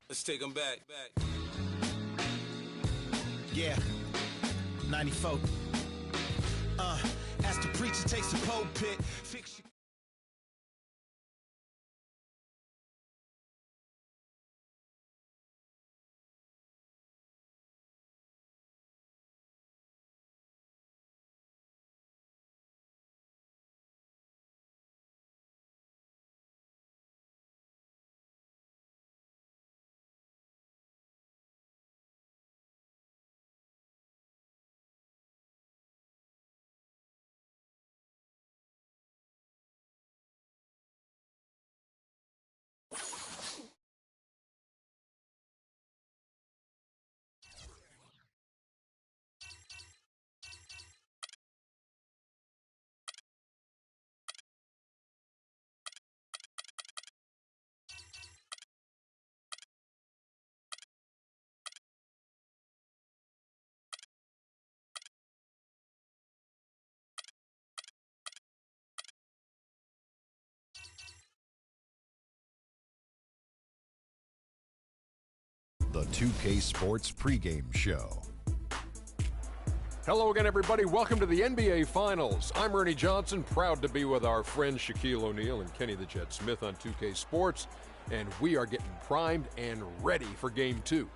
Let's take them back. Yeah, 94. As the preacher takes the pulpit, fix your... The 2K Sports pregame show. Hello again, everybody. Welcome to the NBA Finals. I'm Ernie Johnson, proud to be with our friends Shaquille O'Neal and Kenny the Jet Smith on 2K Sports, and we are getting primed and ready for Game 2.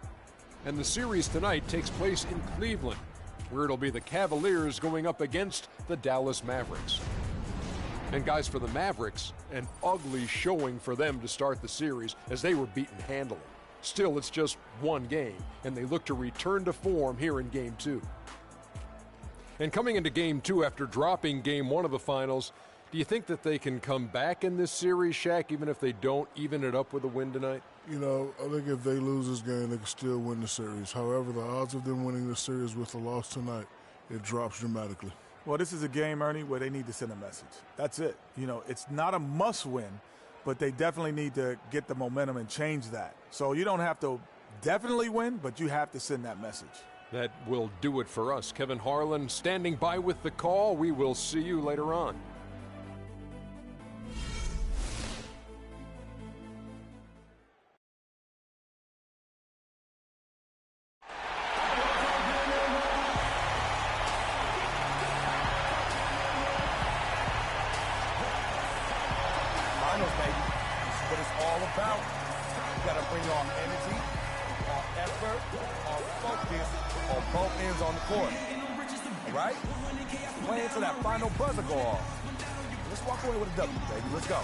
And the series tonight takes place in Cleveland, where it'll be the Cavaliers going up against the Dallas Mavericks. And guys, for the Mavericks, an ugly showing for them to start the series as they were beaten handily. Still, it's just one game, and they look to return to form here in Game 2. And coming into Game 2 after dropping Game 1 of the Finals, do you think that they can come back in this series, Shaq, even if they don't even it up with a win tonight? You know, I think if they lose this game, they can still win the series. However, the odds of them winning the series with a loss tonight, it drops dramatically. Well, this is a game, Ernie, where they need to send a message. That's it. You know, it's not a must-win, but they definitely need to get the momentum and change that. So you don't have to definitely win, but you have to send that message. That will do it for us. Kevin Harlan standing by with the call. We will see you later on. Finals, baby. This is what it's all about. You got to bring your energy, our effort, our focus on both ends on the court. All right? Play until that final buzzer go off. Let's walk away with a W, baby. Let's go.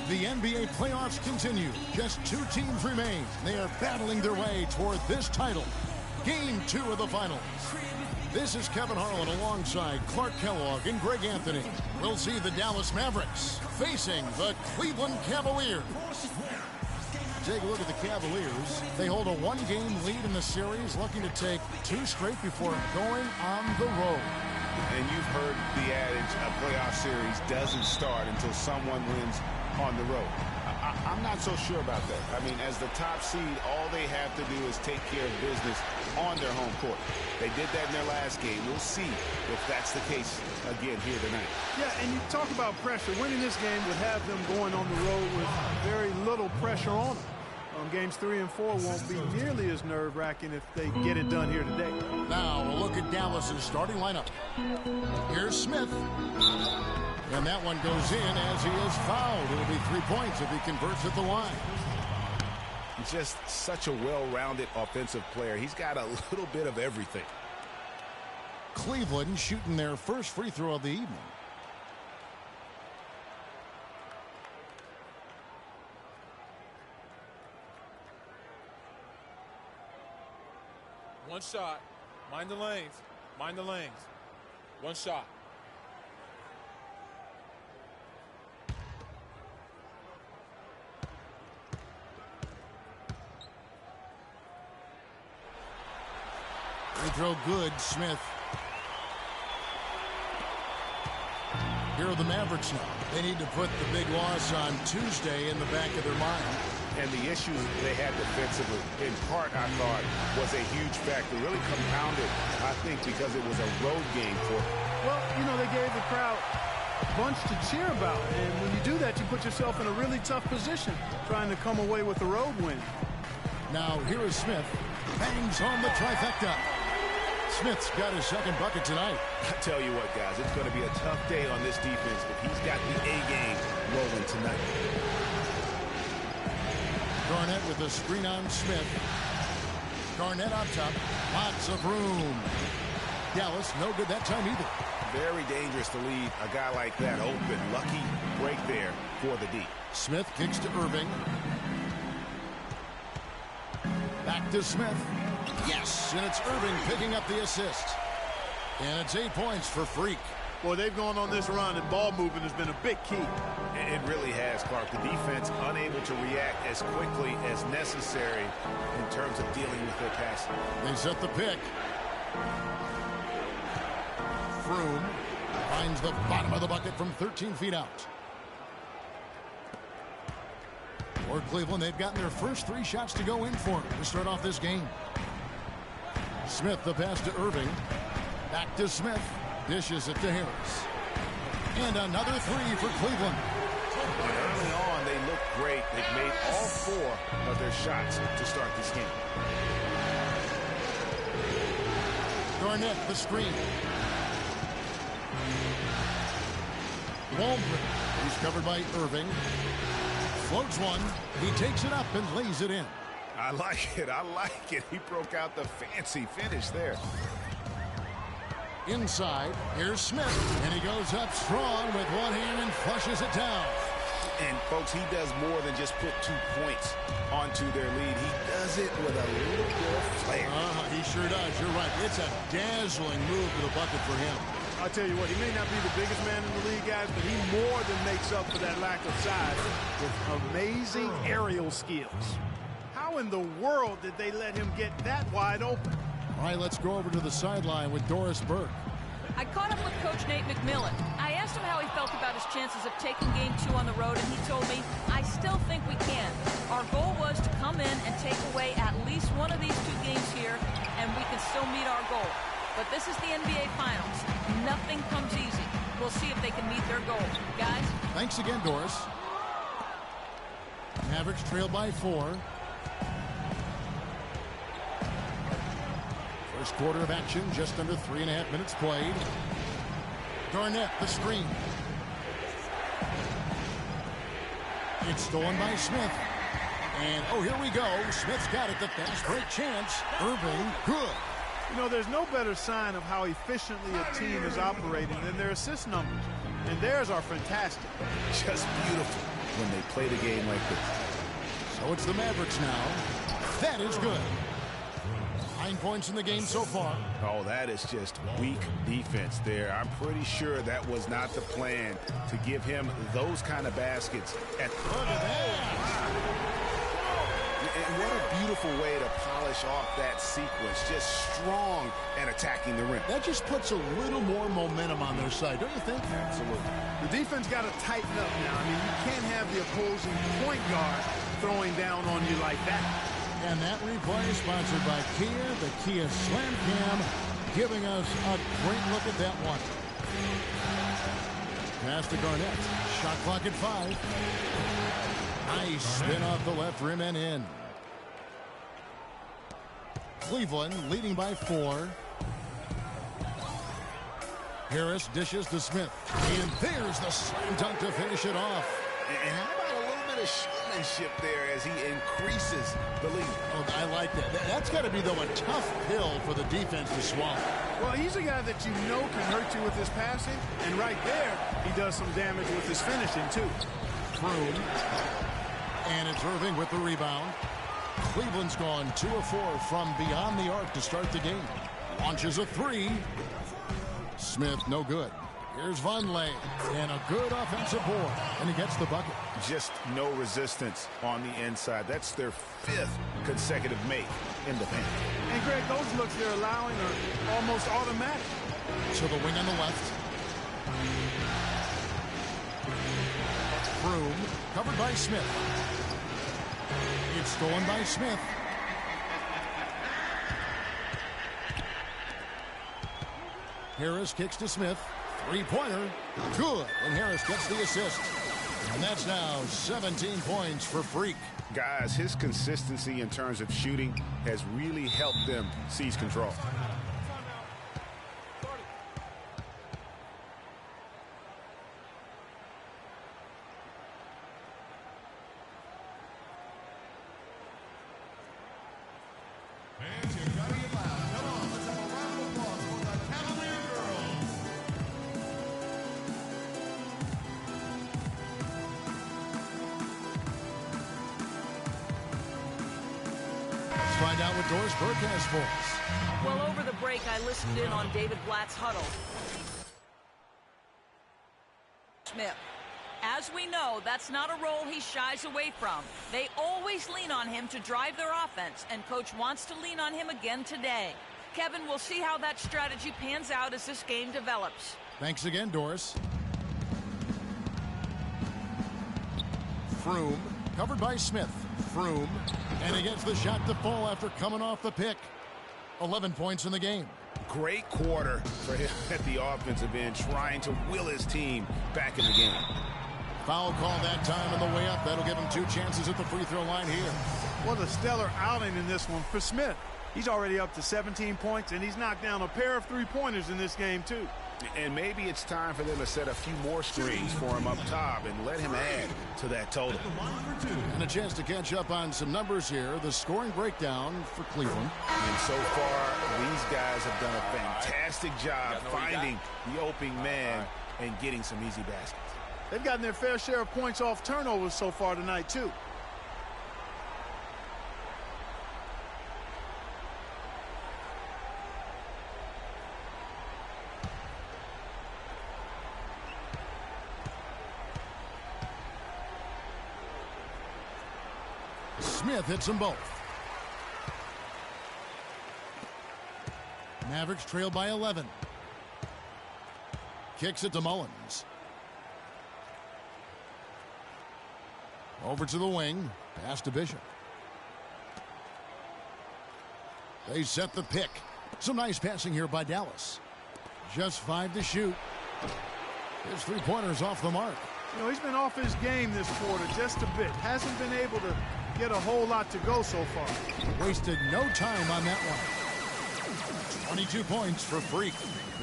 The NBA playoffs continue. Just two teams remain. They are battling their way toward this title. Game 2 of the Finals. This is Kevin Harlan alongside Clark Kellogg and Greg Anthony. We'll see the Dallas Mavericks facing the Cleveland Cavaliers. Take a look at the Cavaliers. They hold a one-game lead in the series, looking to take 2 straight before going on the road. And you've heard the adage, a playoff series doesn't start until someone wins on the road. I'm not so sure about that. I mean, as the top seed, all they have to do is take care of business on their home court. They did that in their last game. We'll see if that's the case again here tonight. Yeah, and you talk about pressure. Winning this game would have them going on the road with very little pressure on them. Games 3 and 4 won't be nearly as nerve-wracking if they get it done here today. Now a look at Dallas's starting lineup. Here's Smith. And that one goes in as he is fouled. It'll be 3 points if he converts at the line. Just such a well-rounded offensive player. He's got a little bit of everything. Cleveland shooting their first free throw of the evening. One shot. Mind the lanes. Mind the lanes. One shot. Free throw good, Smith. Here are the Mavericks now. They need to put the big loss on Tuesday in the back of their mind. And the issues they had defensively, in part, I thought, was a huge factor. Really compounded, I think, because it was a road game for them. Well, you know, they gave the crowd a bunch to cheer about. And when you do that, you put yourself in a really tough position trying to come away with the road win. Now here is Smith. Bangs on the trifecta. Smith's got his second bucket tonight. I tell you what, guys, it's going to be a tough day on this defense, but he's got the A game rolling tonight. Garnett with the screen on Smith. Garnett on top. Lots of room. Dallas, no good that time either. Very dangerous to leave a guy like that open. Lucky break there for the D. Smith kicks to Irving. Back to Smith. Yes, and it's Irving picking up the assist. And it's 8 points for Freak. Boy, they've gone on this run, and ball movement has been a big key. It really has, Clark. The defense unable to react as quickly as necessary in terms of dealing with their passing. They set the pick. Froome finds the bottom of the bucket from 13 feet out. For Cleveland, they've gotten their first 3 shots to go in for them to start off this game. Smith, the pass to Irving. Back to Smith. Dishes it to Harris. And another 3 for Cleveland. Early on, they look great. They've made all 4 of their shots to start this game. Garnett, the screen. Waldron, he's covered by Irving. Floats one. He takes it up and lays it in. I like it. I like it. He broke out the fancy finish there. Inside, here's Smith, and he goes up strong with one hand and flushes it down. And, folks, he does more than just put 2 points onto their lead. He does it with a little bit of flair. He sure does. You're right. It's a dazzling move to the bucket for him. I'll tell you what, he may not be the biggest man in the league, guys, but he more than makes up for that lack of size with amazing aerial skills. How in the world did they let him get that wide open? All right, let's go over to the sideline with Doris Burke. I caught up with Coach Nate McMillan. I asked him how he felt about his chances of taking Game 2 on the road, and he told me, I still think we can. Our goal was to come in and take away at least one of these 2 games here, and we can still meet our goal. But this is the NBA Finals. Nothing comes easy. We'll see if they can meet their goal. Guys? Thanks again, Doris. Mavericks trail by 4. First quarter of action, just under 3.5 minutes played. Garnett, the screen. It's stolen by Smith. And, here we go. Smith's got it. The fast break chance. Irving, good. You know, there's no better sign of how efficiently a team is operating than their assist numbers. And theirs are fantastic. Just beautiful when they play the game like this. So it's the Mavericks now. That is good. 9 points in the game so far. Oh, that is just weak defense there. I'm pretty sure that was not the plan to give him those kind of baskets. Look at that. And what a beautiful way to polish off that sequence. Just strong and attacking the rim. That just puts a little more momentum on their side, don't you think? Absolutely. The defense got to tighten up now. I mean, you can't have the opposing point guard throwing down on you like that. And that replay is sponsored by Kia, the Kia Slam Cam, giving us a great look at that one. Pass to Garnett. Shot clock at 5. Nice spin off the left rim and in. Cleveland leading by 4. Harris dishes to Smith. And there's the slam dunk to finish it off. And how about a little bit of showmanship there as he increases the lead? Oh, I like that. That's got to be, though, a tough pill for the defense to swallow. Well, he's a guy that you know can hurt you with his passing. And right there, he does some damage with his finishing, too. Froome. And it's Irving with the rebound. Cleveland's gone 2 of 4 from beyond the arc to start the game. Launches a 3. Smith, no good. Here's Vonleh, and a good offensive board, and he gets the bucket. Just no resistance on the inside. That's their 5th consecutive make in the paint. And, Greg, those looks they're allowing are almost automatic. To the wing on the left. Froome, covered by Smith. It's stolen by Smith. Harris kicks to Smith. 3-pointer. Good. And Harris gets the assist. And that's now 17 points for Freak. Guys, his consistency in terms of shooting has really helped them seize control. Find out what Doris Burke has for us. Well, over the break, I listened in on David Blatt's huddle. Smith. As we know, that's not a role he shies away from. They always lean on him to drive their offense, and Coach wants to lean on him again today. Kevin, we'll see how that strategy pans out as this game develops. Thanks again, Doris. Froome, covered by Smith. Froome, and he gets the shot to fall after coming off the pick. 11 points in the game. Great quarter for him at the offensive end, trying to will his team back in the game. Foul call that time on the way up. That'll give him 2 chances at the free throw line here. What a stellar outing in this one for Smith. He's already up to 17 points, and he's knocked down a pair of three-pointers in this game, too. And maybe it's time for them to set a few more screens for him up top and let him add to that total. And a chance to catch up on some numbers here. The scoring breakdown for Cleveland. And so far, these guys have done a fantastic job finding the opening man and getting some easy baskets. They've gotten their fair share of points off turnovers so far tonight, too. Smith hits them both. Mavericks trail by 11. Kicks it to Mullins. Over to the wing. Pass to Bishop. They set the pick. Some nice passing here by Dallas. Just 5 to shoot. His three-pointers off the mark. You know, he's been off his game this quarter just a bit. Hasn't been able to get a whole lot to go so far. Wasted no time on that one. 22 points for Freak.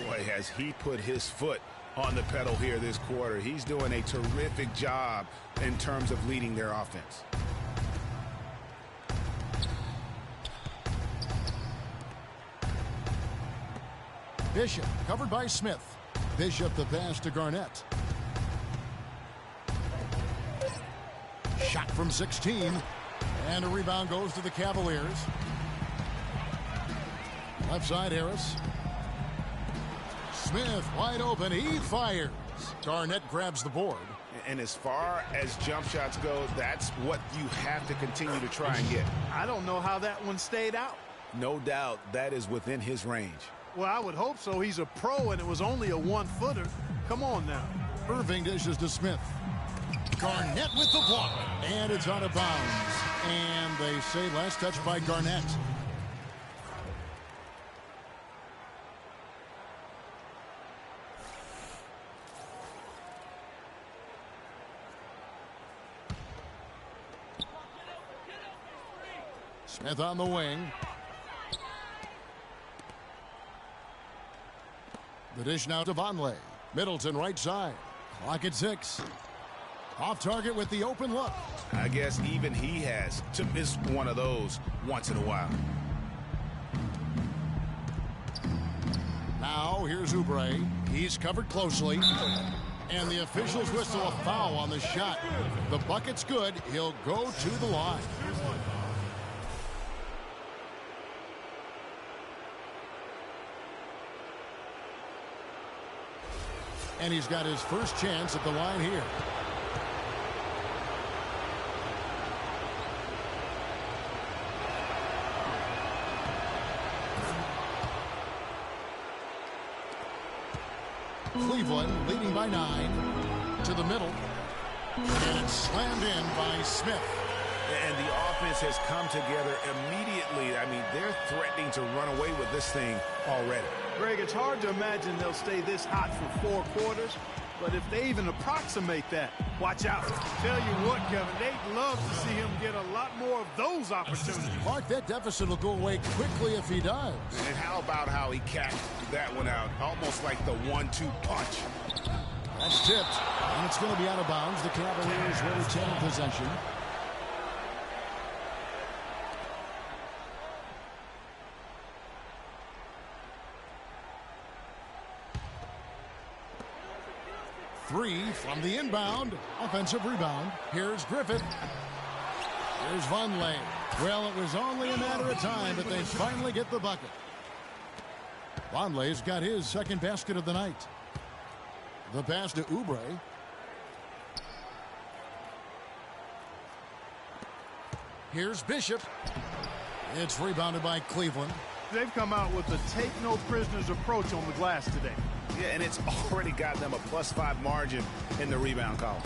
Boy, has he put his foot on the pedal here this quarter. He's doing a terrific job in terms of leading their offense. Bishop covered by Smith. Bishop the pass to Garnett. Shot from 16. And a rebound goes to the Cavaliers. Left side, Harris. Smith wide open. He fires. Garnett grabs the board. And as far as jump shots go, that's what you have to continue to try and get. I don't know how that one stayed out. No doubt that is within his range. Well, I would hope so. He's a pro, and it was only a one-footer. Come on now. Irving dishes to Smith. Garnett with the block. And it's out of bounds. And they say last touch by Garnett. Smith on the wing. The dish now to Vonleh. Middleton right side. Clock at 6. Off target with the open look. I guess even he has to miss one of those once in a while. Now here's Oubre. He's covered closely. And the officials whistle a foul on the shot. The bucket's good. He'll go to the line. And he's got his first chance at the line here. Cleveland leading by 9 to the middle. And it's slammed in by Smith. And the offense has come together immediately. I mean, they're threatening to run away with this thing already. Greg, it's hard to imagine they'll stay this hot for 4 quarters, But if they even approximate that, watch out. Tell you what, Kevin, they'd love to see him get a lot more of those opportunities. Mark, that deficit will go away quickly if he does. And how about how he capped that one out? Almost like the 1-2 punch. That's tipped, and it's going to be out of bounds. The Cavaliers will retain possession. Three from the inbound. Offensive rebound. Here's Griffith. Here's Vonleh. Well, it was only a matter of time, but they finally get the bucket. Vonleh's got his second basket of the night. The pass to Oubre. Here's Bishop. It's rebounded by Cleveland. They've come out with a take-no-prisoners approach on the glass today. Yeah, and it's already got them a +5 margin in the rebound column.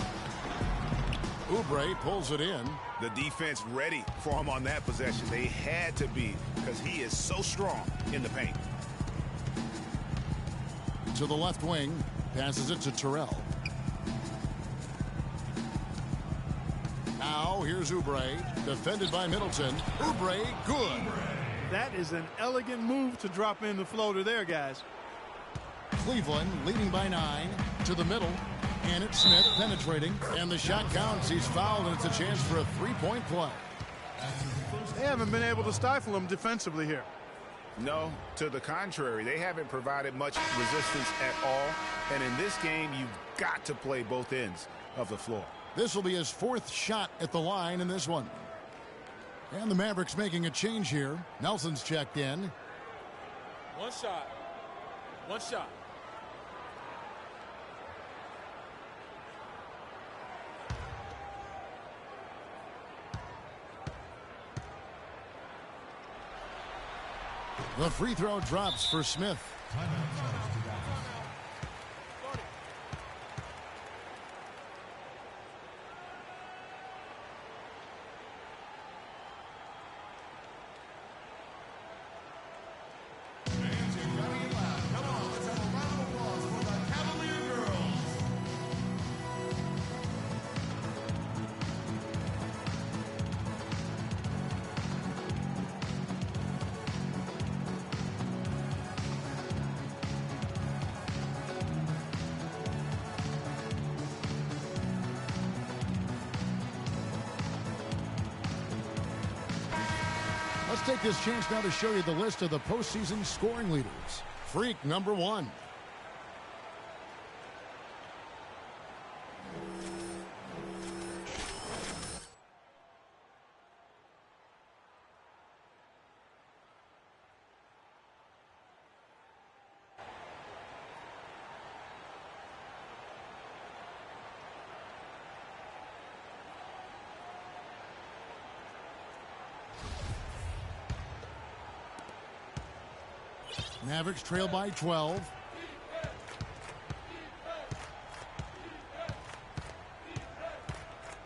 Oubre pulls it in. The defense ready for him on that possession. They had to be because he is so strong in the paint. To the left wing. Passes it to Terrell. Now here's Oubre. Defended by Middleton. Oubre, good. That is an elegant move to drop in the floater there, guys. Cleveland leading by 9 to the middle, and it's Smith penetrating, and the shot counts. He's fouled, and it's a chance for a three-point play. They haven't been able to stifle him defensively here. No, to the contrary, they haven't provided much resistance at all, and in this game you've got to play both ends of the floor. This will be his fourth shot at the line in this one. And the Mavericks making a change here. Nelson's checked in. One shot. One shot. The free throw drops for Smith. Let's take this chance now to show you the list of the postseason scoring leaders. Freak number 1. Mavericks trail by 12.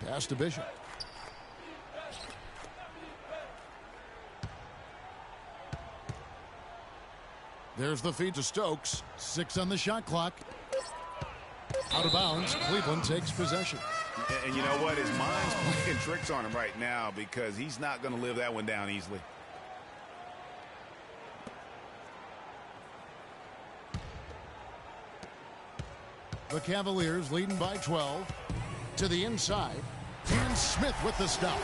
Pass to Bishop. There's the feed to Stokes. 6 on the shot clock. Out of bounds. Cleveland takes possession. And you know what? His mind's playing tricks on him right now because he's not going to live that one down easily. The Cavaliers leading by 12 to the inside. And Smith with the stop.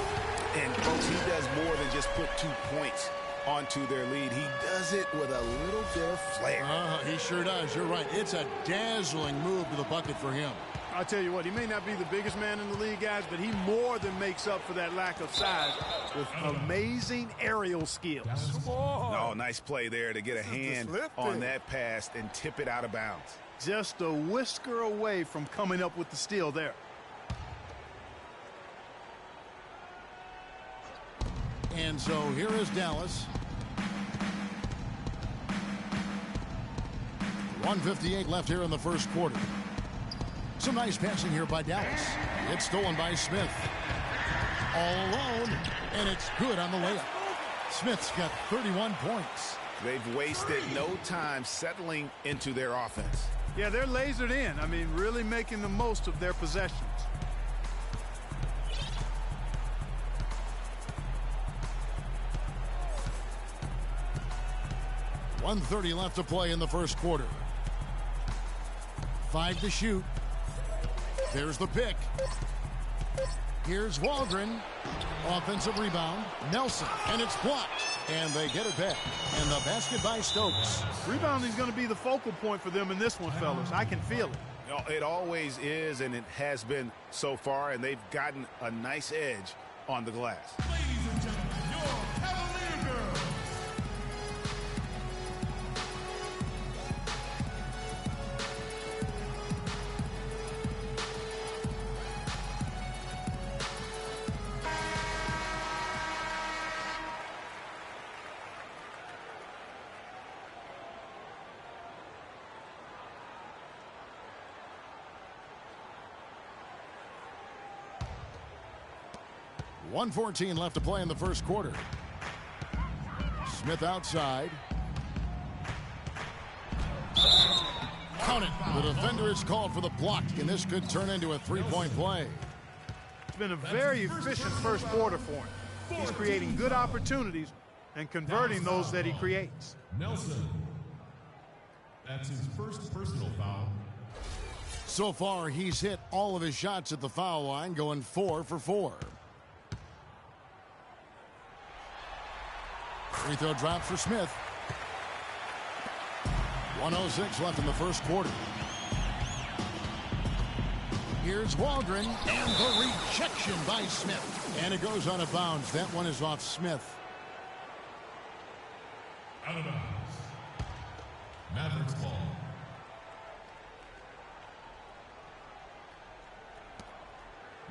And folks, he does more than just put 2 points onto their lead. He does it with a little bit of flair. He sure does. You're right. It's a dazzling move to the bucket for him. I'll tell you what, he may not be the biggest man in the league, guys, but he more than makes up for that lack of size with amazing aerial skills. Oh, nice play there to get a hand on that pass and tip it out of bounds. Just a whisker away from coming up with the steal there. And so here is Dallas. 1:58 left here in the first quarter. Some nice passing here by Dallas. It's stolen by Smith. All alone, and it's good on the layup. Smith's got 31 points. They've wasted no time settling into their offense. Yeah, they're lasered in. I mean, really making the most of their possessions. .130 left to play in the first quarter. 5 to shoot. There's the pick. Here's Waldron. Offensive rebound. Nelson. And it's blocked. And they get it back. And the basket by Stokes. Rebounding is going to be the focal point for them in this one, fellas. I can feel it. It always is, and it has been so far, and they've gotten a nice edge on the glass. Ladies and gentlemen, your Cavalier girls. .114 left to play in the first quarter. Smith outside. Count it. The defender is called for the block, and this could turn into a three-point play. It's been a very efficient first quarter for him. He's creating good opportunities and converting those that he creates. Nelson. That's his first personal foul. So far, he's hit all of his shots at the foul line, going 4 for 4. Free throw drop for Smith. 1:06 left in the first quarter. Here's Waldron, and the rejection by Smith. And it goes out of bounds. That one is off Smith. Out of bounds. Mavericks ball.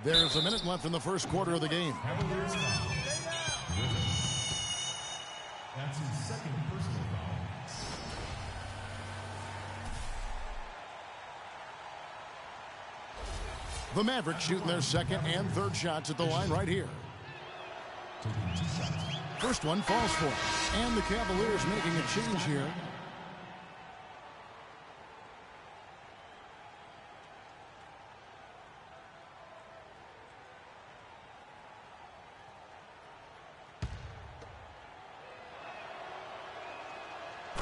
There's a minute left in the first quarter of the game. Cavaliers foul. That's his second personal foul. The Mavericks shooting their second and third shots at the line right here. Taking 2 shots. First one falls for him. And the Cavaliers making a change here.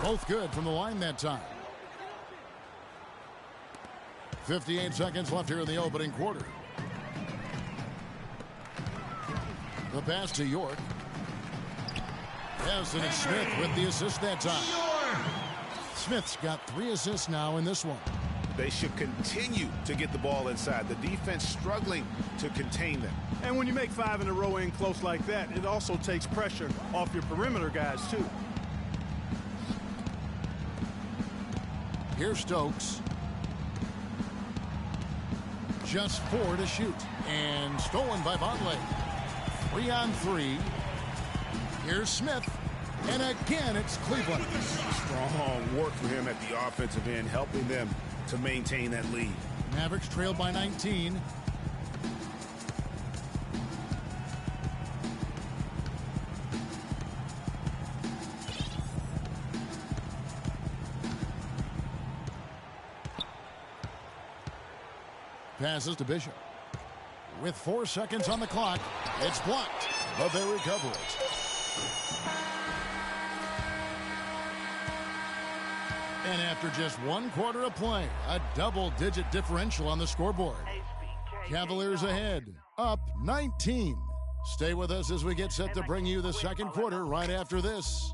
Both good from the line that time. 58 seconds left here in the opening quarter. The pass to York. Yes, and it's Smith with the assist that time. Smith's got 3 assists now in this one. They should continue to get the ball inside. The defense struggling to contain them. And when you make 5 in a row in close like that, it also takes pressure off your perimeter guys, too. Here's Stokes. Just 4 to shoot. And stolen by Bartley. 3 on 3. Here's Smith. And again, it's Cleveland. Strong work for him at the offensive end, helping them to maintain that lead. Mavericks trailed by 19. Passes to Bishop. With 4 seconds on the clock, it's blocked, but they recover it. And after just 1 quarter of play, a double-digit differential on the scoreboard. Cavaliers ahead, up 19. Stay with us as we get set to bring you the second quarter right after this.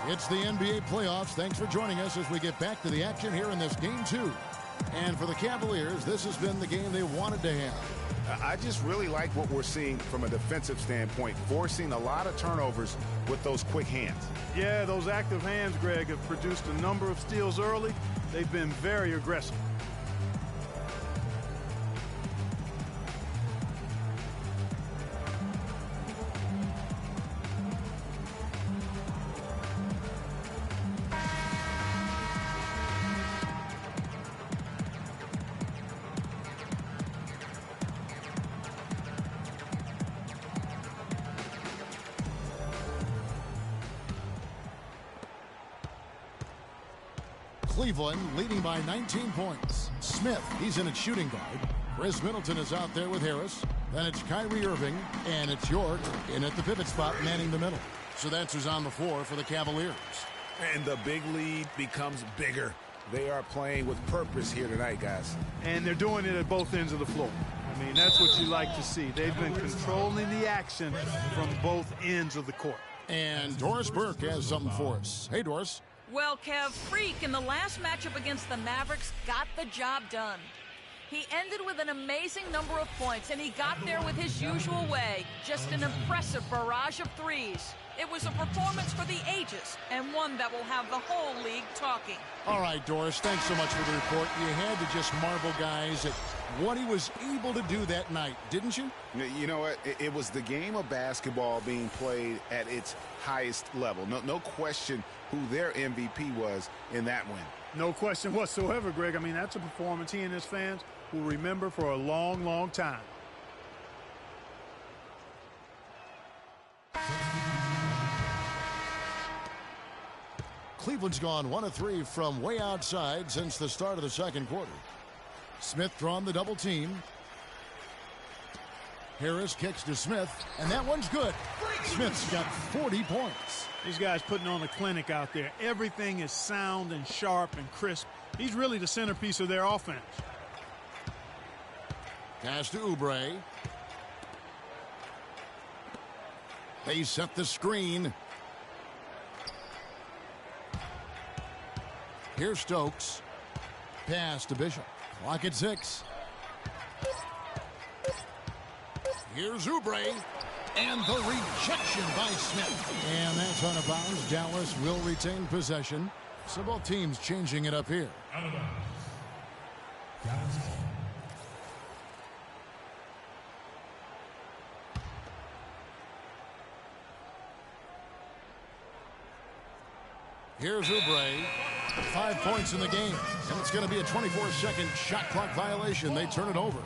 It's the NBA playoffs. Thanks for joining us as we get back to the action here in this game 2. And for the Cavaliers, this has been the game they wanted to have. I just really like what we're seeing from a defensive standpoint, forcing a lot of turnovers with those quick hands. Yeah, those active hands, Greg, have produced a number of steals early. They've been very aggressive. Cleveland leading by 19 points. Smith, he's in at shooting guard. Chris Middleton is out there with Harris. Then it's Kyrie Irving, and it's York in at the pivot spot, manning the middle. So that's who's on the floor for the Cavaliers. And the big lead becomes bigger. They are playing with purpose here tonight, guys. And they're doing it at both ends of the floor. I mean, that's what you like to see. They've been controlling the action from both ends of the court. And Doris Burke has something for us. Hey, Doris. Well, Kev, Freak in the last matchup against the Mavericks got the job done. He ended with an amazing number of points, and he got there with his usual way. Just an impressive barrage of threes. It was a performance for the ages, and one that will have the whole league talking. All right, Doris, thanks so much for the report. You had to just marvel, guys, at what he was able to do that night, didn't you? You know what? It was the game of basketball being played at its highest level. No question who their MVP was in that win. No question whatsoever, Greg. I mean, that's a performance he and his fans will remember for a long, long time. Cleveland's gone 1 of 3 from way outside since the start of the second quarter. Smith drawn the double team. Harris kicks to Smith, and that one's good. Smith's got 40 points. These guys putting on a clinic out there. Everything is sound and sharp and crisp. He's really the centerpiece of their offense. Pass to Oubre. They set the screen. Here's Stokes. Pass to Bishop. Clock at 6. Here's Oubre. And the rejection by Smith. And that's out of bounds. Dallas will retain possession. So both teams changing it up here. Out of bounds. Dallas ball. Here's Oubre. 5 points in the game. And it's going to be a 24-second shot clock violation. They turn it over.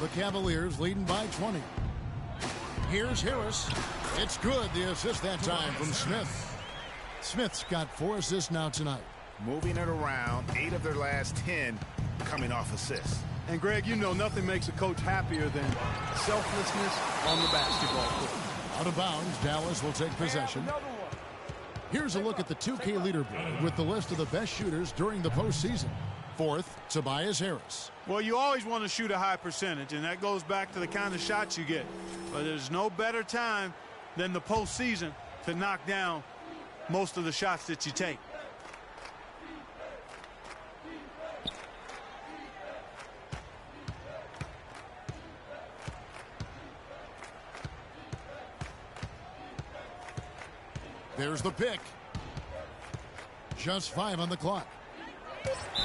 The Cavaliers leading by 20. Here's Harris. It's good. The assist that time from Smith. Smith's got 4 assists now tonight. Moving it around, 8 of their last 10 coming off assists. And, Greg, you know nothing makes a coach happier than selflessness on the basketball court. Out of bounds, Dallas will take possession. Here's a look at the 2K leaderboard with the list of the best shooters during the postseason. 4th, Tobias Harris. Well, you always want to shoot a high percentage, and that goes back to the kind of shots you get. But there's no better time than the postseason to knock down most of the shots that you take. There's the pick. Just 5 on the clock.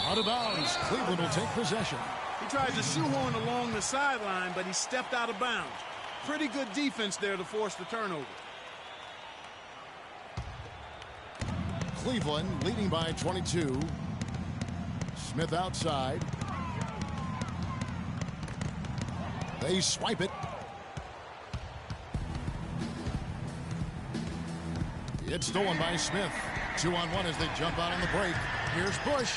Out of bounds. Cleveland will take possession. He tried to shoehorn along the sideline, but he stepped out of bounds. Pretty good defense there to force the turnover. Cleveland leading by 22. Smith outside. They swipe it. It's stolen by Smith. 2-on-1 as they jump out on the break. Here's Bush.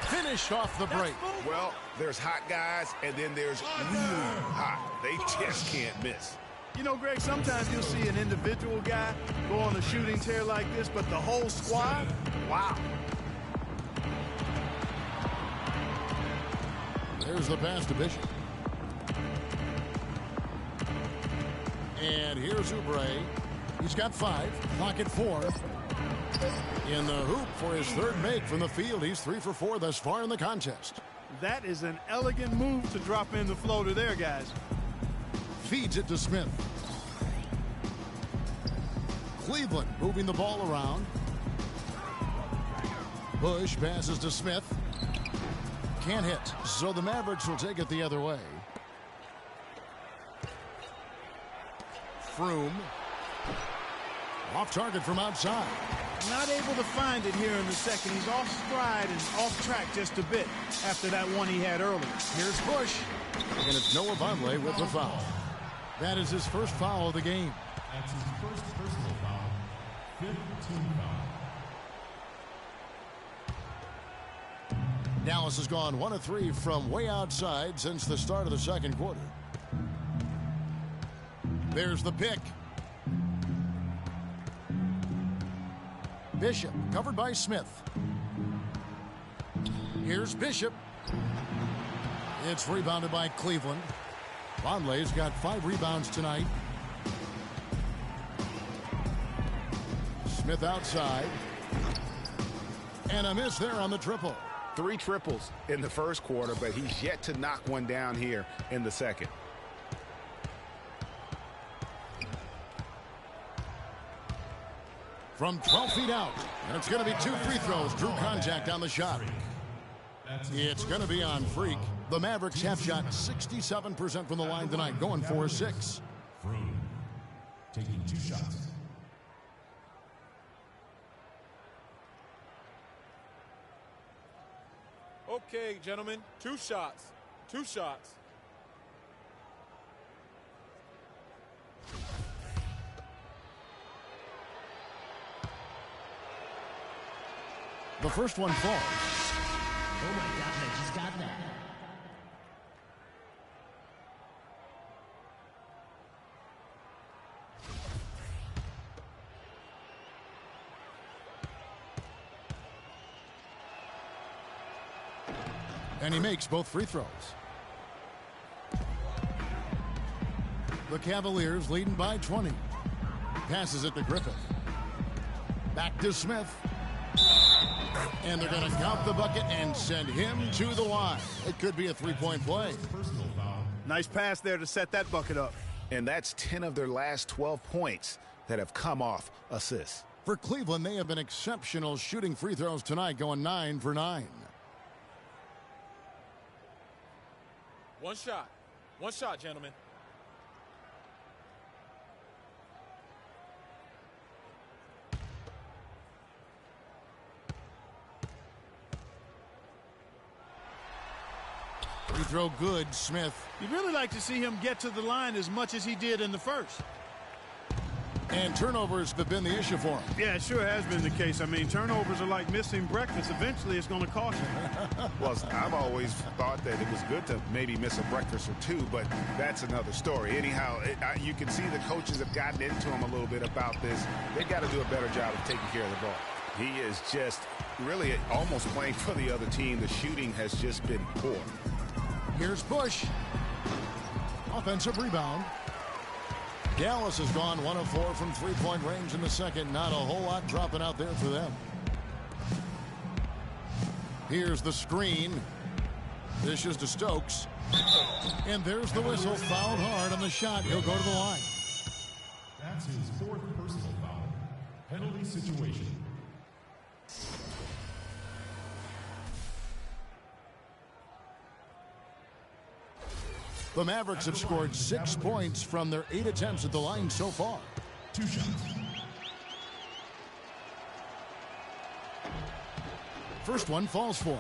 Finished off the break. Well, there's hot guys, and then there's really hot. They just can't miss. You know, Greg, sometimes you'll see an individual guy go on a shooting tear like this, but the whole squad, wow. There's the pass to Bishop. And here's Oubre. He's got 5. Clock at 4. In the hoop for his 3rd make from the field. He's 3 for 4 thus far in the contest. That is an elegant move to drop in the floater there, guys. Feeds it to Smith. Cleveland moving the ball around. Bush passes to Smith. Can't hit. So the Mavericks will take it the other way. Froome. Off target from outside. Not able to find it here in the second. He's off stride and off track just a bit after that one he had earlier. Here's Bush. And it's Noah Vonleh with the foul. That is his first foul of the game. That's his first personal foul. 5th team foul. Dallas has gone 1 of 3 from way outside since the start of the second quarter. There's the pick. Bishop covered by Smith. Here's Bishop. It's rebounded by Cleveland. Vonleh's got 5 rebounds tonight. Smith outside. And a miss there on the triple. 3 triples in the first quarter, but he's yet to knock one down here in the second. From 12 feet out. And it's going to be 2 free throws. Drew contact on the shot. It's going to be on Freak. The Mavericks have shot 67% from the line tonight, going 4-6. Froome taking 2 shots. Okay, gentlemen, 2 shots. 2 shots. The first one falls. Oh my God, I just got that. And he makes both free throws. The Cavaliers leading by 20. Passes it to Griffith. Back to Smith. And they're going to count the bucket and send him to the line. It could be a 3-point play. Nice pass there to set that bucket up. And that's 10 of their last 12 points that have come off assists. For Cleveland, they have been exceptional shooting free throws tonight, going 9 for 9. 1 shot. 1 shot, gentlemen. Free throw good, Smith. You'd really like to see him get to the line as much as he did in the first. And turnovers have been the issue for him. Yeah, it sure has been the case. I mean, turnovers are like missing breakfast. Eventually, it's going to cost you. Well, I've always thought that it was good to maybe miss a breakfast or 2, but that's another story. Anyhow, you can see the coaches have gotten into him a little bit about this. They've got to do a better job of taking care of the ball. He is just really almost playing for the other team. The shooting has just been poor. Here's Bush. Offensive rebound. Dallas has gone 1 of 4 from 3-point range in the second. Not a whole lot dropping out there for them. Here's the screen. Dishes to Stokes. And there's the whistle. Fouled hard on the shot. He'll go to the line. That's his 4th personal foul. Penalty situation. The Mavericks have scored 6 points from their 8 attempts at the line so far. 2 shots. First one falls for him.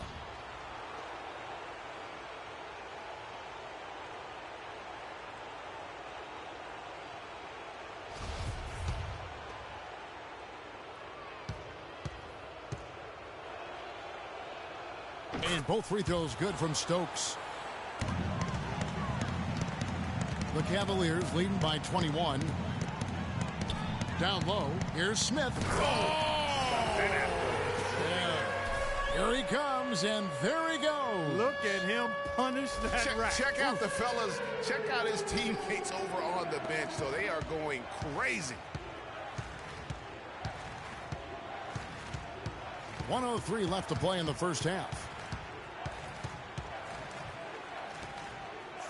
And both free throws good from Stokes. The Cavaliers leading by 21. Down low. Here's Smith. Oh! Yeah. Here he comes, and there he goes. Look at him punish that rack. Check out the fellas. Check out his teammates over on the bench. So they are going crazy. 1:03 left to play in the first half.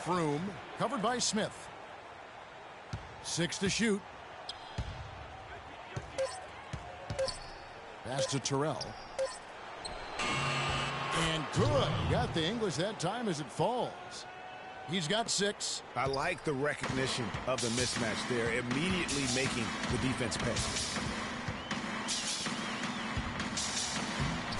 Froome covered by Smith. 6 to shoot. Pass to Terrell. And good. Got the English that time as it falls. He's got 6. I like the recognition of the mismatch there, immediately making the defense pay.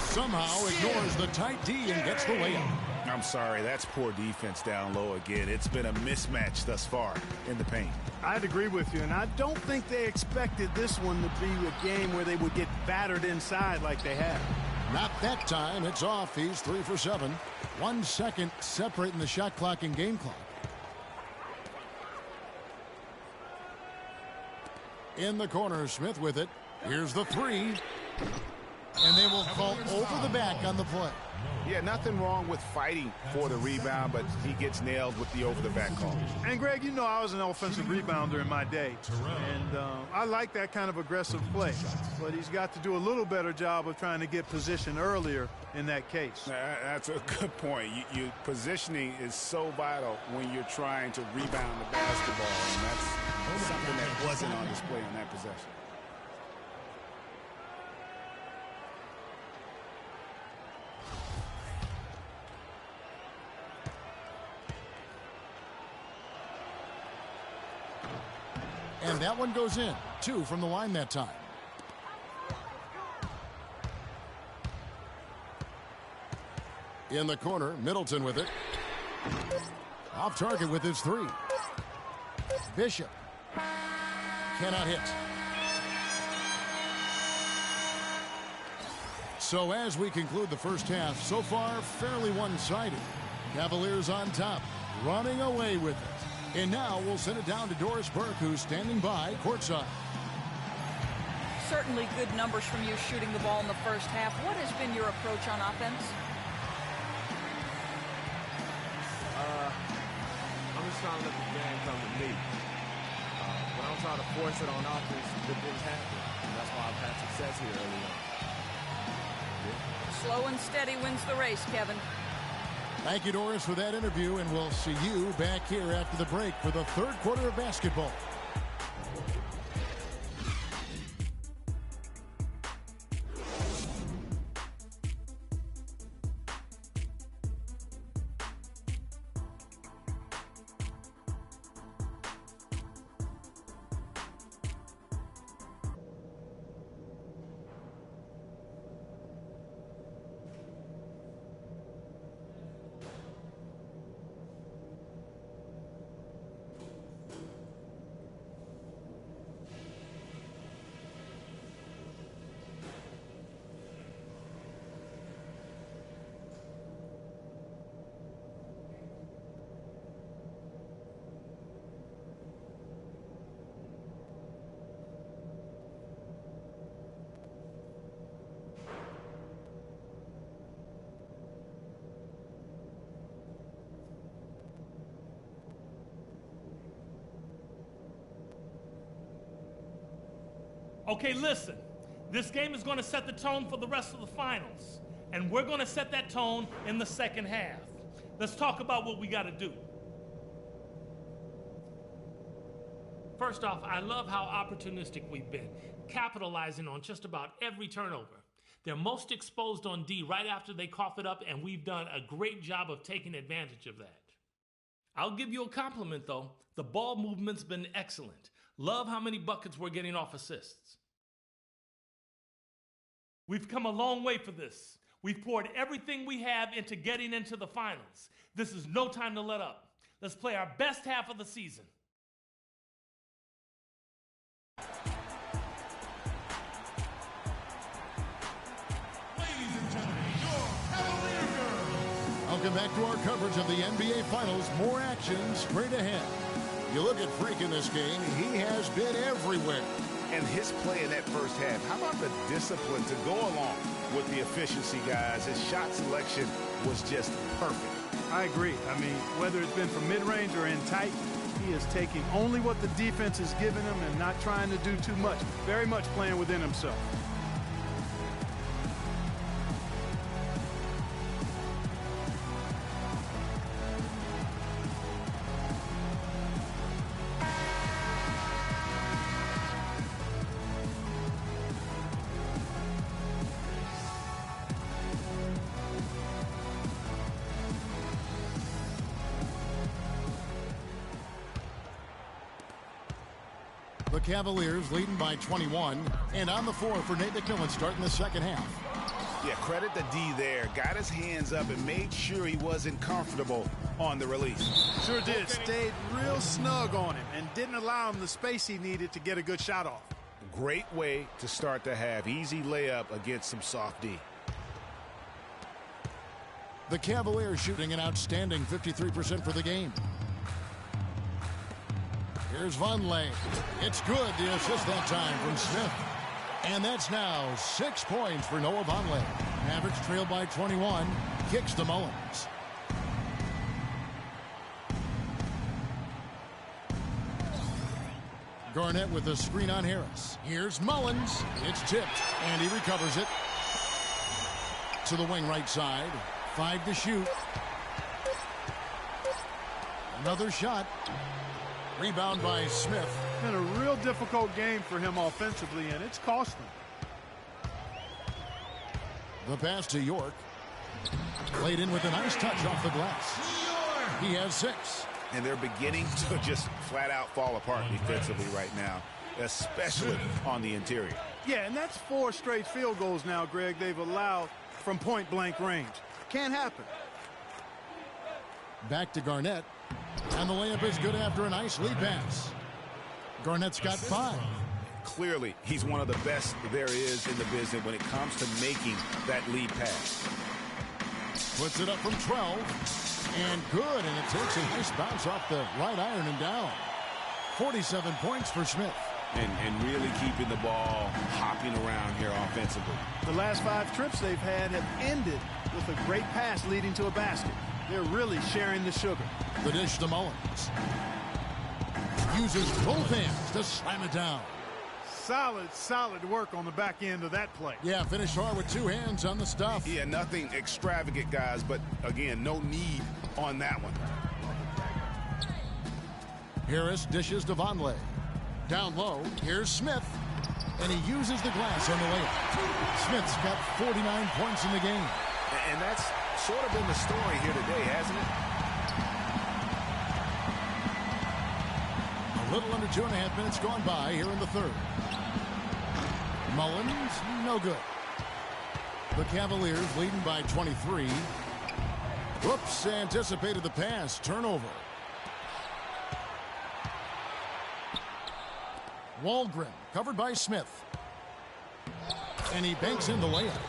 Somehow ignores the tight D and gets the layup. I'm sorry, that's poor defense down low again. It's been a mismatch thus far in the paint. I'd agree with you, and I don't think they expected this one to be a game where they would get battered inside like they have. Not that time. It's off. He's 3 for 7. 1 second separating the shot clock and game clock. In the corner, Smith with it. Here's the 3. And they will call over the back on the play. Yeah, nothing wrong with fighting for the rebound, but he gets nailed with the over-the-back call. And, Greg, you know I was an offensive rebounder in my day, and I like that kind of aggressive play. But he's got to do a little better job of trying to get position earlier in that case. That's a good point. Positioning is so vital when you're trying to rebound the basketball, and that's something that wasn't on display on that possession. And that one goes in. 2 from the line that time. In the corner, Middleton with it. Off target with his 3. Bishop cannot hit. So as we conclude the first half, so far fairly one-sided. Cavaliers on top, running away with it. And now we'll send it down to Doris Burke, who's standing by courtside. Certainly good numbers from you shooting the ball in the first half. What has been your approach on offense? I'm just trying to let the game come to me. When I'm trying to force it on offense, good things happen. And that's why I've had success here early on. Slow and steady wins the race, Kevin. Thank you, Doris, for that interview, and we'll see you back here after the break for the third quarter of basketball. Okay, listen. This game is going to set the tone for the rest of the finals. And we're going to set that tone in the second half. Let's talk about what we got to do. First off, I love how opportunistic we've been, capitalizing on just about every turnover. They're most exposed on D right after they cough it up, and we've done a great job of taking advantage of that. I'll give you a compliment, though. The ball movement's been excellent. Love how many buckets we're getting off assists. We've come a long way for this. We've poured everything we have into getting into the finals. This is no time to let up. Let's play our best half of the season. Ladies and gentlemen, your Cavalier girls. Welcome back to our coverage of the NBA Finals. More action straight ahead. You look at Freak in this game, he has been everywhere. And his play in that first half, how about the discipline to go along with the efficiency, guys? His shot selection was just perfect. I agree. I mean, whether it's been from mid-range or in tight, he is taking only what the defense is giving him and not trying to do too much. Very much playing within himself. The Cavaliers leading by 21, and on the floor for Nate McMillan starting the second half. Yeah, credit the D there. Got his hands up and made sure he wasn't comfortable on the release. Sure did. Stayed real snug on him and didn't allow him the space he needed to get a good shot off. Great way to start the half. Easy layup against some soft D. The Cavaliers shooting an outstanding 53% for the game. Here's Vonleh. It's good. The assist that time from Smith. And that's now 6 points for Noah Vonleh. Mavericks trail by 21. Kicks to Mullins. Garnett with a screen on Harris. Here's Mullins. It's tipped, and he recovers it. To the wing right side. 5 to shoot. Another shot. Rebound by Smith. Been a real difficult game for him offensively, and it's cost him. The pass to York. Played in with a nice touch off the glass. He has 6. And they're beginning to just flat out fall apart defensively right now, especially on the interior. Yeah, and that's 4 straight field goals now, Greg, they've allowed from point-blank range. Can't happen. Back to Garnett. And the layup is good after a nice lead pass. Garnett's got 5. Clearly, he's one of the best there is in the business when it comes to making that lead pass. Puts it up from 12. And good, and it takes a nice bounce off the right iron and down. 47 points for Smith. And really keeping the ball hopping around here offensively. The last 5 trips they've had have ended with a great pass leading to a basket. They're really sharing the sugar. The dish to Mullins. Uses both hands to slam it down. Solid work on the back end of that play. Yeah, finished hard with 2 hands on the stuff. Yeah, nothing extravagant, guys, but again, no need on that one. Harris dishes to Vonleh. Down low, here's Smith. And he uses the glass on the layup. Smith's got 49 points in the game. And that's sort of been the story here today, hasn't it? A little under 2.5 minutes gone by here in the third. Mullins, no good. The Cavaliers leading by 23. Whoops, anticipated the pass. Turnover. Wallgren covered by Smith. And he banks in the layup.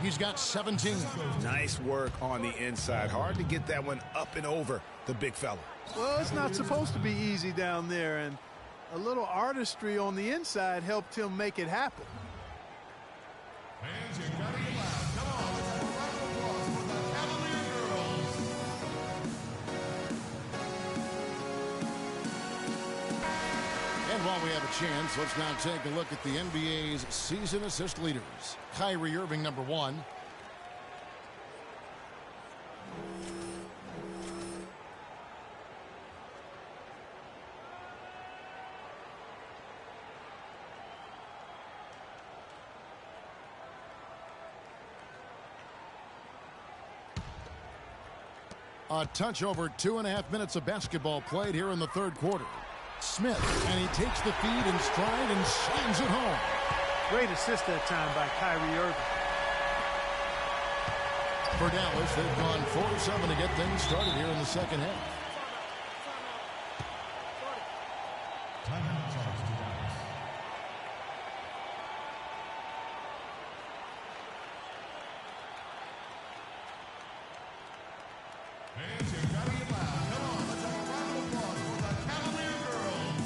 He's got 17. Nice work on the inside. Hard to get that one up and over the big fella. Well, it's not supposed to be easy down there, and a little artistry on the inside helped him make it happen. Fans, you gotta get loud. Come on, let's have a round of applause for the Cavalier girls. And while we have a chance, let's now take a look at the NBA's season assist leaders. Kyrie Irving, number 1. A touch over 2.5 minutes of basketball played here in the third quarter. Smith, and he takes the feed in stride and slams it home. Great assist that time by Kyrie Irving. For Dallas, they've gone 4-7 to get things started here in the second half. Timeout charge to Dallas. Fans, you gotta get loud. Come on, let's have a round of applause for the Cavalier girls.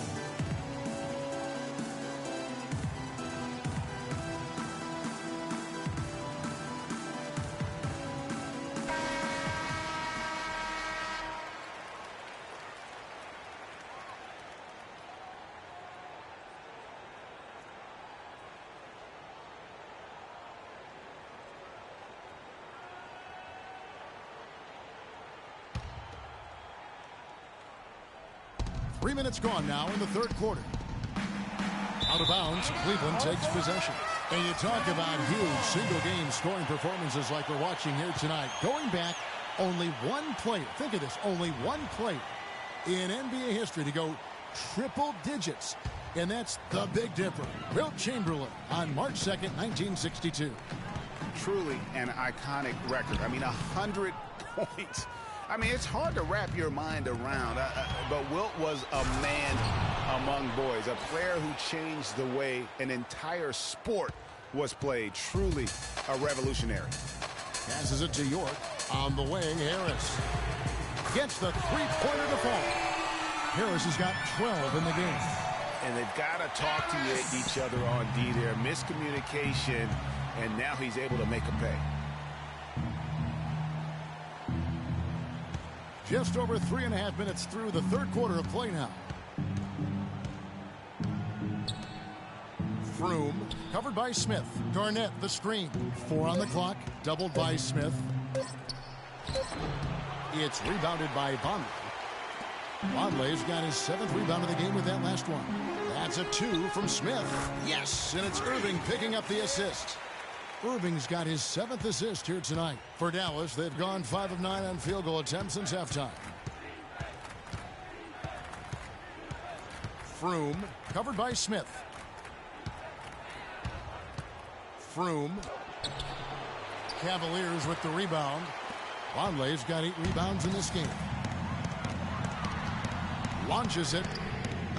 Three minutes gone now in the third quarter. Out of bounds, Cleveland takes possession. And you talk about huge single-game scoring performances like we're watching here tonight. Going back, only one player, think of this, only one player in NBA history to go triple digits. And that's the Big Dipper, Wilt Chamberlain, on March 2nd, 1962. truly an iconic record. I mean, 100 points. I mean, it's hard to wrap your mind around, but Wilt was a man among boys, a player who changed the way an entire sport was played. Truly a revolutionary. Passes it to York. On the wing, Harris gets the three-pointer to fall. Harris has got 12 in the game. And they've got to talk to each other on D there. Miscommunication, and now he's able to make a pay. Just over 3.5 minutes through the third quarter of play now. Froome, covered by Smith. Garnett, the screen. 4 on the clock, doubled by Smith. It's rebounded by Vonleh. Vonleh's got his 7th rebound of the game with that last one. That's a 2 from Smith. Yes, and it's Irving picking up the assist. Irving's got his 7th assist here tonight. For Dallas, they've gone 5 of 9 on field goal attempts since halftime. Froome, covered by Smith. Froome. Cavaliers with the rebound. Vonleh's got 8 rebounds in this game. Launches it.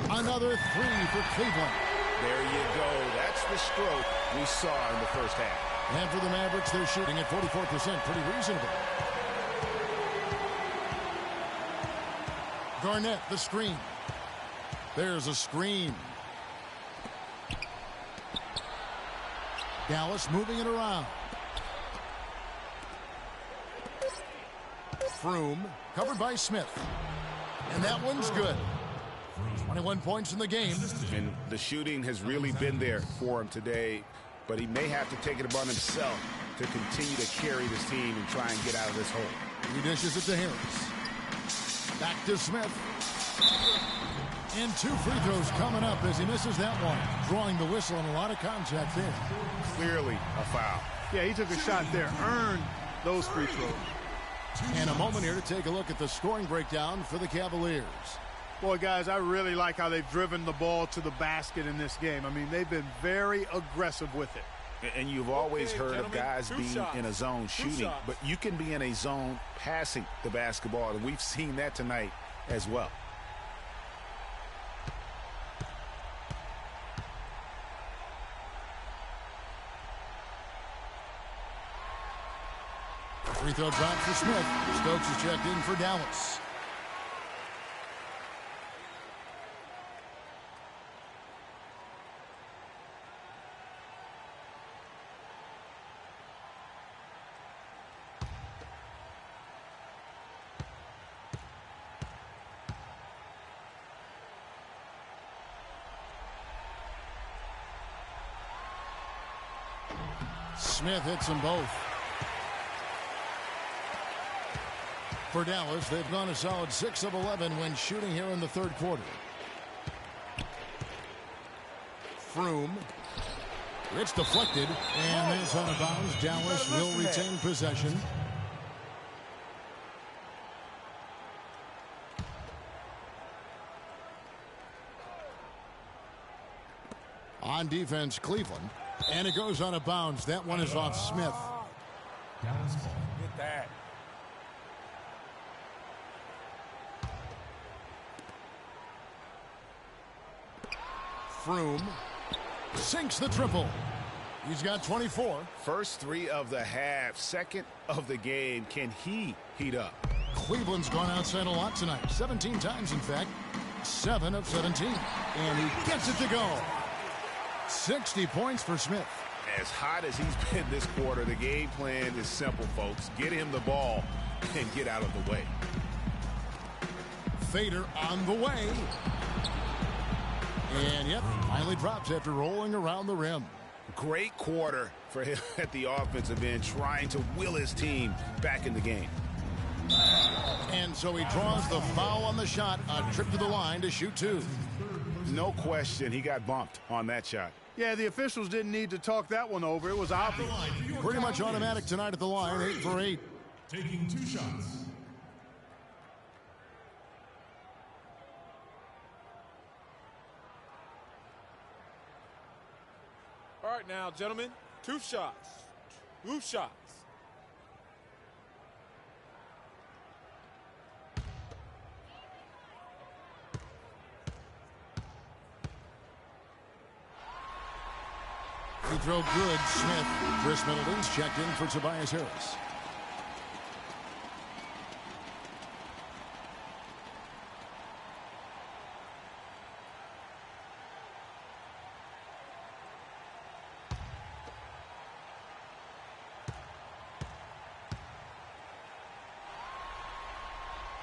Another 3 for Cleveland. There you go. That's the stroke we saw in the first half. And for the Mavericks, they're shooting at 44%. Pretty reasonable. Garnett, the screen. There's a screen. Dallas moving it around. Froome, covered by Smith. And that one's good. 21 points in the game. And the shooting has really been there for him today, but he may have to take it upon himself to continue to carry this team and try and get out of this hole. He dishes it to Harris. Back to Smith. And 2 free throws coming up as he misses that one. Drawing the whistle and a lot of contact there. Clearly a foul. Yeah, he took a shot there. Earned those free throws. And a moment here to take a look at the scoring breakdown for the Cavaliers. Boy, guys, I really like how they've driven the ball to the basket in this game. I mean, they've been very aggressive with it. And you've always heard of guys being in a zone shooting, but you can be in a zone passing the basketball, and we've seen that tonight as well. Free throw drop for Smith. Stokes is checked in for Dallas. Smith hits them both. For Dallas, they've gone a solid 6 of 11 when shooting here in the third quarter. Froome. It's deflected, and that's out of bounds. Dallas will retain possession. On defense, Cleveland. And it goes out of bounds. That one is off Smith. Dallas ball. Get that. Froome sinks the triple. He's got 24. First 3 of the half, 2nd of the game. Can he heat up? Cleveland's gone outside a lot tonight. 17 times, in fact. 7 of 17. And he gets it to go. 60 points for Smith. As hot as he's been this quarter, the game plan is simple, folks. Get him the ball and get out of the way. Fader on the way. And, yep, finally drops after rolling around the rim. Great quarter for him at the offensive end, trying to will his team back in the game. And so he draws the foul on the shot. A trip to the line to shoot 2. No question, he got bumped on that shot. Yeah, the officials didn't need to talk that one over. It was obvious. Pretty much automatic tonight at the line, 8 for 8. Taking 2 shots. All right now, gentlemen, 2 shots. Roof shots. Free throw good. Smith. Chris Middleton's checked in for Tobias Harris.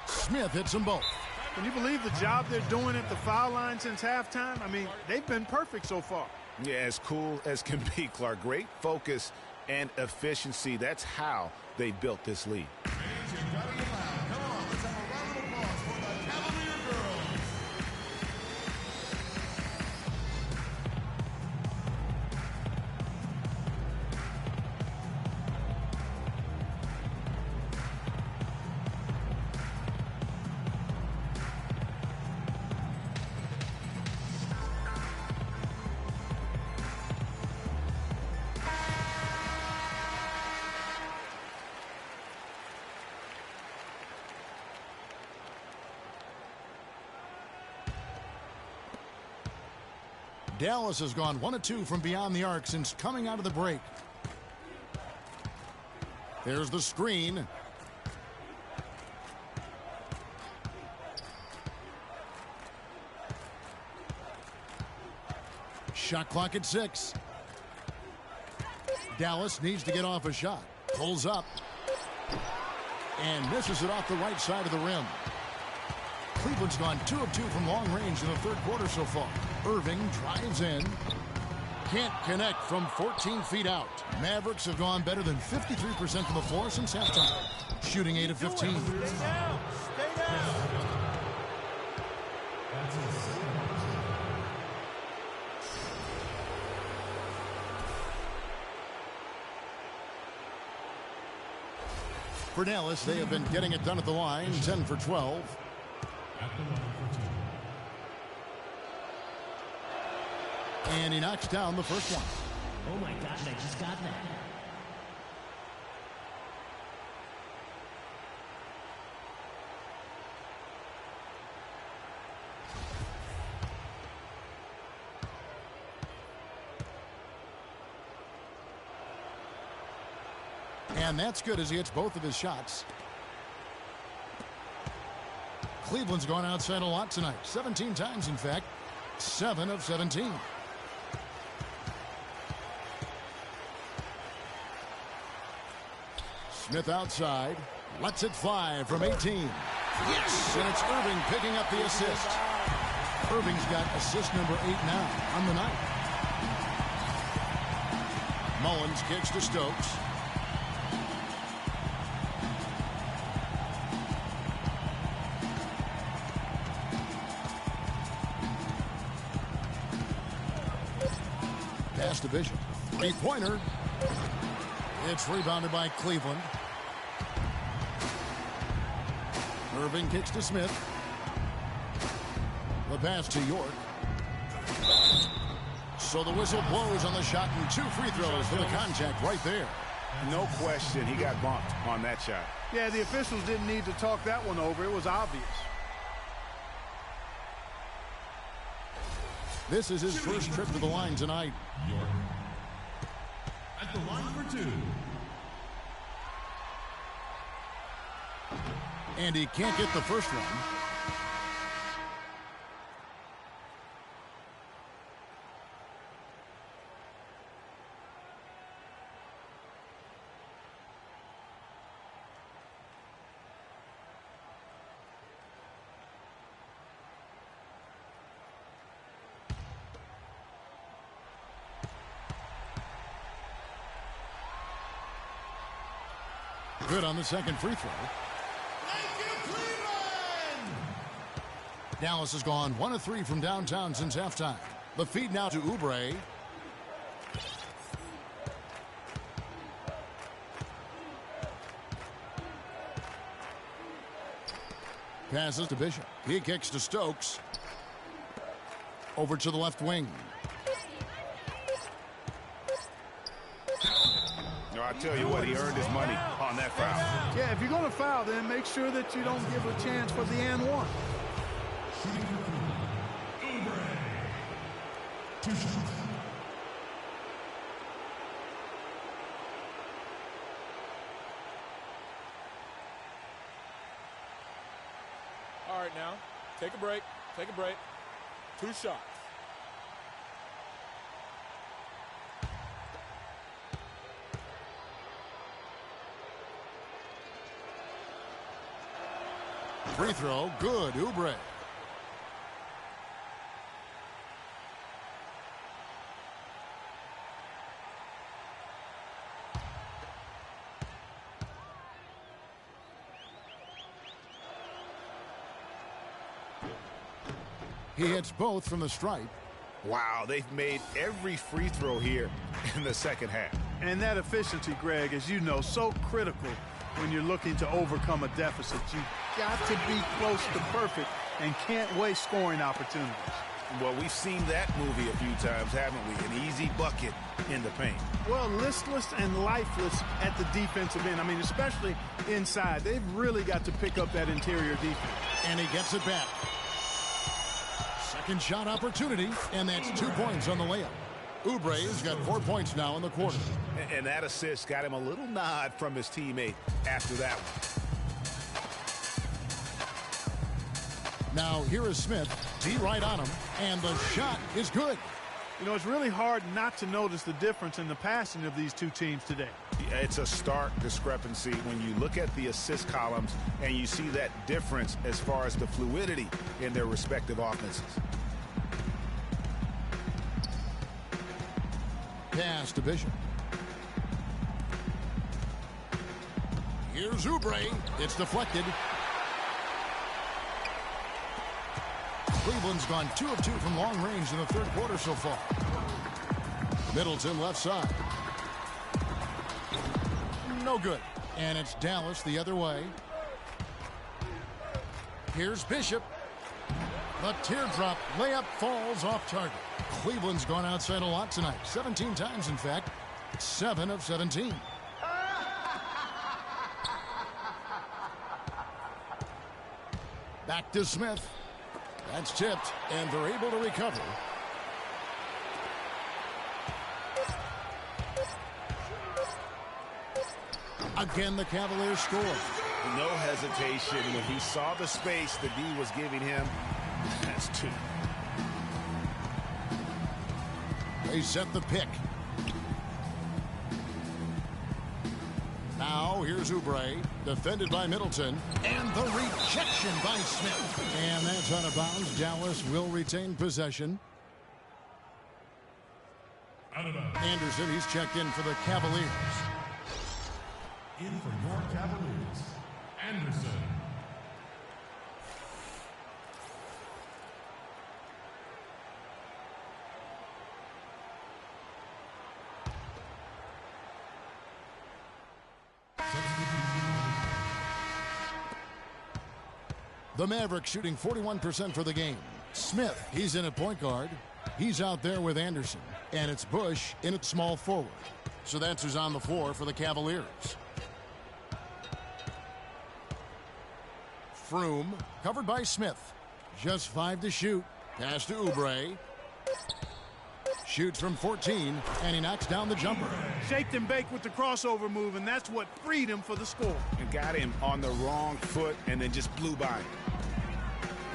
Smith hits them both. Can you believe the job they're doing at the foul line since halftime? I mean, they've been perfect so far. Yeah, as cool as can be, Clark. Great focus and efficiency. That's how they built this lead. Fans, you gotta get loud. Come on, let's have a round of applause for the Cavalier girls. Dallas has gone 1 of 2 from beyond the arc since coming out of the break. There's the screen. Shot clock at 6. Dallas needs to get off a shot. Pulls up. And misses it off the right side of the rim. Cleveland's gone 2 of 2 from long range in the third quarter so far. Irving drives in. Can't connect from 14 feet out. Mavericks have gone better than 53% from the floor since halftime. Shooting 8 of 15. Stay down. Stay down. For Dallas, they have been getting it done at the line. 10 for 12. At the line for 2. And he knocks down the first one. Oh my gosh, I just got that. And that's good as he hits both of his shots. Cleveland's gone outside a lot tonight. 17 times, in fact. 7 of 17. Smith outside. Lets it fly from 18. Yes! And it's Irving picking up the assist. Irving's got assist number 8 now on the night. Mullins kicks to Stokes. Pass division. Three-pointer. It's rebounded by Cleveland. Irving kicks to Smith. The pass to York. So the whistle blows on the shot and 2 free throws for the contact right there. No question he got bumped on that shot. Yeah, the officials didn't need to talk that one over. It was obvious. This is his first trip to the line tonight. York. At the line for 2. And he can't get the first one. Good on the second free throw. Dallas has gone 1 of 3 from downtown since halftime. The feed now to Oubre. Passes to Bishop. He kicks to Stokes. Over to the left wing. No, I tell you what, he earned his money on that foul. Yeah, if you're going to foul, then make sure that you don't give a chance for the and one. Two shots. All right, now, take a break. Take a break. 2 shots. Free throw, good, Oubre. He hits both from the stripe. Wow, they've made every free throw here in the second half. And that efficiency, Greg, as you know, so critical when you're looking to overcome a deficit. You've got to be close to perfect and can't waste scoring opportunities. Well, we've seen that movie a few times, haven't we? An easy bucket in the paint. Well, listless and lifeless at the defensive end. I mean, especially inside. They've really got to pick up that interior defense. And he gets it back. Second shot opportunity, and that's 2 points on the layup. Oubre has got 4 points now in the quarter. And that assist got him a little nod from his teammate after that one. Now here is Smith. D right on him, and the shot is good. You know, it's really hard not to notice the difference in the passing of these two teams today. It's a stark discrepancy when you look at the assist columns and you see that difference as far as the fluidity in their respective offenses. Pass to Bishop. Here's Oubre. It's deflected. Cleveland's gone 2 of 2 from long range in the third quarter so far. Middleton left side. No good. And it's Dallas the other way. Here's Bishop. The teardrop layup falls off target. Cleveland's gone outside a lot tonight. 17 times, in fact. 7 of 17. Back to Smith. That's tipped, and they're able to recover. Again, the Cavaliers score. No hesitation when he saw the space the D was giving him. That's 2. They set the pick. Now here's Oubre, defended by Middleton, and the rejection by Smith. And that's out of bounds. Dallas will retain possession. Anderson, he's checked in for the Cavaliers. In for your Cavaliers, Anderson. The Mavericks shooting 41% for the game. Smith, he's in at point guard. He's out there with Anderson. And it's Bush in at small forward. So that's who's on the floor for the Cavaliers. Froome, covered by Smith. Just 5 to shoot. Pass to Oubre. Shoots from 14, and he knocks down the jumper. Shaped and baked with the crossover move, and that's what freed him for the score. And got him on the wrong foot and then just blew by him.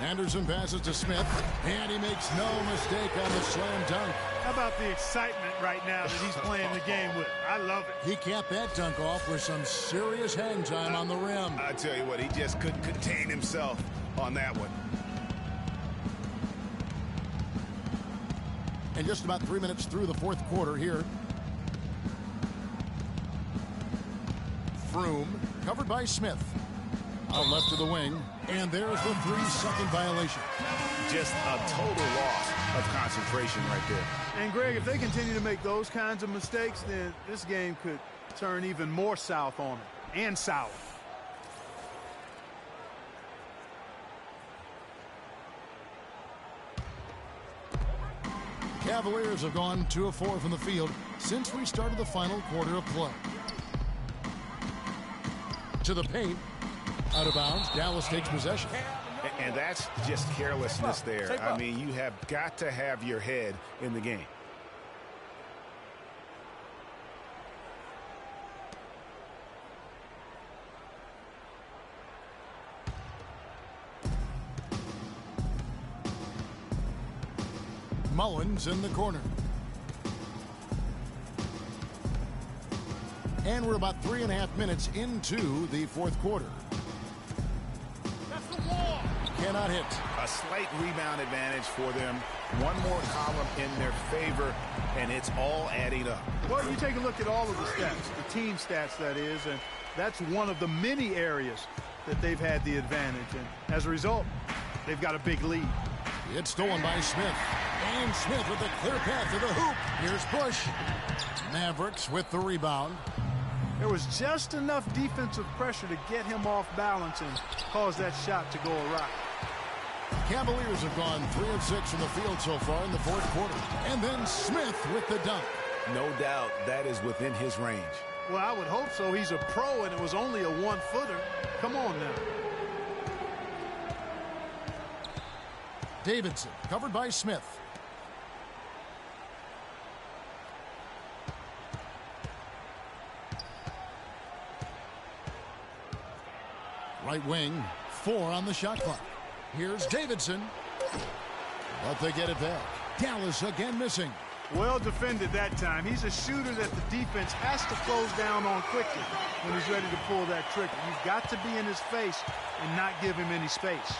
Anderson passes to Smith, and he makes no mistake on the slam dunk. How about the excitement right now that he's playing the game with? I love it. He capped that dunk off with some serious hang time on the rim. I tell you what, he just couldn't contain himself on that one. And just about 3 minutes through the fourth quarter here. Froome, covered by Smith. Out left to the wing, and there's the 3-second violation. Just a total loss of concentration right there. And Greg, if they continue to make those kinds of mistakes, then this game could turn even more south on them, and sour. Cavaliers have gone 2 of 4 from the field since we started the final quarter of play. To the paint. Out of bounds. Dallas takes possession. And that's just carelessness there. I mean, you have got to have your head in the game. Mullins in the corner. And we're about 3.5 minutes into the fourth quarter. That's the wall. Cannot hit. A slight rebound advantage for them. One more column in their favor, and it's all adding up. Well, you take a look at all of the stats, the team stats, that is, and that's one of the many areas that they've had the advantage. And as a result, they've got a big lead. It's stolen by Smith. And Smith with a clear path to the hoop. Here's Bush. Mavericks with the rebound. There was just enough defensive pressure to get him off balance and cause that shot to go awry. Cavaliers have gone 3 of 6 from the field so far in the fourth quarter. And then Smith with the dunk. No doubt that is within his range. Well, I would hope so. He's a pro, and it was only a 1-footer. Come on now. Davidson covered by Smith. Right wing, 4 on the shot clock. Here's Davidson. But they get it back. Dallas again missing. Well defended that time. He's a shooter that the defense has to close down on quickly when he's ready to pull that trigger. You've got to be in his face and not give him any space.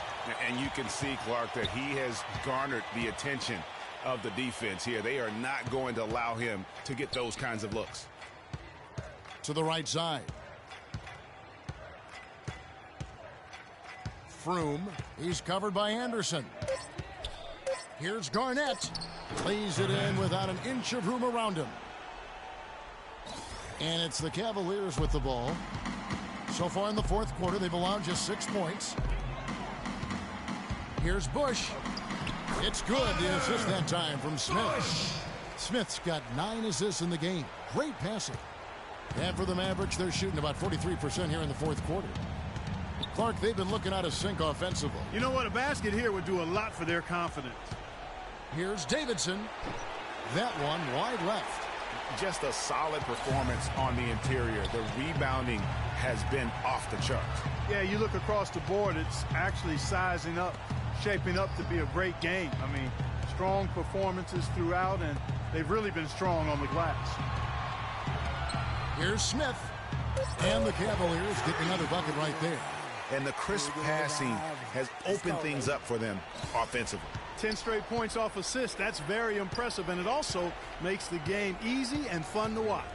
And you can see, Clark, that he has garnered the attention of the defense here. They are not going to allow him to get those kinds of looks. To the right side. Froome. He's covered by Anderson. Here's Garnett. Lays it in without an inch of room around him. And it's the Cavaliers with the ball. So far in the fourth quarter, they've allowed just 6 points. Here's Bush. It's good. The assist that time from Smith. Smith's got 9 assists in the game. Great passing. And for the Mavericks, they're shooting about 43% here in the fourth quarter. Clark, they've been looking out of sync offensively. You know what? A basket here would do a lot for their confidence. Here's Davidson. That one wide left. Just a solid performance on the interior. The rebounding has been off the charts. Yeah, you look across the board, it's actually sizing up, shaping up to be a great game. I mean, strong performances throughout, and they've really been strong on the glass. Here's Smith. And the Cavaliers get another bucket right there. And the crisp passing has opened things up for them offensively. 10 straight points off assists. That's very impressive, and it also makes the game easy and fun to watch.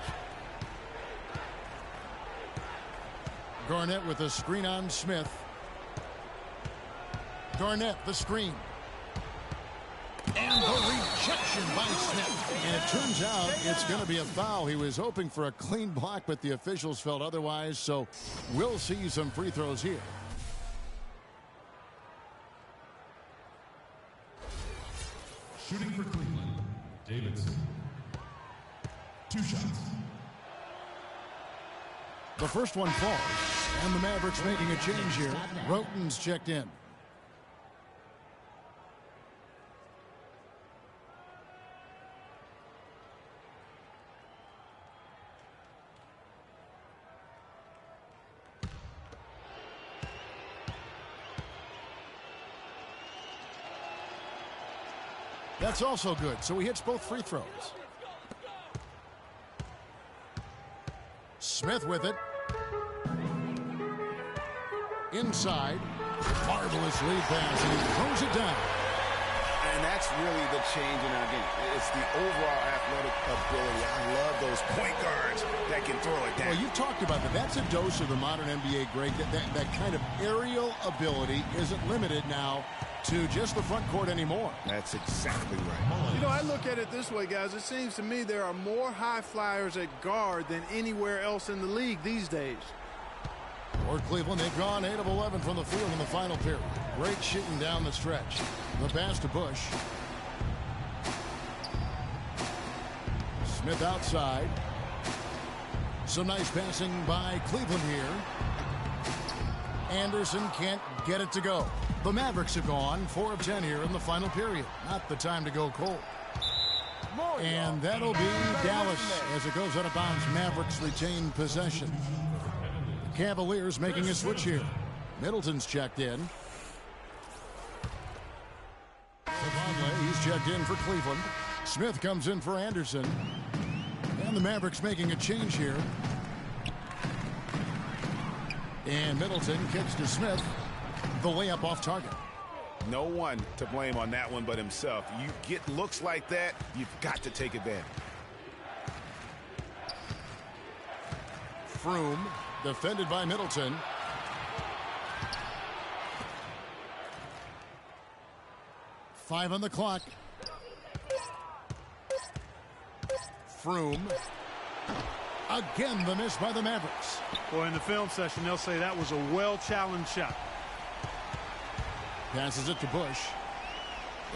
Garnett with a screen on Smith. Garnett, the screen. And the rejection by Smith. And it turns out it's going to be a foul. He was hoping for a clean block, but the officials felt otherwise, so we'll see some free throws here. Shooting for Cleveland, Davidson. 2 shots. The first one falls, and the Mavericks making a change here. Roten's checked in. That's also good, so he hits both free throws. Smith with it. Inside. Marvelous lead pass, and he throws it down. And that's really the change in our game. It's the overall athletic ability. I love those point guards that can throw it down. Well, you've talked about that. That's a dose of the modern NBA great. That kind of aerial ability isn't limited now to just the front court anymore. That's exactly right. You know, I look at it this way, guys. It seems to me there are more high flyers at guard than anywhere else in the league these days. For Cleveland, they've gone 8 of 11 from the field in the final period. Great shooting down the stretch. The pass to Bush. Smith outside. Some nice passing by Cleveland here. Anderson can't get it to go. The Mavericks have gone 4 of 10 here in the final period. Not the time to go cold. And that'll be Dallas as it goes out of bounds. Mavericks retain possession. The Cavaliers making a switch here. Middleton's checked in. Vonleh, he's checked in for Cleveland. Smith comes in for Anderson. And the Mavericks making a change here. And Middleton kicks to Smith. The layup off target. No one to blame on that one but himself. You get looks like that, you've got to take advantage. Froome, defended by Middleton. Five on the clock. Froome. Again, the miss by the Mavericks. Boy, in the film session, they'll say that was a well-challenged shot. Passes it to Bush.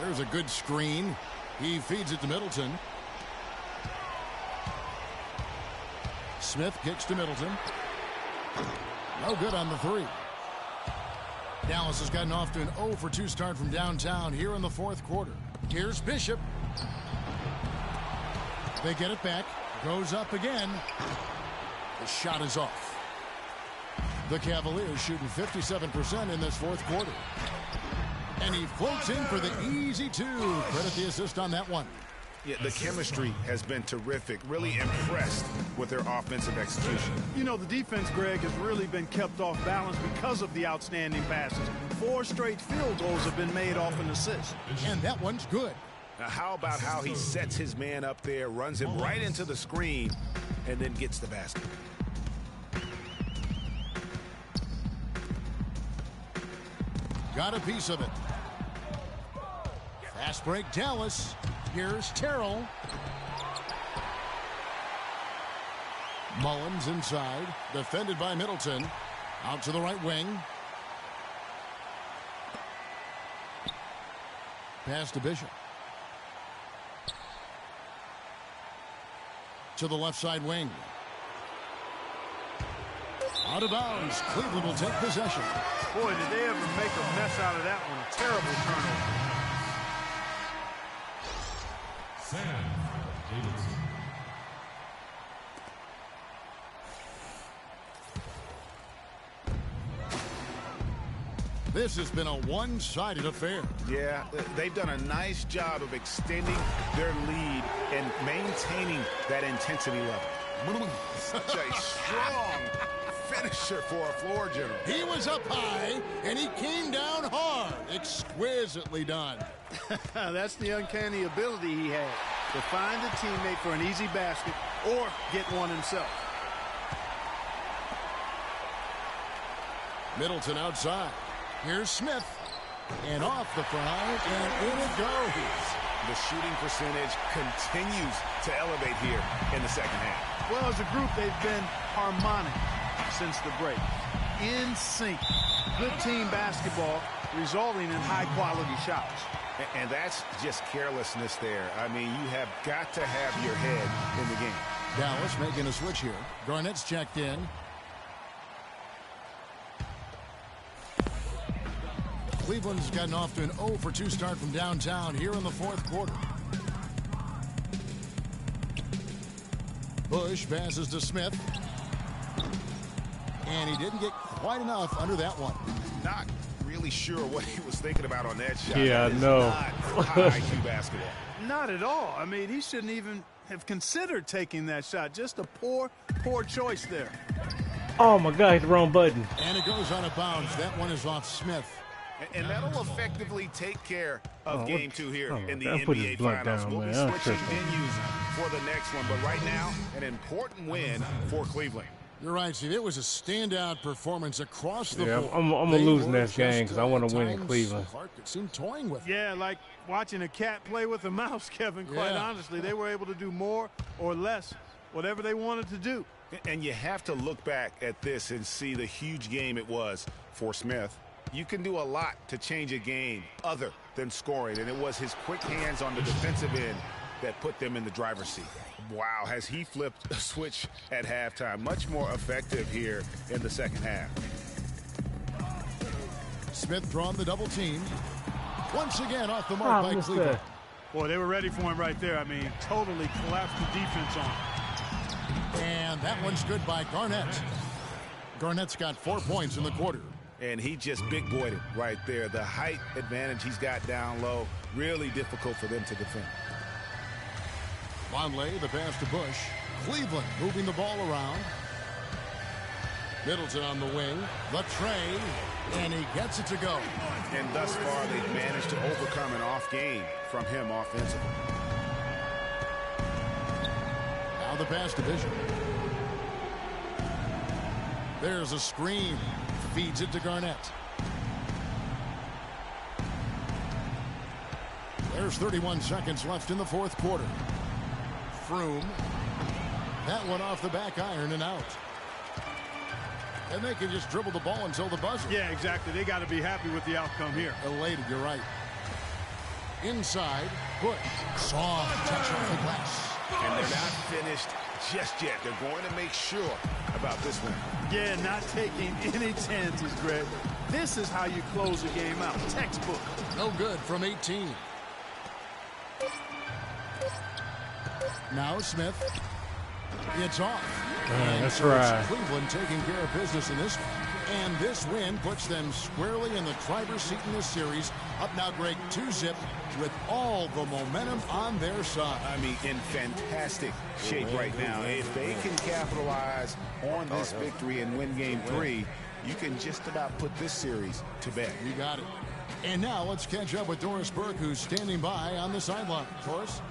There's a good screen. He feeds it to Middleton. Smith kicks to Middleton. No good on the three. Dallas has gotten off to an 0 for 2 start from downtown here in the fourth quarter. Here's Bishop. They get it back. Goes up again. The shot is off. The Cavaliers shooting 57% in this fourth quarter. And he floats in for the easy 2. Credit the assist on that one. Yeah, the chemistry has been terrific. Really impressed with their offensive execution. You know, the defense, Greg, has really been kept off balance because of the outstanding passes. 4 straight field goals have been made off an assist. And that one's good. Now, how about how he sets his man up there, runs him right into the screen, and then gets the basket. Got a piece of it. Fast break, Dallas. Here's Terrell. Mullins inside. Defended by Middleton. Out to the right wing. Pass to Bishop. To the left side wing. Out of bounds. Cleveland will take possession. Boy, did they ever make a mess out of that one. A terrible turnover. Sam Davidson. This has been a one-sided affair. Yeah, they've done a nice job of extending their lead and maintaining that intensity level. Such a strong finisher for a floor general. He was up high, and he came down hard. Exquisitely done. That's the uncanny ability he had, to find a teammate for an easy basket or get one himself. Middleton outside. Here's Smith. And off the front, and in it goes. The shooting percentage continues to elevate here in the second half. Well, as a group, they've been harmonic since the break. In sync. Good team basketball, resulting in high-quality shots. And that's just carelessness there. I mean, you have got to have your head in the game. Dallas making a switch here. Garnett's checked in. Cleveland's gotten off to an 0 for 2 start from downtown here in the fourth quarter. Bush passes to Smith. And he didn't get quite enough under that one. Not really sure what he was thinking about on that shot. Yeah, that is no. not high IQ basketball. Not at all. I mean, he shouldn't even have considered taking that shot. Just a poor choice there. Oh, my God, hit the wrong button. And it goes out of bounds. That one is off Smith. And that'll effectively take care of game 2 here in the I'll put NBA his blunt Finals. down, We'll be man. switching venues for the next one. But right now, an important win for Cleveland. You're right, Steve. It was a standout performance across the board. I'm going to lose in this game because I want to win in Cleveland. Clark could seem toying with it. Yeah, like watching a cat play with a mouse, Kevin, quite honestly. They were able to do more or less, whatever they wanted to do. And you have to look back at this and see the huge game it was for Smith. You can do a lot to change a game other than scoring, and it was his quick hands on the defensive end that put them in the driver's seat. Wow, has he flipped a switch at halftime. Much more effective here in the second half. Smith drawn the double team. Once again off the mark by Cleveland. Boy, they were ready for him right there. I mean, totally collapsed the defense on him. And that one's good by Garnett. Garnett's got 4 points in the quarter. And he just big boyed it right there. The height advantage he's got down low, really difficult for them to defend. Vonleh, the pass to Bush. Cleveland moving the ball around. Middleton on the wing. The tray. And he gets it to go. And thus far, they've managed to overcome an off game from him offensively. Now the pass to Bishop. There's a screen. Feeds it to Garnett. There's 31 seconds left in the fourth quarter. Froome. That one off the back iron and out. And they can just dribble the ball until the buzzer. Yeah, exactly. They got to be happy with the outcome here. Elated, you're right. Inside, Bush. Soft touch off the glass. And they're not finished just yet. They're going to make sure about this one. Yeah, not taking any chances, Greg. This is how you close a game out. Textbook. No good from 18. Now Smith. It's off. That's right. Cleveland taking care of business in this one. And this win puts them squarely in the driver's seat in this series. Up now, Greg, 2-zip with all the momentum on their side. I mean, in fantastic shape right now. If they can capitalize on this victory and win game 3, you can just about put this series to bed. You got it. And now let's catch up with Doris Burke, who's standing by on the sideline. Doris?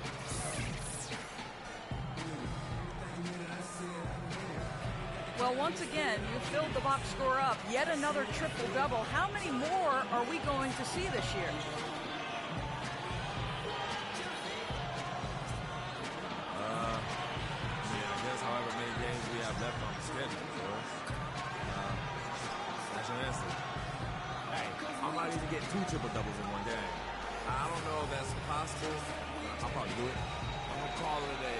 Well, once again, you filled the box score up. Yet another triple-double. How many more are we going to see this year? I guess however many games we have left on the schedule for us. That's your answer. Hey, I might even get 2 triple-doubles in one game. I don't know if that's possible. I'll probably do it. I'm going to call it a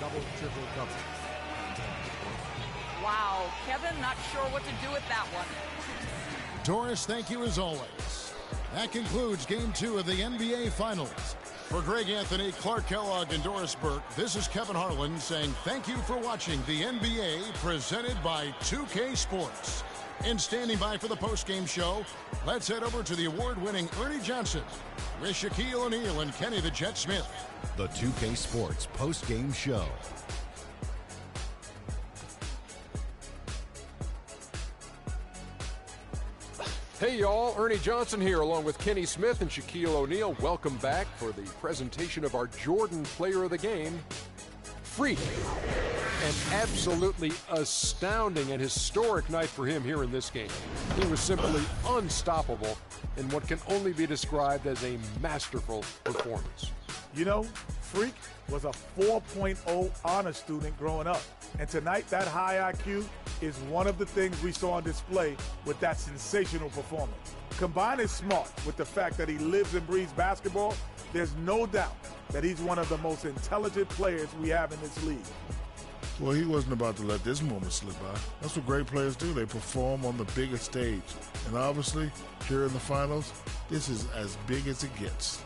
double, triple-double. Wow, Kevin, not sure what to do with that one. Doris, thank you as always. That concludes Game 2 of the NBA Finals. For Greg Anthony, Clark Kellogg, and Doris Burke, this is Kevin Harlan saying thank you for watching the NBA presented by 2K Sports. And standing by for the postgame show, let's head over to the award-winning Ernie Johnson with Shaquille O'Neal and Kenny the Jet Smith. The 2K Sports postgame show. Hey y'all, Ernie Johnson here along with Kenny Smith and Shaquille O'Neal. Welcome back for the presentation of our Jordan Player of the Game, Freak. An absolutely astounding and historic night for him here in this game. He was simply unstoppable in what can only be described as a masterful performance. You know, Freak was a 4.0 honor student growing up. And tonight, that high IQ is one of the things we saw on display with that sensational performance. Combine his smart with the fact that he lives and breathes basketball, there's no doubt that he's one of the most intelligent players we have in this league. Well, he wasn't about to let this moment slip by. That's what great players do. They perform on the biggest stage. And obviously, here in the finals, this is as big as it gets.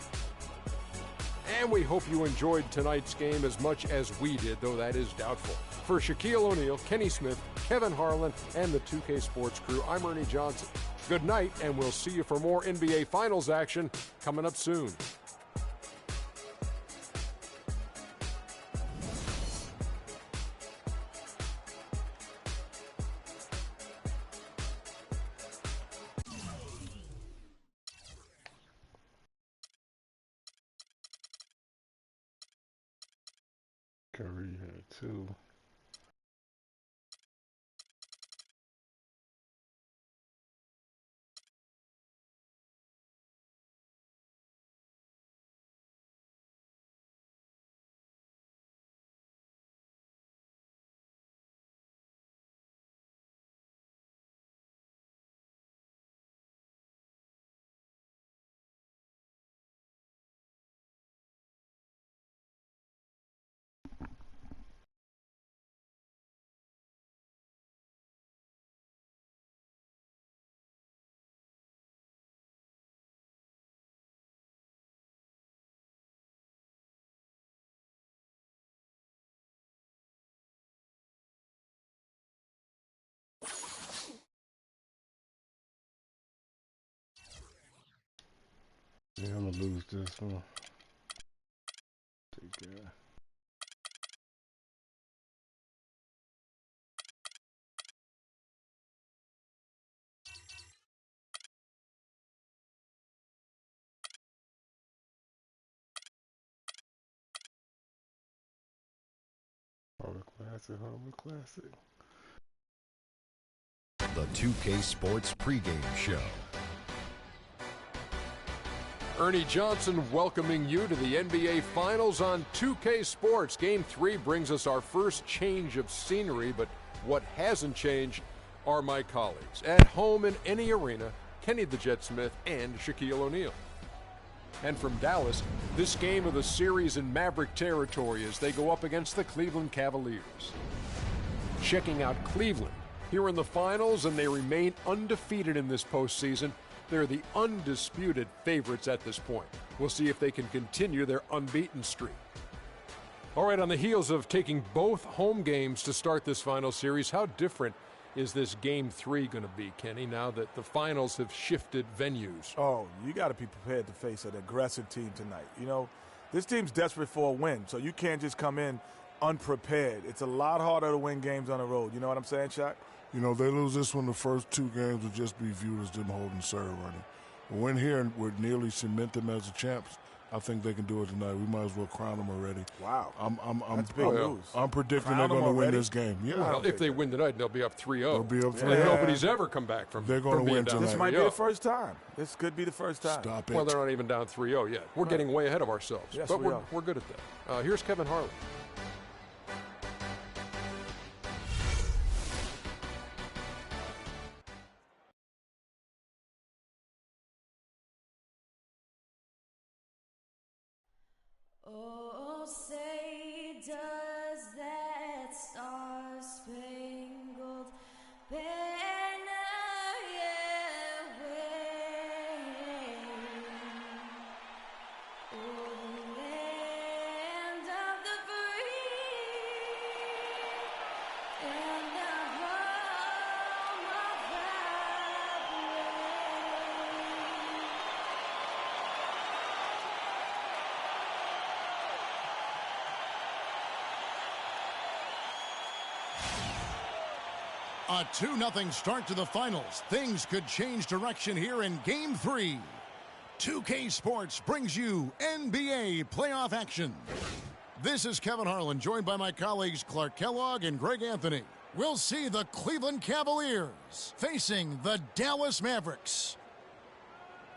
And we hope you enjoyed tonight's game as much as we did, though that is doubtful. For Shaquille O'Neal, Kenny Smith, Kevin Harlan, and the 2K Sports crew, I'm Ernie Johnson. Good night, and we'll see you for more NBA Finals action coming up soon. Curry had 2. Yeah, I'm gonna lose this one. Take care. Harvard Classic. The 2K Sports pregame show. Ernie Johnson welcoming you to the NBA Finals on 2K Sports. Game 3 brings us our first change of scenery, but what hasn't changed are my colleagues. At home in any arena, Kenny the Jet Smith and Shaquille O'Neal. And from Dallas, this game of the series in Maverick territory as they go up against the Cleveland Cavaliers. Checking out Cleveland here in the finals, and they remain undefeated in this postseason. They're the undisputed favorites at this point. We'll see if they can continue their unbeaten streak. All right, on the heels of taking both home games to start this final series, how different is this Game 3 going to be, Kenny, now that the finals have shifted venues? Oh, you got to be prepared to face an aggressive team tonight. You know, this team's desperate for a win, so you can't just come in unprepared. It's a lot harder to win games on the road. You know what I'm saying, Shaq? You know, if they lose this one, the first 2 games will just be viewed as them holding serve, Ernie. But win here and would nearly cement them as the champs. I think they can do it tonight. We might as well crown them already. Wow. That's big news. I'm predicting Crown they're going to win already? this game. Yeah. Well, if they win tonight, they'll be up 3-0. They'll be up 3-0. And nobody's ever come back from They're going to win tonight. This might be the first time. This could be the first time. Stop it. Well, they're not even down 3-0 yet. We're getting way ahead of ourselves. Yes, but we are. we're good at that. Here's Kevin Harlan. Oh, say does that star-spangled banner yet wave o'er the land of the free and the home of the brave? A 2-0 start to the finals. Things could change direction here in Game 3. 2K Sports brings you NBA playoff action. This is Kevin Harlan, joined by my colleagues Clark Kellogg and Greg Anthony. We'll see the Cleveland Cavaliers facing the Dallas Mavericks.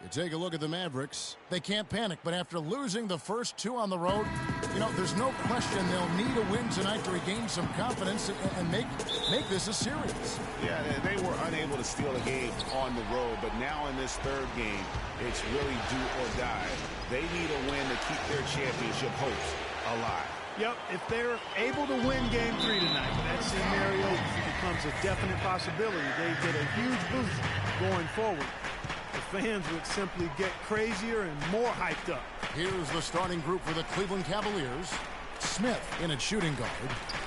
You take a look at the Mavericks. They can't panic, but after losing the first 2 on the road, you know, there's no question they'll need a win tonight to regain some confidence and make this a series. Yeah, they were unable to steal a game on the road, but now in this 3rd game, it's really do or die. They need a win to keep their championship hopes alive. Yep, if they're able to win Game 3 tonight, that scenario becomes a definite possibility. They get a huge boost going forward. The fans would simply get crazier and more hyped up. Here's the starting group for the Cleveland Cavaliers. Smith in at shooting guard.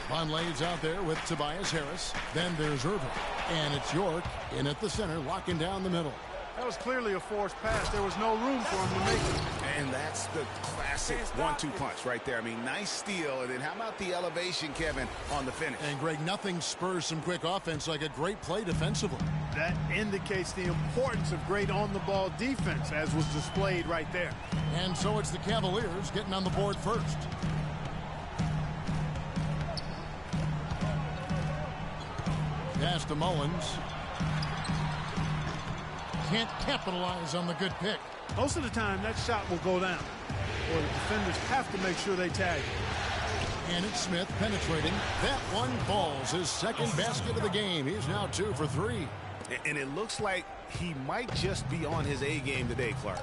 Vonleh's out there with Tobias Harris. Then there's Irving. And it's York in at the center, locking down the middle. That was clearly a forced pass. There was no room for him to make it. And that's the classic 1-2 punch right there. I mean, nice steal. And then how about the elevation, Kevin, on the finish? And, Greg, nothing spurs some quick offense like a great play defensively. That indicates the importance of great on-the-ball defense, as was displayed right there. And so it's the Cavaliers getting on the board first. Pass to Mullins. Can't capitalize on the good pick. Most of the time, that shot will go down, or the defenders have to make sure they tag it. And it's Smith penetrating. That one falls. His second basket of the game. He's now 2 for 3. And it looks like he might just be on his A game today, Clark.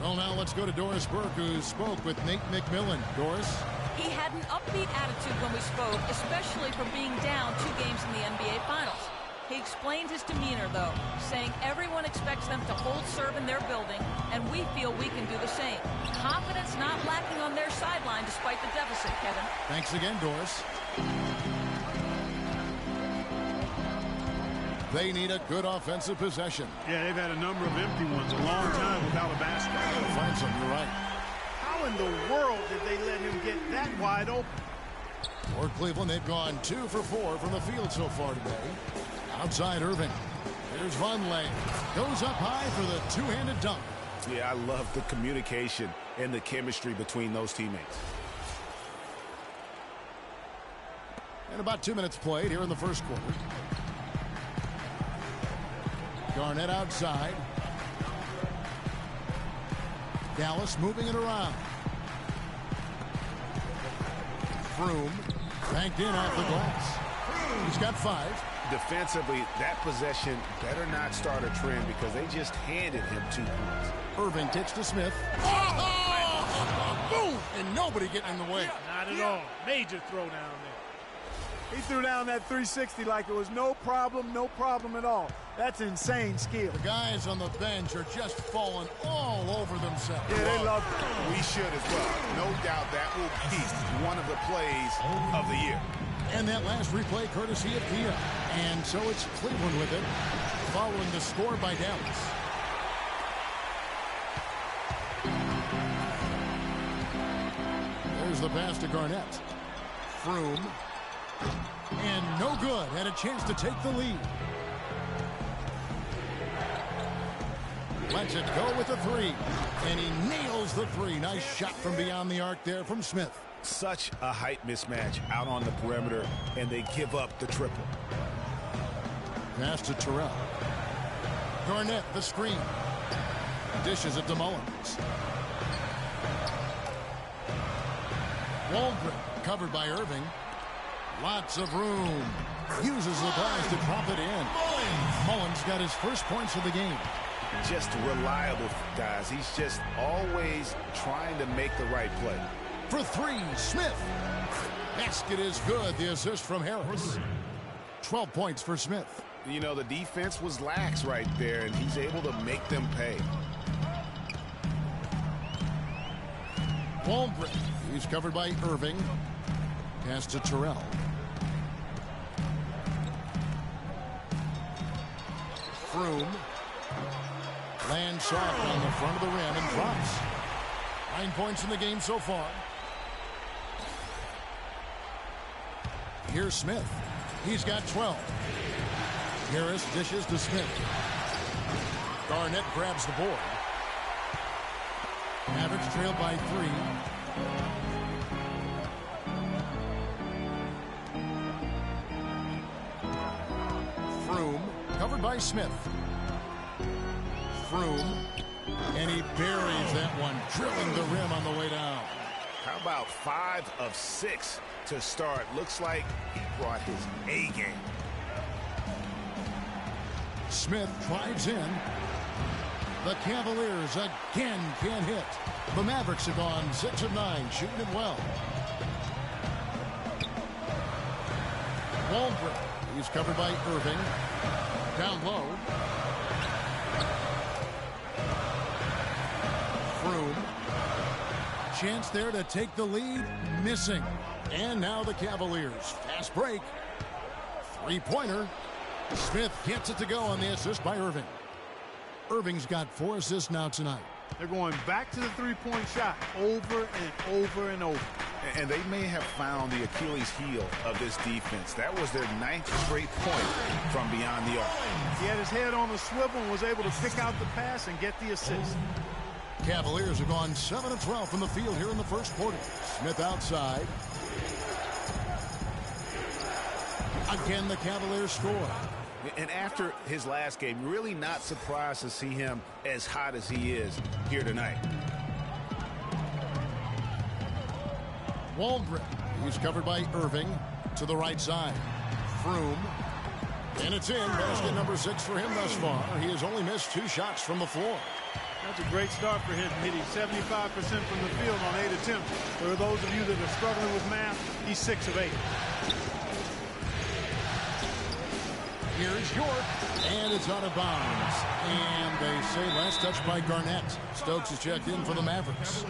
Well, now let's go to Doris Burke, who spoke with Nate McMillan. Doris? He had an upbeat attitude when we spoke, especially for being down 2 games in the NBA Finals. He explained his demeanor, though, saying everyone expects them to hold serve in their building, and we feel we can do the same. Confidence not lacking on their sideline despite the deficit, Kevin. Thanks again, Doris. They need a good offensive possession. Yeah, they've had a number of empty ones a long time without a basket. Find some, you're right. How in the world did they let him get that wide open? For Cleveland, they've gone 2 for 4 from the field so far today. Outside Irving. Here's Vonleh. Goes up high for the two-handed dunk. Yeah, I love the communication and the chemistry between those teammates. And about 2 minutes played here in the first quarter. Garnett outside. Dallas moving it around. Froome banked in off the glass. He's got 5. Defensively, that possession better not start a trend because they just handed him 2 points. Irving kicks to Smith. Oh! Boom! And nobody getting in the way. Not at all. Major throwdown there. He threw down that 360 like it was no problem at all. That's insane skill. The guys on the bench are just falling all over themselves. Yeah, they love it. We should as well. No doubt that will be one of the plays of the year. And that last replay courtesy of Kia. And so it's Cleveland with it, following the score by Dallas. There's the pass to Garnett. Froome. And no good. Had a chance to take the lead. Lets it go with the 3. And he nails the 3. Nice shot from beyond the arc there from Smith. Such a height mismatch out on the perimeter, and they give up the triple. Pass to Terrell. Garnett, the screen. Dishes it to Mullins. Waldron, covered by Irving. Lots of room. Uses the glass to drop it in. Mullins got his first points of the game. Just reliable, guys. He's just always trying to make the right play. For 3, Smith. Basket is good. The assist from Harris. 12 points for Smith. You know, the defense was lax right there, and he's able to make them pay. Waldron. He's covered by Irving. Pass to Terrell. Froome. Lands soft on the front of the rim and drops. 9 points in the game so far. Here's Smith. He's got 12. Harris dishes to Smith. Garnett grabs the board. Mavericks trailed by 3. Froome, covered by Smith. Froome, and he buries that one, drilling the rim on the way down. How about 5 of 6 to start? Looks like he brought his A game. Smith drives in. The Cavaliers again can't hit. The Mavericks have gone 6 of 9, shooting it well. Waldron, he's covered by Irving. Down low. Froome. Chance there to take the lead. Missing. And now the Cavaliers. Fast break. 3-pointer. Smith gets it to go on the assist by Irving. Irving's got 4 assists now tonight. They're going back to the three-point shot over and over and over. And they may have found the Achilles heel of this defense. That was their 9th straight point from beyond the arc. He had his head on the swivel and was able to pick out the pass and get the assist. Cavaliers have gone 7 of 12 from the field here in the first quarter. Smith outside. Again, the Cavaliers score. And after his last game, really not surprised to see him as hot as he is here tonight. Waldron, he's covered by Irving to the right side. Froome, and it's in. Basket number 6 for him thus far. He has only missed 2 shots from the floor. That's a great start for him, hitting 75% from the field on 8 attempts. For those of you that are struggling with math, he's 6 of 8. Here's York, and it's out of bounds. And they say last touch by Garnett. Stokes is checked in for the Mavericks.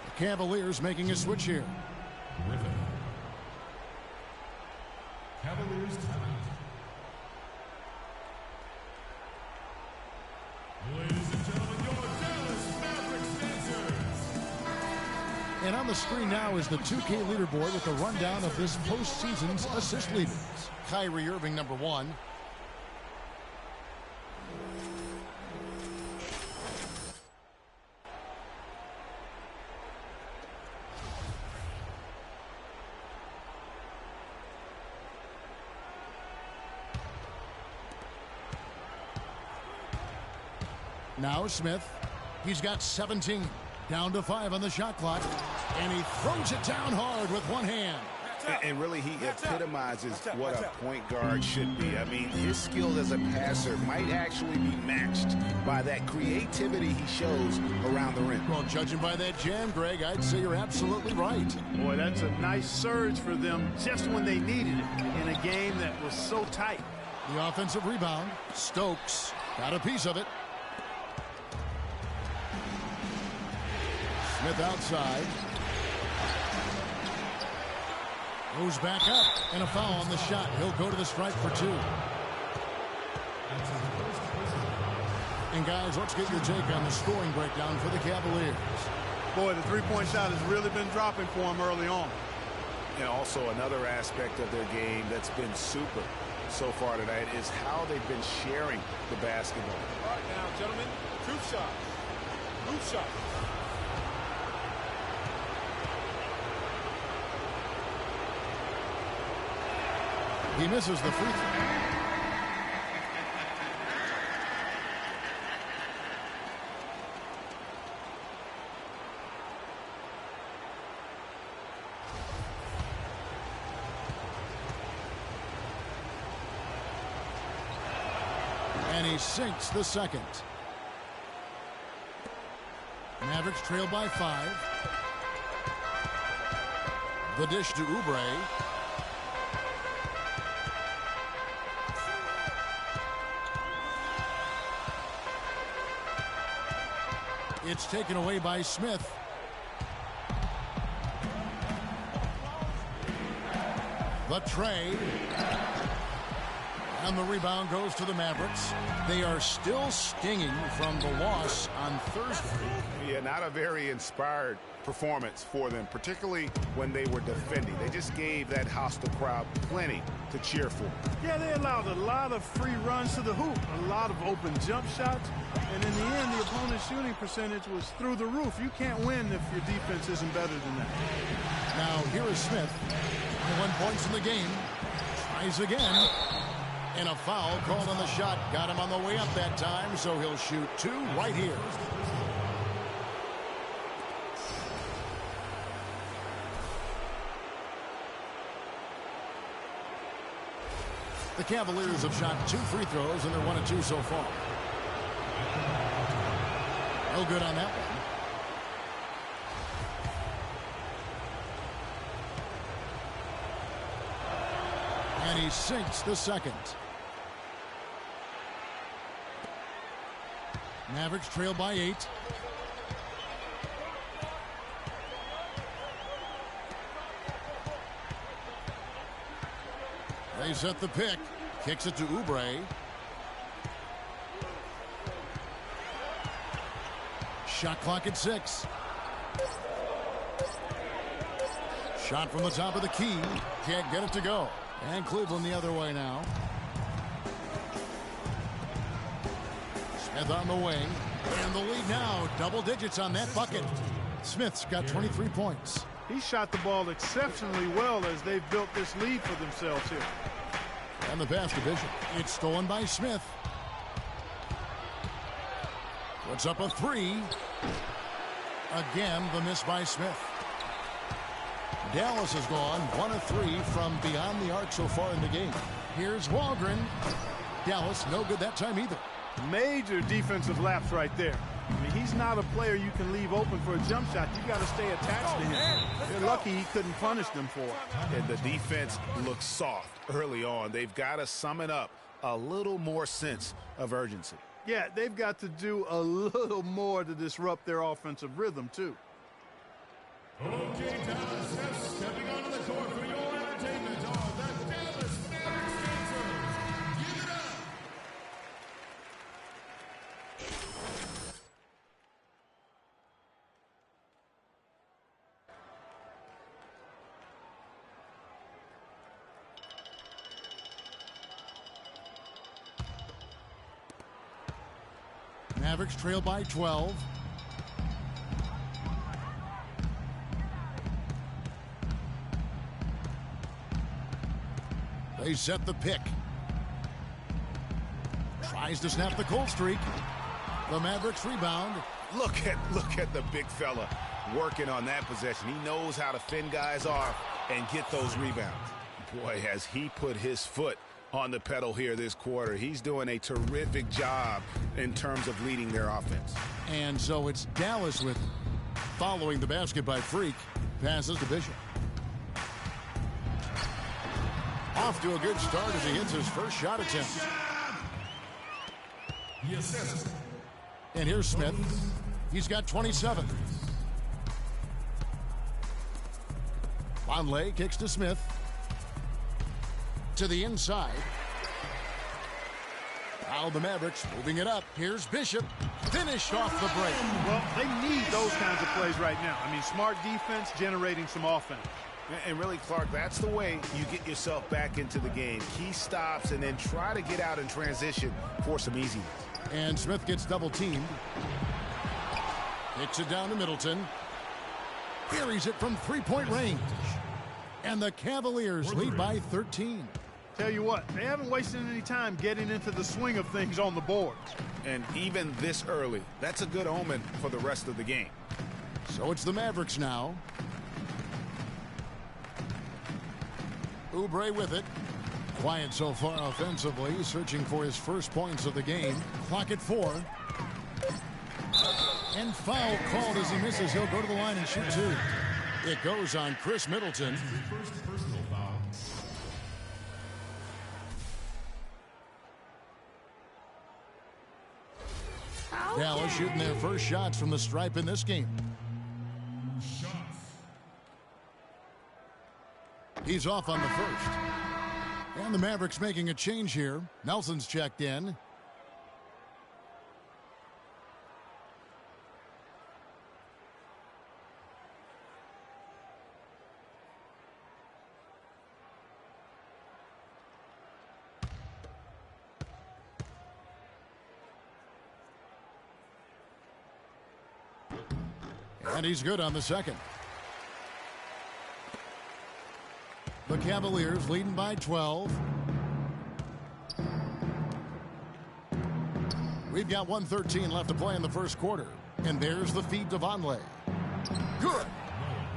The Cavaliers making a switch here. Griffin. Cavaliers timeout. And on the screen now is the 2K leaderboard with a rundown of this postseason's assist leaders. Kyrie Irving, number 1. Now Smith. He's got 17. Down to 5 on the shot clock. And he throws it down hard with one hand. And really, he epitomizes what a point guard should be. I mean, his skill as a passer might actually be matched by that creativity he shows around the rim. Well, judging by that jam, Greg, I'd say you're absolutely right. Boy, that's a nice surge for them just when they needed it in a game that was so tight. The offensive rebound. Stokes got a piece of it. Smith outside. Goes back up, and a foul on the shot. He'll go to the stripe for 2. And guys, let's get your take on the scoring breakdown for the Cavaliers. Boy, the three-point shot has really been dropping for them early on. And also another aspect of their game that's been super so far tonight is how they've been sharing the basketball. All right, now, gentlemen, 2 shots. 2 shots. He misses the free throw. And he sinks the second. Mavericks trail by 5. The dish to Oubre. It's taken away by Smith. The trade. And the rebound goes to the Mavericks. They are still stinging from the loss on Thursday. Yeah, not a very inspired performance for them, particularly when they were defending. They just gave that hostile crowd plenty to cheer for. Yeah, they allowed a lot of free runs to the hoop, a lot of open jump shots, and in the end, the opponent's shooting percentage was through the roof. You can't win if your defense isn't better than that. Now, here is Smith. 21 points in the game. Tries again. And a foul called on the shot. Got him on the way up that time, so he'll shoot 2 right here. The Cavaliers have shot 2 free throws, and they're 1 of 2 so far. No good on that one. And he sinks the second. Mavericks trail by 8. They set the pick. Kicks it to Oubre. Shot clock at 6. Shot from the top of the key. Can't get it to go. And Cleveland the other way now. Smith on the wing. And the lead now. Double digits on that bucket. Smith's got 23 points. He shot the ball exceptionally well as they've built this lead for themselves here. And the pass division. It's stolen by Smith. Puts up a 3. Again, the miss by Smith. Dallas has gone 1 of 3 from beyond the arc so far in the game. Here's Walgren. Dallas no good that time either. Major defensive lapse right there. I mean, he's not a player you can leave open for a jump shot. You got to stay attached to him. They're lucky he couldn't punish them for it. And the defense looks soft early on. They've got to sum it up. A little more sense of urgency. Yeah, they've got to do a little more to disrupt their offensive rhythm, too. Okay, Dallas, now stepping onto the court for your entertainment are the Dallas Mavericks dancers. Give it up. Mavericks trail by 12. They set the pick. Tries to snap the cold streak. The Mavericks rebound. Look at the big fella working on that possession. He knows how to fend guys off and get those rebounds. Boy, has he put his foot on the pedal here this quarter. He's doing a terrific job in terms of leading their offense. And so it's Dallas with it. Following the basket by Freak. Passes to Bishop. Off to a good start as he hits his first shot attempt. Yes. And here's Smith. He's got 27. Vonleh kicks to Smith. To the inside. Now the Mavericks moving it up. Here's Bishop. Finished off the break. Well, they need those kinds of plays right now. I mean, smart defense generating some offense. And really, Clark, that's the way you get yourself back into the game. Key stops and then try to get out in transition for some easiness. And Smith gets double teamed. Kicks it down to Middleton. Buries it from three-point range. And the Cavaliers lead by 13. Tell you what, they haven't wasted any time getting into the swing of things on the board. And even this early, that's a good omen for the rest of the game. So it's the Mavericks now. Oubre with it. Quiet so far offensively, searching for his first points of the game. Clock at 4. And foul called as he misses. He'll go to the line and shoot 2. It goes on Chris Middleton. First personal foul. Dallas shooting their first shots from the stripe in this game. Shots. He's off on the first. And the Mavericks making a change here. Nelson's checked in. And he's good on the second. The Cavaliers leading by 12. We've got 1:13 left to play in the first quarter. And there's the feed to Vonleh. Good.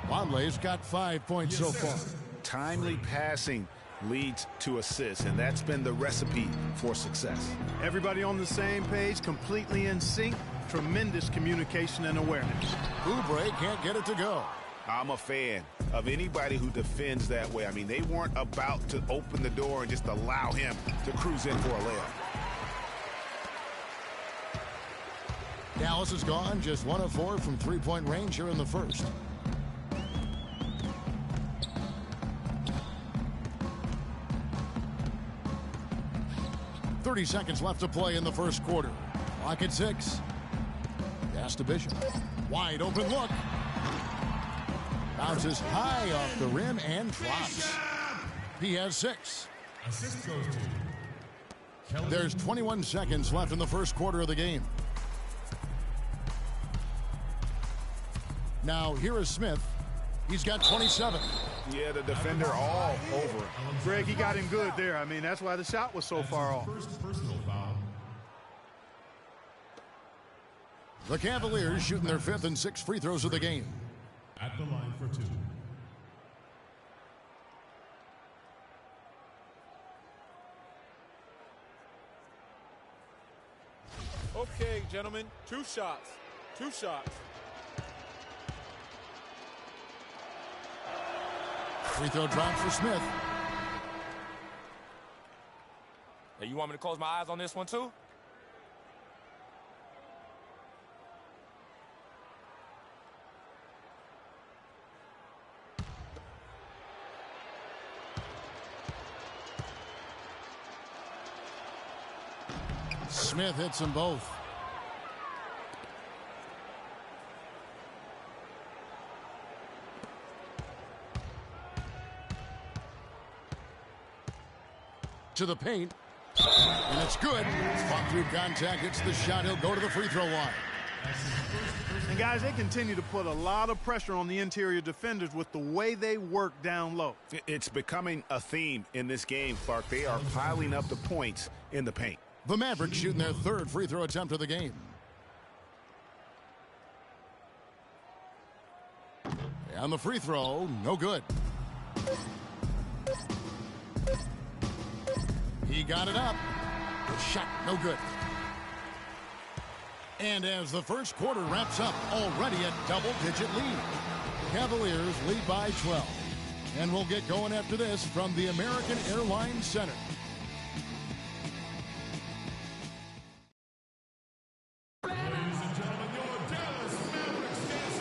Vonleh's got 5 points so far. Timely passing leads to assists, and that's been the recipe for success. Everybody on the same page, completely in sync. Tremendous communication and awareness. Oubre can't get it to go. I'm a fan of anybody who defends that way. I mean, they weren't about to open the door and just allow him to cruise in for a layup. Dallas is gone, just 1 of 4 from three-point range here in the first. .30 seconds left to play in the first quarter. Clock at 6. Pass to Bishop. Wide open look. Bounces high off the rim and drops. He has 6. Assist goes to Kelly. There's 21 seconds left in the first quarter of the game. Now here is Smith. He's got 27. Yeah, the defender all over him. Greg, he got him good there. I mean, that's why the shot was so far off. First personal foul. The Cavaliers shooting their 5th and 6th free throws of the game. At the line for 2. Okay, gentlemen, 2 shots. 2 shots. Free throw drops for Smith. Hey, you want me to close my eyes on this one too? Smith hits them both. To the paint. And it's good. Fought through contact, hits the shot. He'll go to the free throw line. And guys, they continue to put a lot of pressure on the interior defenders with the way they work down low. It's becoming a theme in this game, Clark. They are piling up the points in the paint. The Mavericks shooting their third free throw attempt of the game. And the free throw, no good. He got it up. The shot, no good. And as the first quarter wraps up, already a double-digit lead. Cavaliers lead by 12. And we'll get going after this from the American Airlines Center.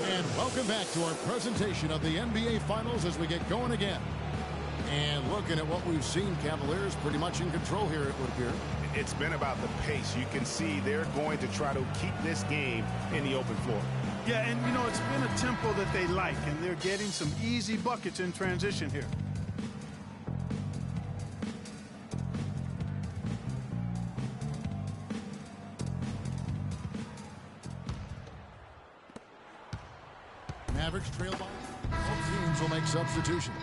And welcome back to our presentation of the NBA Finals as we get going again. And looking at what we've seen, Cavaliers pretty much in control here, it would appear. It's been about the pace. You can see they're going to try to keep this game in the open floor. Yeah, and, you know, it's been a tempo that they like, and they're getting some easy buckets in transition here. Mavericks trail by. Both teams will make substitutions.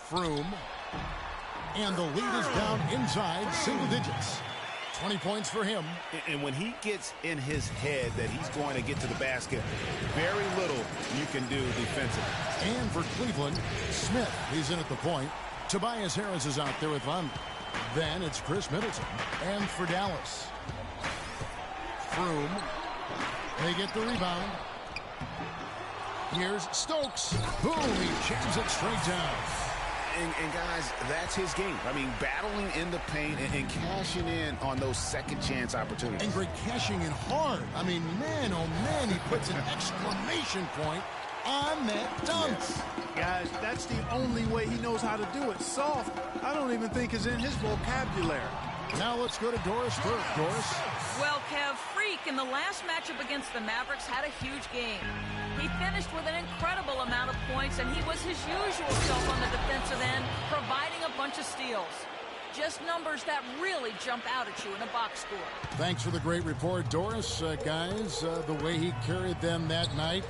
Froome. And the lead is down inside single digits. 20 points for him. And when he gets in his head that he's going to get to the basket, very little you can do defensively. And for Cleveland, Smith, he's in at the point. Tobias Harris is out there with Von. Then it's Chris Middleton. And for Dallas, Froome. They get the rebound. Here's Stokes. Boom, he jams it straight down. And guys, that's his game. I mean, battling in the paint and cashing in on those second chance opportunities. And Greg cashing in hard. I mean, man, oh man, he puts an exclamation point on that dunk. Yes. Guys, that's the only way he knows how to do it. Soft, I don't even think is in his vocabulary. Now let's go to Doris first. Doris. Well, Kev, Freak in the last matchup against the Mavericks had a huge game. He finished with an incredible amount of points, and he was his usual self on the defensive end, providing a bunch of steals. Just numbers that really jump out at you in a box score. Thanks for the great report, Doris. Guys, the way he carried them that night,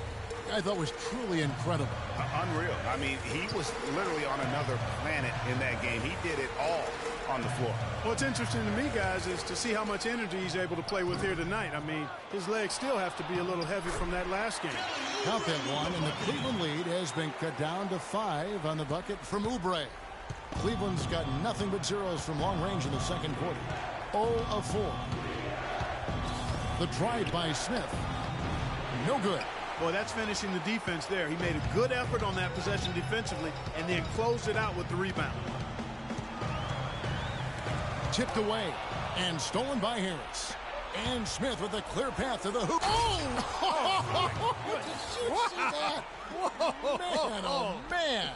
I thought was truly incredible. Unreal. I mean, he was literally on another planet in that game. He did it all on the floor. What's interesting to me, guys, is to see how much energy he's able to play with here tonight. I mean, his legs still have to be a little heavy from that last game. Count that one, and the Cleveland lead has been cut down to 5 on the bucket from Oubre. Cleveland's got nothing but zeros from long range in the second quarter. 0 of 4. The drive by Smith. No good. Boy, that's finishing the defense there. He made a good effort on that possession defensively and then closed it out with the rebound. Tipped away and stolen by Harris. And Smith with a clear path to the hoop. Oh! Did you see that? Whoa. Man, oh, man.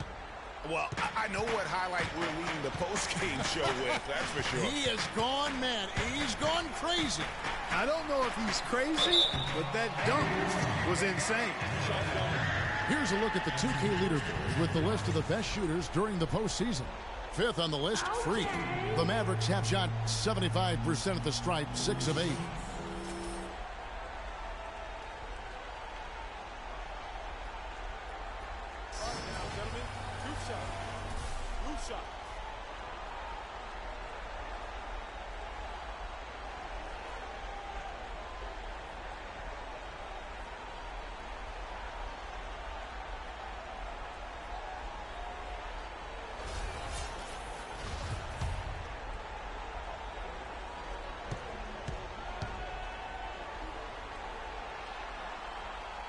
Well, I know what highlight we're leading the post-game show with, that's for sure. He is gone, man. He's gone crazy. I don't know if he's crazy, but that dunk was insane. Here's a look at the 2K leaderboard with the list of the best shooters during the postseason. 5th on the list, Freak. The Mavericks have shot 75% at the stripe, 6 of 8.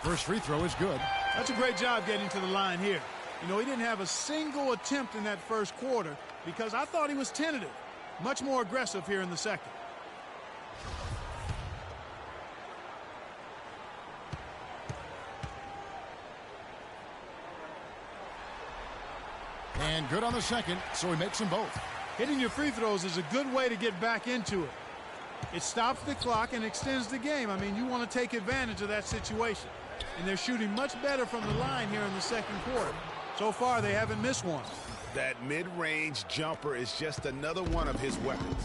First free throw is good. That's a great job getting to the line here. You know, he didn't have a single attempt in that first quarter because I thought he was tentative. Much more aggressive here in the second. And good on the second, so he makes them both. Hitting your free throws is a good way to get back into it. It stops the clock and extends the game. I mean, you want to take advantage of that situation. And they're shooting much better from the line here in the second quarter. So far, they haven't missed one. That mid-range jumper is just another one of his weapons.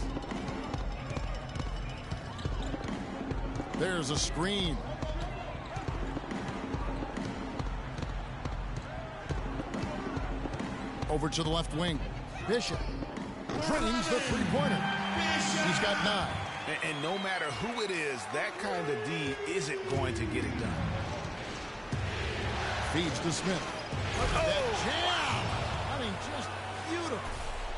There's a screen. Over to the left wing. Bishop drains the three-pointer. He's got 9. And no matter who it is, that kind of D isn't going to get it done. Feeds to Smith. Look at that jam! I mean, just beautiful.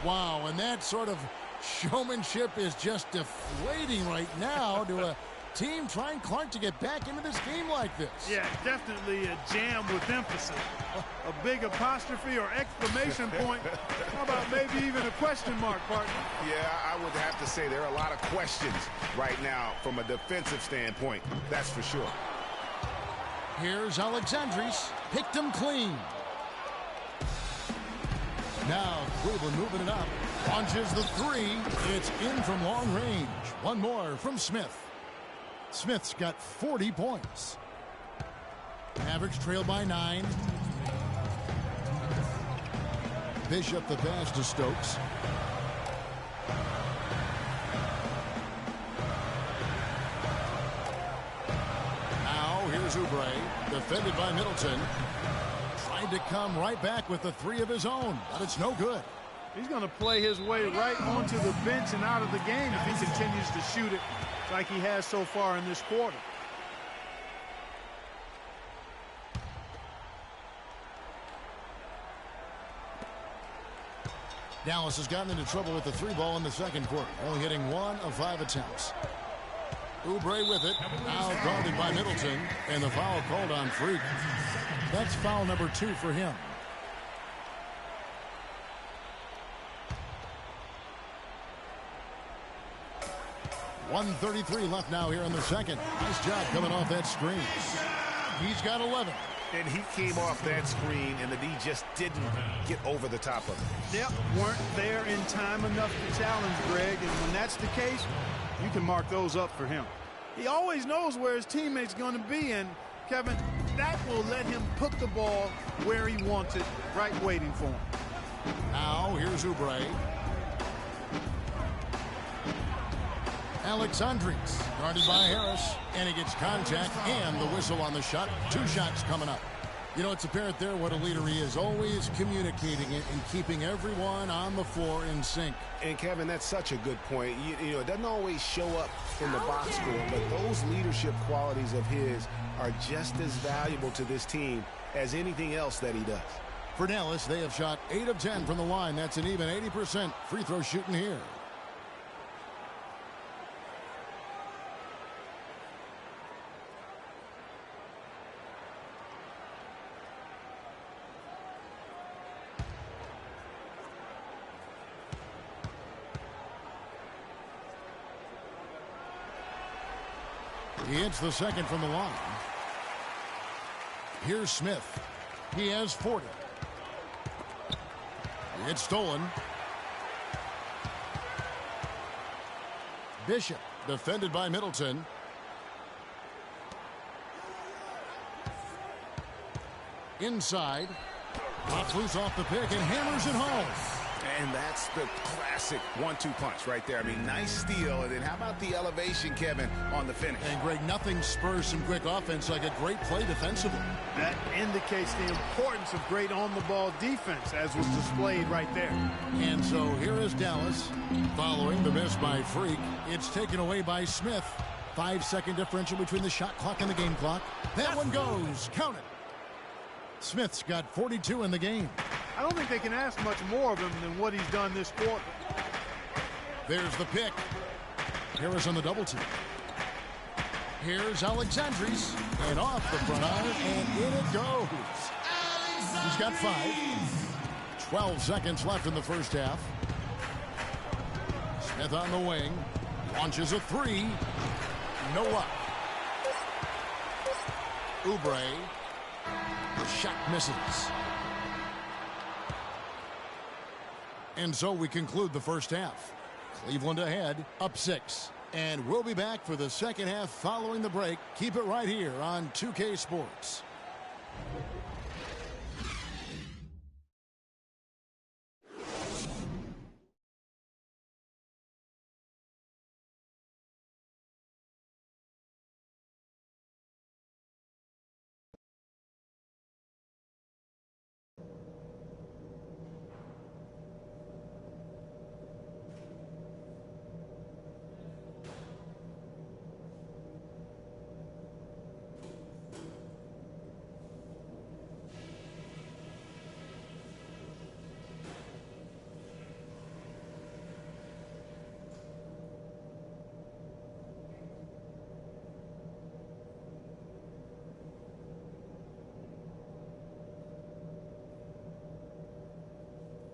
Wow, and that sort of showmanship is just deflating right now to a team trying Clark to get back into this game like this. Yeah, definitely a jam with emphasis. A big apostrophe or exclamation point. How about maybe even a question mark, partner? Yeah, I would have to say there are a lot of questions right now from a defensive standpoint. That's for sure. Here's Alexandris. Picked him clean. Now Cleveland moving it up. Launches the 3. It's in from long range. One more from Smith. Smith's got 40 points. Mavericks trail by 9. Bishop the pass to Stokes. Now here's Oubre, defended by Middleton. Tried to come right back with the 3 of his own, but it's no good. He's going to play his way right onto the bench and out of the game if he continues to shoot it like he has so far in this quarter. Dallas has gotten into trouble with the 3 ball in the second quarter, only hitting 1 of 5 attempts. Oubre with it, now guarded by Middleton, and the foul called on Freak. That's foul number 2 for him. .133 left now here in the second. Nice job coming off that screen. He's got 11. And he came off that screen, and the D just didn't get over the top of it. Yep, weren't there in time enough to challenge Greg, and when that's the case, you can mark those up for him. He always knows where his teammate's going to be, and Kevin, that will let him put the ball where he wants it, right waiting for him. Now, here's Oubre. Alexandris, guarded by Harris, and he gets contact and the whistle on the shot. 2 shots coming up. You know, it's apparent there what a leader he is, always communicating it and keeping everyone on the floor in sync. And, Kevin, that's such a good point. You know, it doesn't always show up in the box score, but those leadership qualities of his are just as valuable to this team as anything else that he does. For Dallas, they have shot 8 of 10 from the line. That's an even 80% free throw shooting here. He hits the second from the line. Here's Smith. He has 40. It's stolen. Bishop, defended by Middleton. Inside. Pops loose off the pick and hammers it home. And that's the classic 1-2 punch right there. I mean, nice steal. And then how about the elevation, Kevin, on the finish? And, Greg, nothing spurs some quick offense like a great play defensively. That indicates the importance of great on-the-ball defense, as was displayed right there. And so here is Dallas following the miss by Freak. It's taken away by Smith. 5-second differential between the shot clock and the game clock. That one goes. Count it. Smith's got 42 in the game. I don't think they can ask much more of him than what he's done this quarter. There's the pick. Harris on the double team. Here's Alexandris. And off the front iron, and in it goes. He's got 5. 12 seconds left in the first half. Smith on the wing. Launches a 3. No luck. Oubre. The shot misses. And so we conclude the first half. Cleveland ahead, up 6. And we'll be back for the second half following the break. Keep it right here on 2K Sports.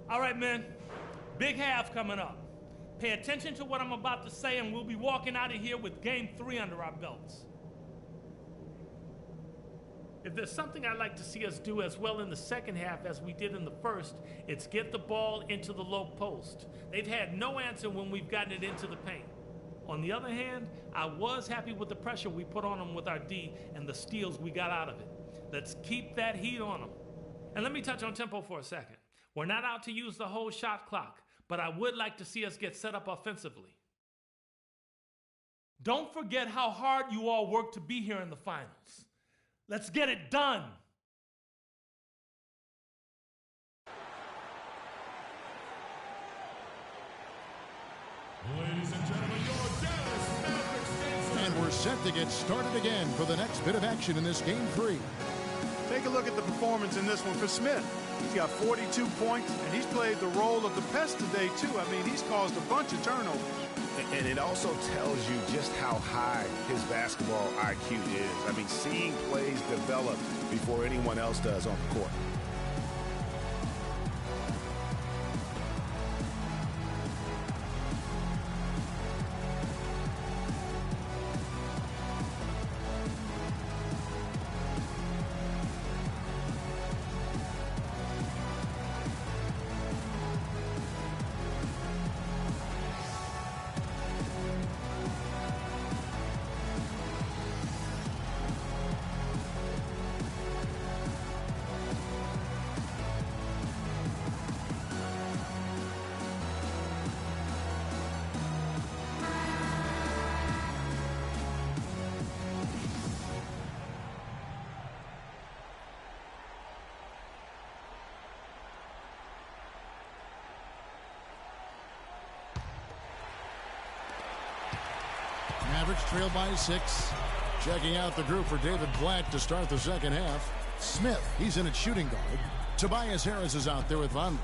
All right, men, big half coming up. Pay attention to what I'm about to say, and we'll be walking out of here with game 3 under our belts. If there's something I'd like to see us do as well in the second half as we did in the first, it's get the ball into the low post. They've had no answer when we've gotten it into the paint. On the other hand, I was happy with the pressure we put on them with our D and the steals we got out of it. Let's keep that heat on them. And let me touch on tempo for a second. We're not out to use the whole shot clock, but I would like to see us get set up offensively. Don't forget how hard you all worked to be here in the finals. Let's get it done. Ladies and gentlemen, your Dallas Mavericks. And we're set to get started again for the next bit of action in this game 3. Take a look at the performance in this one for Smith. He's got 42 points, and he's played the role of the pest today, too. I mean, he's caused a bunch of turnovers. And it also tells you just how high his basketball IQ is. I mean, seeing plays develop before anyone else does on the court. Mavericks trail by 6. Checking out the group for David Black to start the second half. Smith, he's in at shooting guard. Tobias Harris is out there with Von.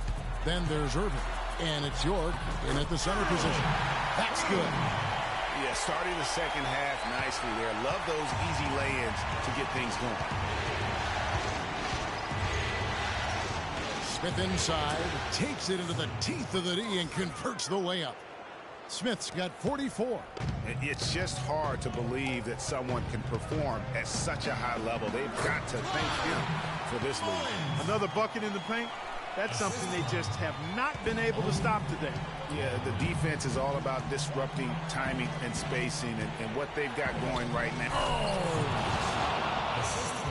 Then there's Irving. And it's York in at the center position. That's good. Yeah, starting the second half nicely there. Love those easy lay-ins to get things going. Smith inside, takes it into the teeth of the D and converts the layup. Smith's got 44. It's just hard to believe that someone can perform at such a high level. They've got to thank him for this lead. Another bucket in the paint. That's something they just have not been able to stop today. Yeah, the defense is all about disrupting timing and spacing and what they've got going right now.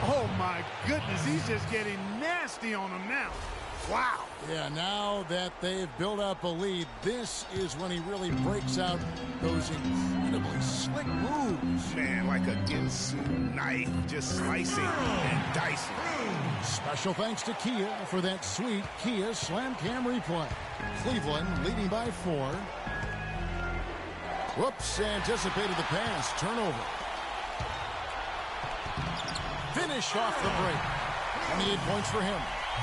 Oh, my goodness. He's just getting nasty on them now. Wow. Yeah, now that they've built up a lead, this is when he really breaks out those incredibly slick moves. Man, like a Ginsu knife, just slicing and dicing. Special thanks to Kia for that sweet Kia Slam Cam replay. Cleveland leading by 4. Whoops, anticipated the pass. Turnover. Finish off the break. 28 points for him.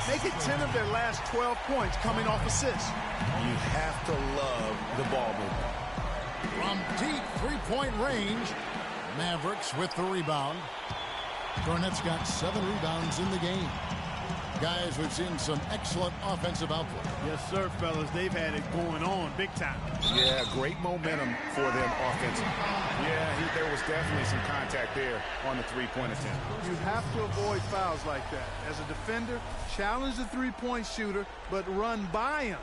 Make it 10 of their last 12 points coming off assists. You have to love the ball movement. From deep three-point range, Mavericks with the rebound. Garnett's got 7 rebounds in the game. Guys, we've seen some excellent offensive output. Yes, sir, fellas. They've had it going on big time. Yeah, great momentum for them offensively. Yeah, there was definitely some contact there on the three-point attempt. You have to avoid fouls like that. As a defender, challenge the three-point shooter, but run by him.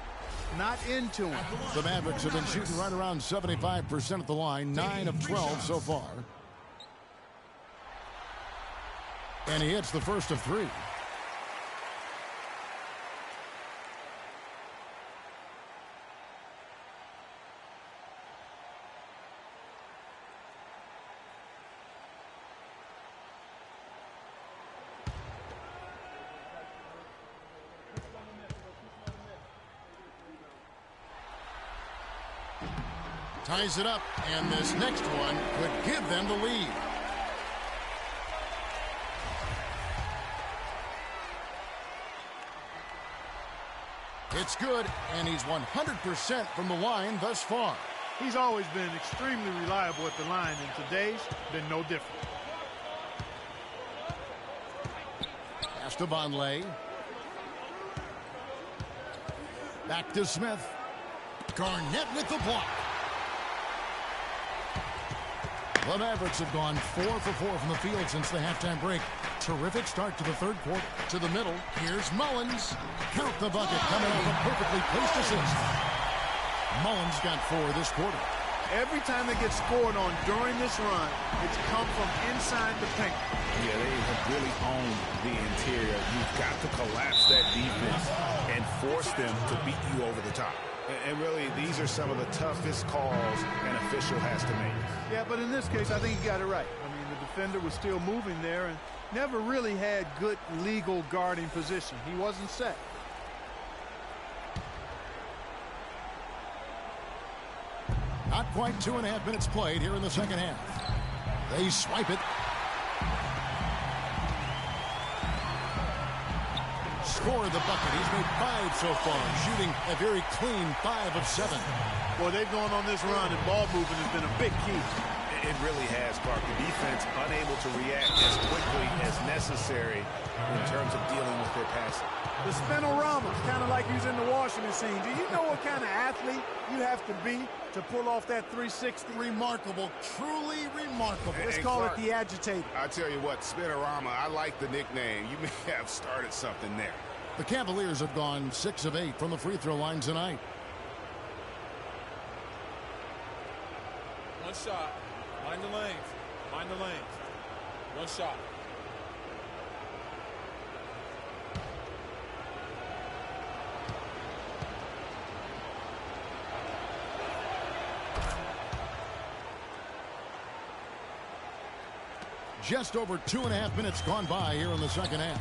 not into him. The Mavericks have been shooting right around 75% at the line, 9 of 12 so far. And he hits the first of 3. Ties it up, and this next one could give them the lead. It's good, and he's 100% from the line thus far. He's always been extremely reliable at the line, and today's been no different. Pass to Vonleh. Back to Smith. Garnett with the block. The Mavericks have gone 4 for 4 from the field since the halftime break. Terrific start to the third quarter. To the middle. Here's Mullins. Count the bucket coming off a perfectly placed assist. Mullins got 4 this quarter. Every time they get scored on during this run, it's come from inside the paint. Yeah, they have really owned the interior. You've got to collapse that defense and force them to beat you over the top. And really, these are some of the toughest calls an official has to make. Yeah, but in this case, I think he got it right. I mean, the defender was still moving there and never really had good legal guarding position. He wasn't set. Not quite 2.5 minutes played here in the second half. They swipe it. Scored the bucket. He's made 5 so far, shooting a very clean 5 of 7. Well, they've gone on this run, and ball movement has been a big key. It really has, Clark. The defense unable to react as quickly as necessary in terms of dealing with their passing. The spinorama, kind of like using the washing machine. Do you know what kind of athlete you have to be to pull off that 360? Remarkable, truly remarkable. Let's call Clark, it the agitator. I tell you what, spinorama, I like the nickname. You may have started something there. The Cavaliers have gone 6 of 8 from the free throw line tonight. One shot. Mind the lanes. Mind the lanes. One shot. Just over 2.5 minutes gone by here in the second half.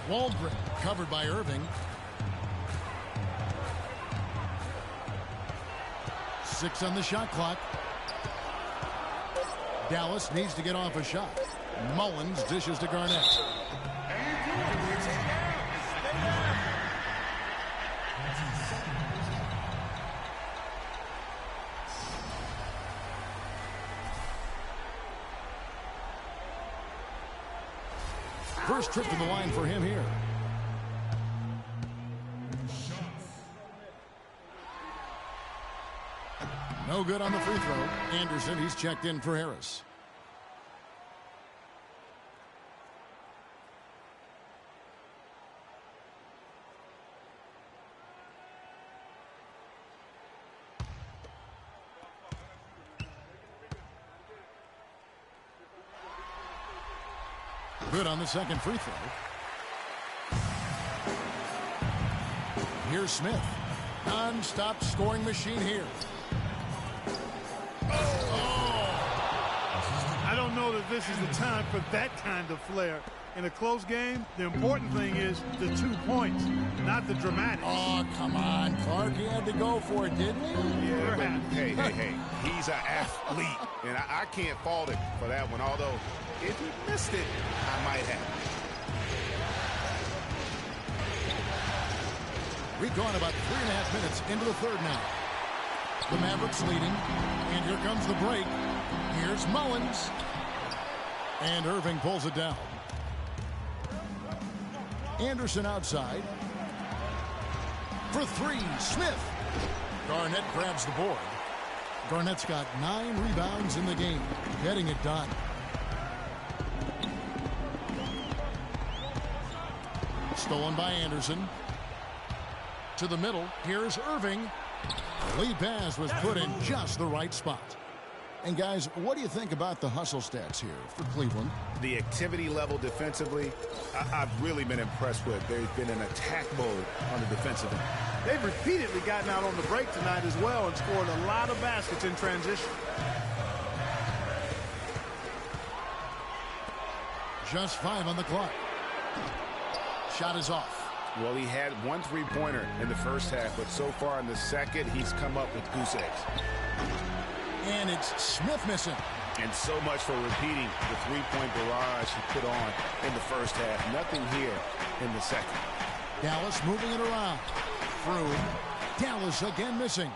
Waldron covered by Irving. 6 on the shot clock. Dallas needs to get off a shot. Mullins dishes to Garnett. First trip to the line for him here. No good on the free throw. Anderson, he's checked in for Harris. Good on the second free throw. Here's Smith. Non-stop scoring machine here. I don't know that this is the time for that kind of flair. In a close game, the important thing is the 2 points, not the dramatics. Oh, come on, Clark. He had to go for it, didn't he? Yeah, but hey. He's an athlete, and I can't fault him for that one, although if he missed it, I might have. We've gone about 3.5 minutes into the third now. The Mavericks leading, and here comes the break. Here's Mullins. And Irving pulls it down. Anderson outside. For 3, Smith. Garnett grabs the board. Garnett's got 9 rebounds in the game, getting it done. Stolen by Anderson. To the middle. Here's Irving. Lead pass was put in just the right spot. And guys, what do you think about the hustle stats here for Cleveland? The activity level defensively, I've really been impressed with. They've been in attack mode on the defensive end. They've repeatedly gotten out on the break tonight as well and scored a lot of baskets in transition. Just 5 on the clock. Shot is off. Well, he had 1 3-pointer in the first half, but so far in the second, he's come up with goose eggs. And it's Smith missing. And so much for repeating the 3-point barrage he put on in the first half. Nothing here in the second. Dallas moving it around. Through. Dallas again missing.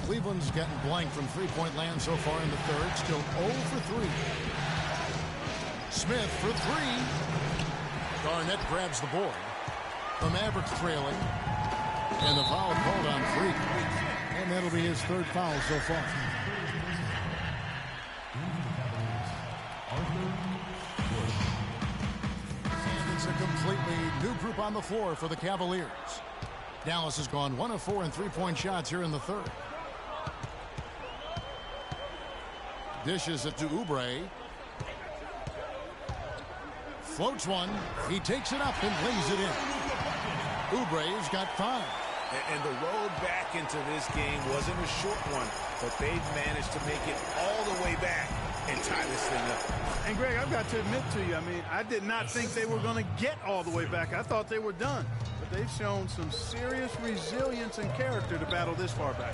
Cleveland's getting blank from 3-point land so far in the third. Still 0 for 3. Smith for 3. Garnett grabs the board. The Mavericks trailing. And the foul called on Freak. And that'll be his 3rd foul so far. And it's a completely new group on the floor for the Cavaliers. Dallas has gone 1 of 4 in 3-point shots here in the third. Dishes it to Oubre. Floats one. He takes it up and lays it in. Oubre's got 5. And the road back into this game wasn't a short one, but they've managed to make it all the way back and tie this thing up. And Greg, I've got to admit to you, I did not think they were going to get all the way back. I thought they were done. But they've shown some serious resilience and character to battle this far back.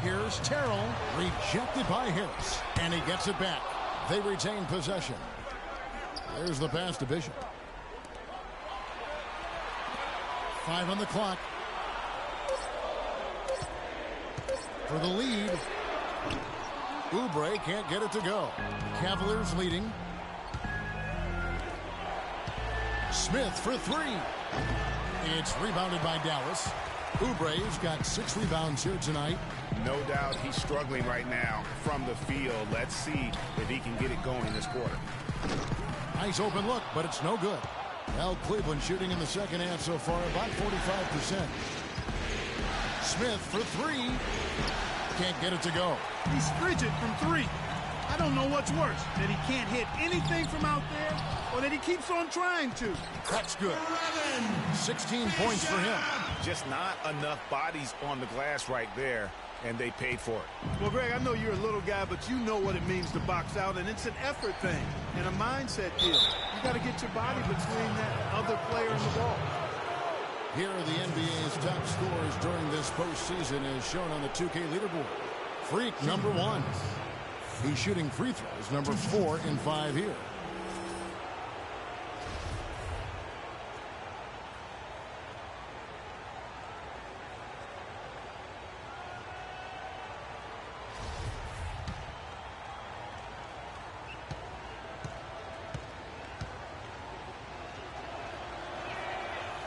Here's Terrell, rejected by Harris, and he gets it back. They retain possession. There's the pass to Bishop. 5 on the clock. For the lead. Oubre can't get it to go. Cavaliers leading. Smith for 3. It's rebounded by Dallas. Oubre's got 6 rebounds here tonight. No doubt he's struggling right now from the field. Let's see if he can get it going this quarter. Nice open look, but it's no good. Well, Cleveland shooting in the second half so far about 45%. Smith for 3. Can't get it to go. He's frigid from 3. I don't know what's worse, that he can't hit anything from out there or that he keeps on trying to. That's good. 16 points for him. Just not enough bodies on the glass right there, and they paid for it. Well, Greg, I know you're a little guy, but you know what it means to box out, and it's an effort thing and a mindset deal. You got to get your body between that other player and the ball. Here are the NBA's top scorers during this postseason as shown on the 2K leaderboard. Freak, number 1. He's shooting free throws, number 4 in 5 here.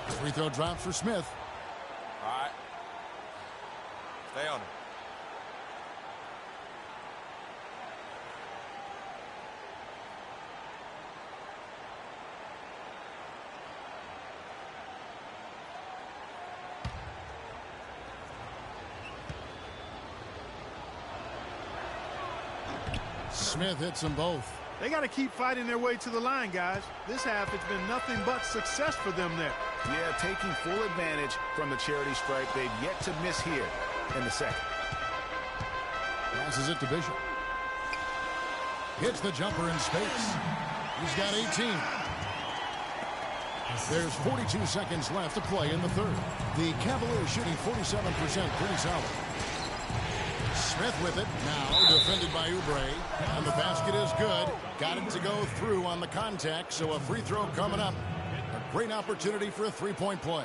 Free throw drop for Smith. All right. Stay on it. Smith hits them both. They got to keep fighting their way to the line, guys. This half, it's been nothing but success for them there. Yeah, taking full advantage from the charity stripe. They've yet to miss here in the second. Passes it to Bishop. Hits the jumper in space. He's got 18. There's 42 seconds left to play in the third. The Cavaliers shooting 47%, pretty solid. Smith with it, now defended by Oubre, and the basket is good. Got it to go through on the contact, so a free throw coming up. A great opportunity for a three-point play.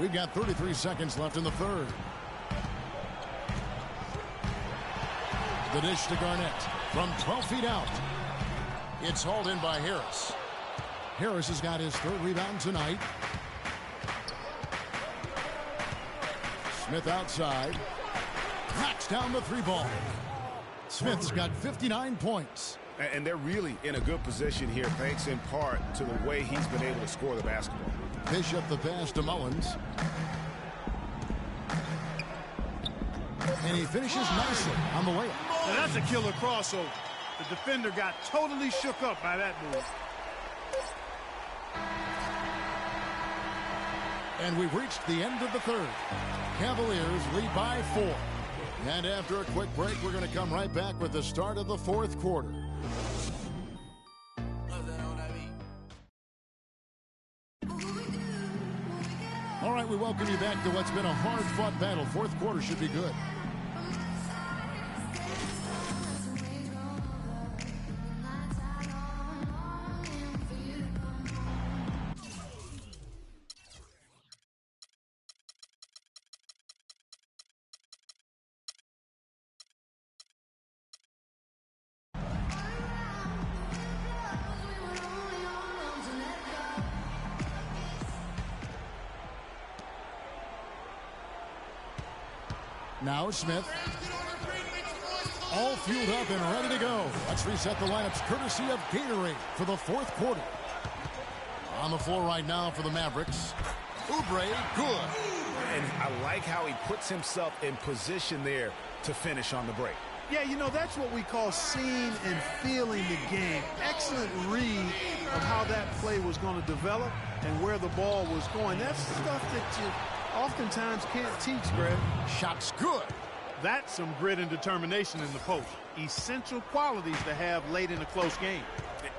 We've got 33 seconds left in the third. The dish to Garnett from 12 feet out. It's hauled in by Harris. Harris has got his third rebound tonight. Smith outside. Knocks down the three ball. Smith's got 59 points. And they're really in a good position here, thanks in part to the way he's been able to score the basketball. Bishop the pass to Mullins. And he finishes nicely on the way up. Now that's a killer crossover. The defender got totally shook up by that move. And we've reached the end of the third. Cavaliers lead by 4. And after a quick break, we're going to come right back with the start of the fourth quarter. All right, we welcome you back to what's been a hard-fought battle. Fourth quarter should be good. Now Smith. All fueled up and ready to go. Let's reset the lineups courtesy of Gatorade for the fourth quarter. On the floor right now for the Mavericks. Oubre, good. And I like how he puts himself in position there to finish on the break. Yeah, you know, that's what we call seeing and feeling the game. Excellent read of how that play was going to develop and where the ball was going. That's stuff that you oftentimes can't teach, Greg. Shot's good. That's some grit and determination in the post. Essential qualities to have late in a close game.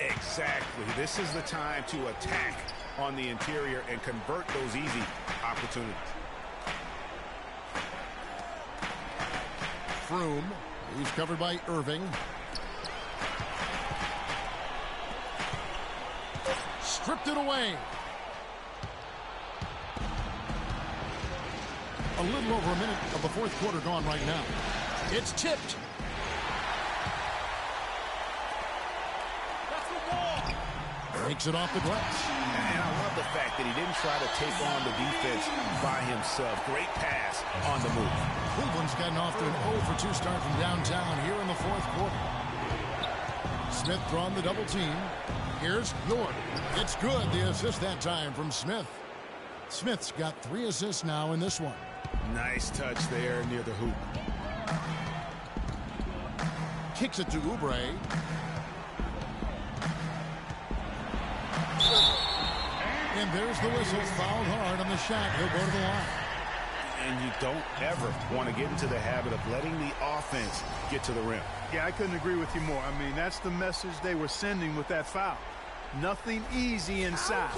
Exactly. This is the time to attack on the interior and convert those easy opportunities. Froome. He's covered by Irving. Stripped it away. A little over a minute of the fourth quarter gone right now. It's tipped. That's the wall. Breaks it off the glass. And I love the fact that he didn't try to take on the defense by himself. Great pass on the move. Cleveland's gotten off to an 0 for 2 start from downtown here in the fourth quarter. Smith drawn the double team. Here's York. It's good. The assist that time from Smith. Smith's got 3 assists now in this one. Nice touch there near the hoop. Kicks it to Oubre. And there's the whistle. Fouled hard on the shot. He'll go to the line. And you don't ever want to get into the habit of letting the offense get to the rim. Yeah, I couldn't agree with you more. I mean, that's the message they were sending with that foul. Nothing easy inside.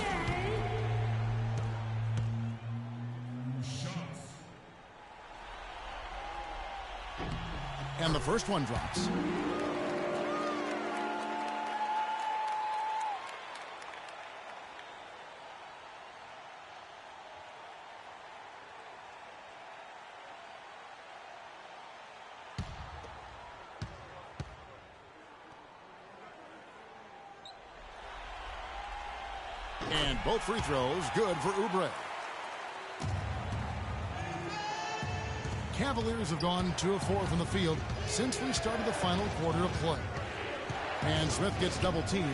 And the first one drops. And both free throws good for Oubre. Cavaliers have gone 2 of 4 from the field since we started the final quarter of play. And Smith gets double teamed.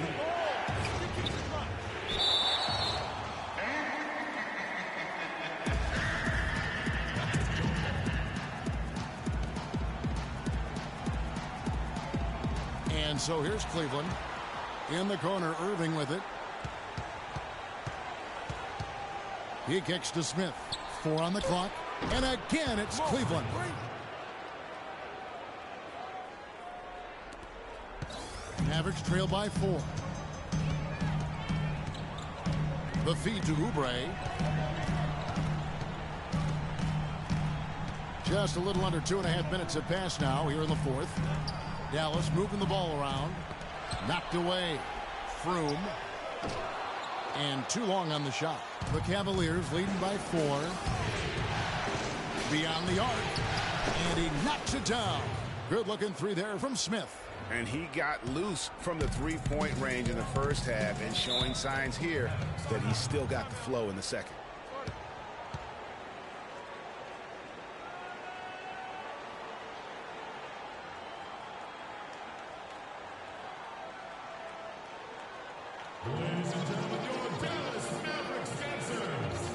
And so here's Cleveland. In the corner, Irving with it. He kicks to Smith. 4 on the clock. And again, it's Cleveland. Mavericks trail by 4. The feed to Oubre. Just a little under 2.5 minutes have passed now here in the fourth. Dallas moving the ball around. Knocked away. Froome. And too long on the shot. The Cavaliers leading by 4. Beyond the arc. And he knocks it down. Good-looking three there from Smith. And he got loose from the three-point range in the first half and showing signs here that he's still got the flow in the second. Ladies and gentlemen, your Dallas Mavericks dancers.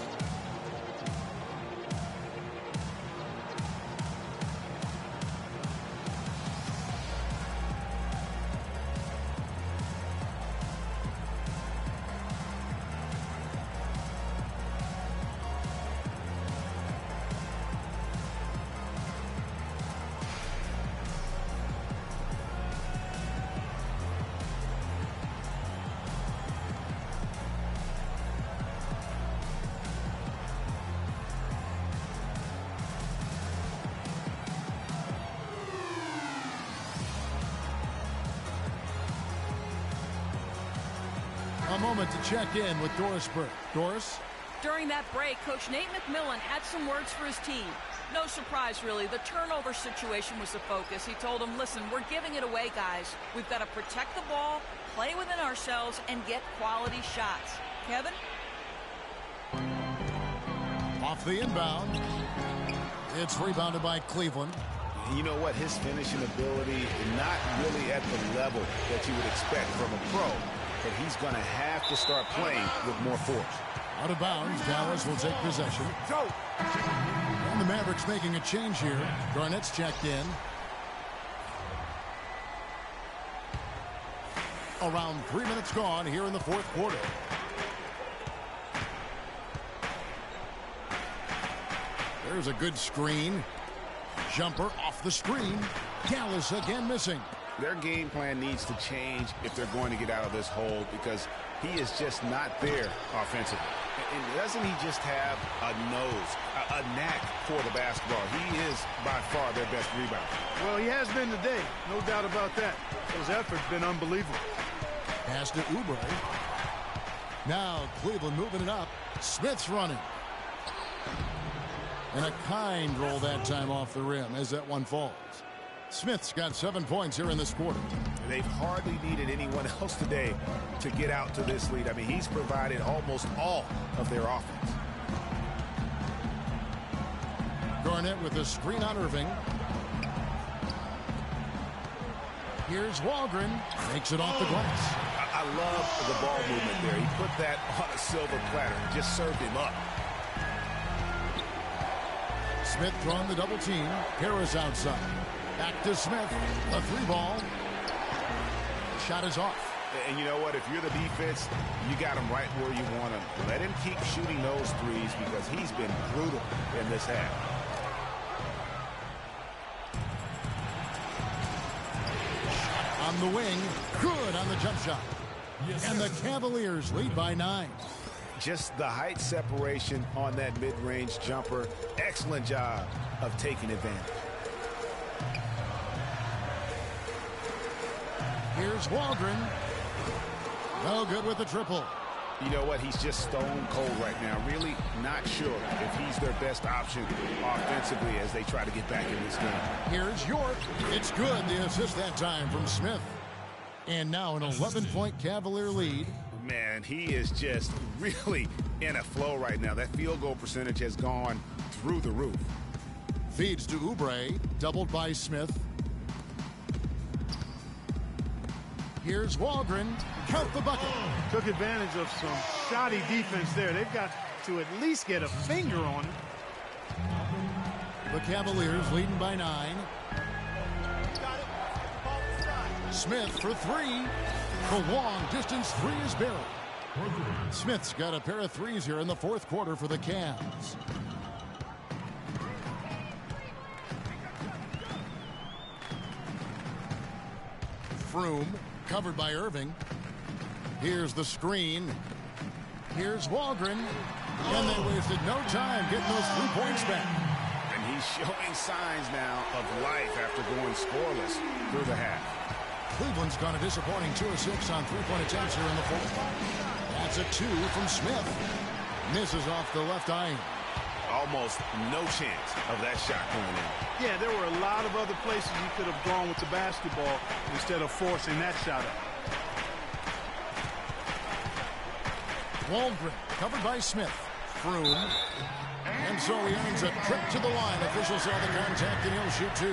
A moment to check in with Doris Burke. Doris? During that break, Coach Nate McMillan had some words for his team. No surprise, really. The turnover situation was the focus. He told them, listen, we're giving it away, guys. We've got to protect the ball, play within ourselves, and get quality shots. Kevin? Off the inbound. It's rebounded by Cleveland. You know what? His finishing ability is not really at the level that you would expect from a pro. But he's going to have to start playing with more force. Out of bounds, Dallas will take possession. And the Mavericks making a change here. Garnett's checked in. Around 3 minutes gone here in the fourth quarter. There's a good screen. Jumper off the screen. Dallas again missing. Their game plan needs to change if they're going to get out of this hole because he is just not there offensively. And doesn't he just have a nose, a knack for the basketball? He is by far their best rebounder. Well, he has been today. No doubt about that. His effort's been unbelievable. Pass to Oubre. Now Cleveland moving it up. Smith's running. And a kind roll that time off the rim as that one falls. Smith's got 7 points here in this quarter. They've hardly needed anyone else today to get out to this lead. I mean, he's provided almost all of their offense. Garnett with a screen on Irving. Here's Walgren. Makes it off the glass. I love the ball movement there. He put that on a silver platter. Just served him up. Smith throwing the double team. Harris outside. Back to Smith. A three ball. Shot is off. And you know what? If you're the defense, you got him right where you want him. Let him keep shooting those threes because he's been brutal in this half. On the wing. Good on the jump shot. And the Cavaliers lead by 9. Just the height separation on that mid-range jumper. Excellent job of taking advantage. Here's Waldron. No good with the triple. You know what? He's just stone cold right now. Really not sure if he's their best option offensively as they try to get back in this game. Here's York. It's good. The assist that time from Smith. And now an 11-point Cavalier lead. Man, he is just really in a flow right now. That field goal percentage has gone through the roof. Feeds to Oubre. Doubled by Smith. Here's Waldron. Count the bucket. Took advantage of some shoddy defense there. They've got to at least get a finger on it. The Cavaliers leading by 9. Smith for 3. The long distance 3 is buried. Smith's got a pair of threes here in the fourth quarter for the Cavs. Froome covered by Irving. Here's the screen. Here's Waldron. And they wasted no time getting those 3 points back. And he's showing signs now of life after going scoreless through the half. Cleveland's gone a disappointing 2 of 6 on 3-point attempts here in the fourth. That's a 2 from Smith. Misses off the left eye. Almost no chance of that shot going in. Yeah, there were a lot of other places you could have gone with the basketball instead of forcing that shot up. Waldron covered by Smith. Froome. And so he earns a trip to the line. Officials saw the contact and he'll shoot 2.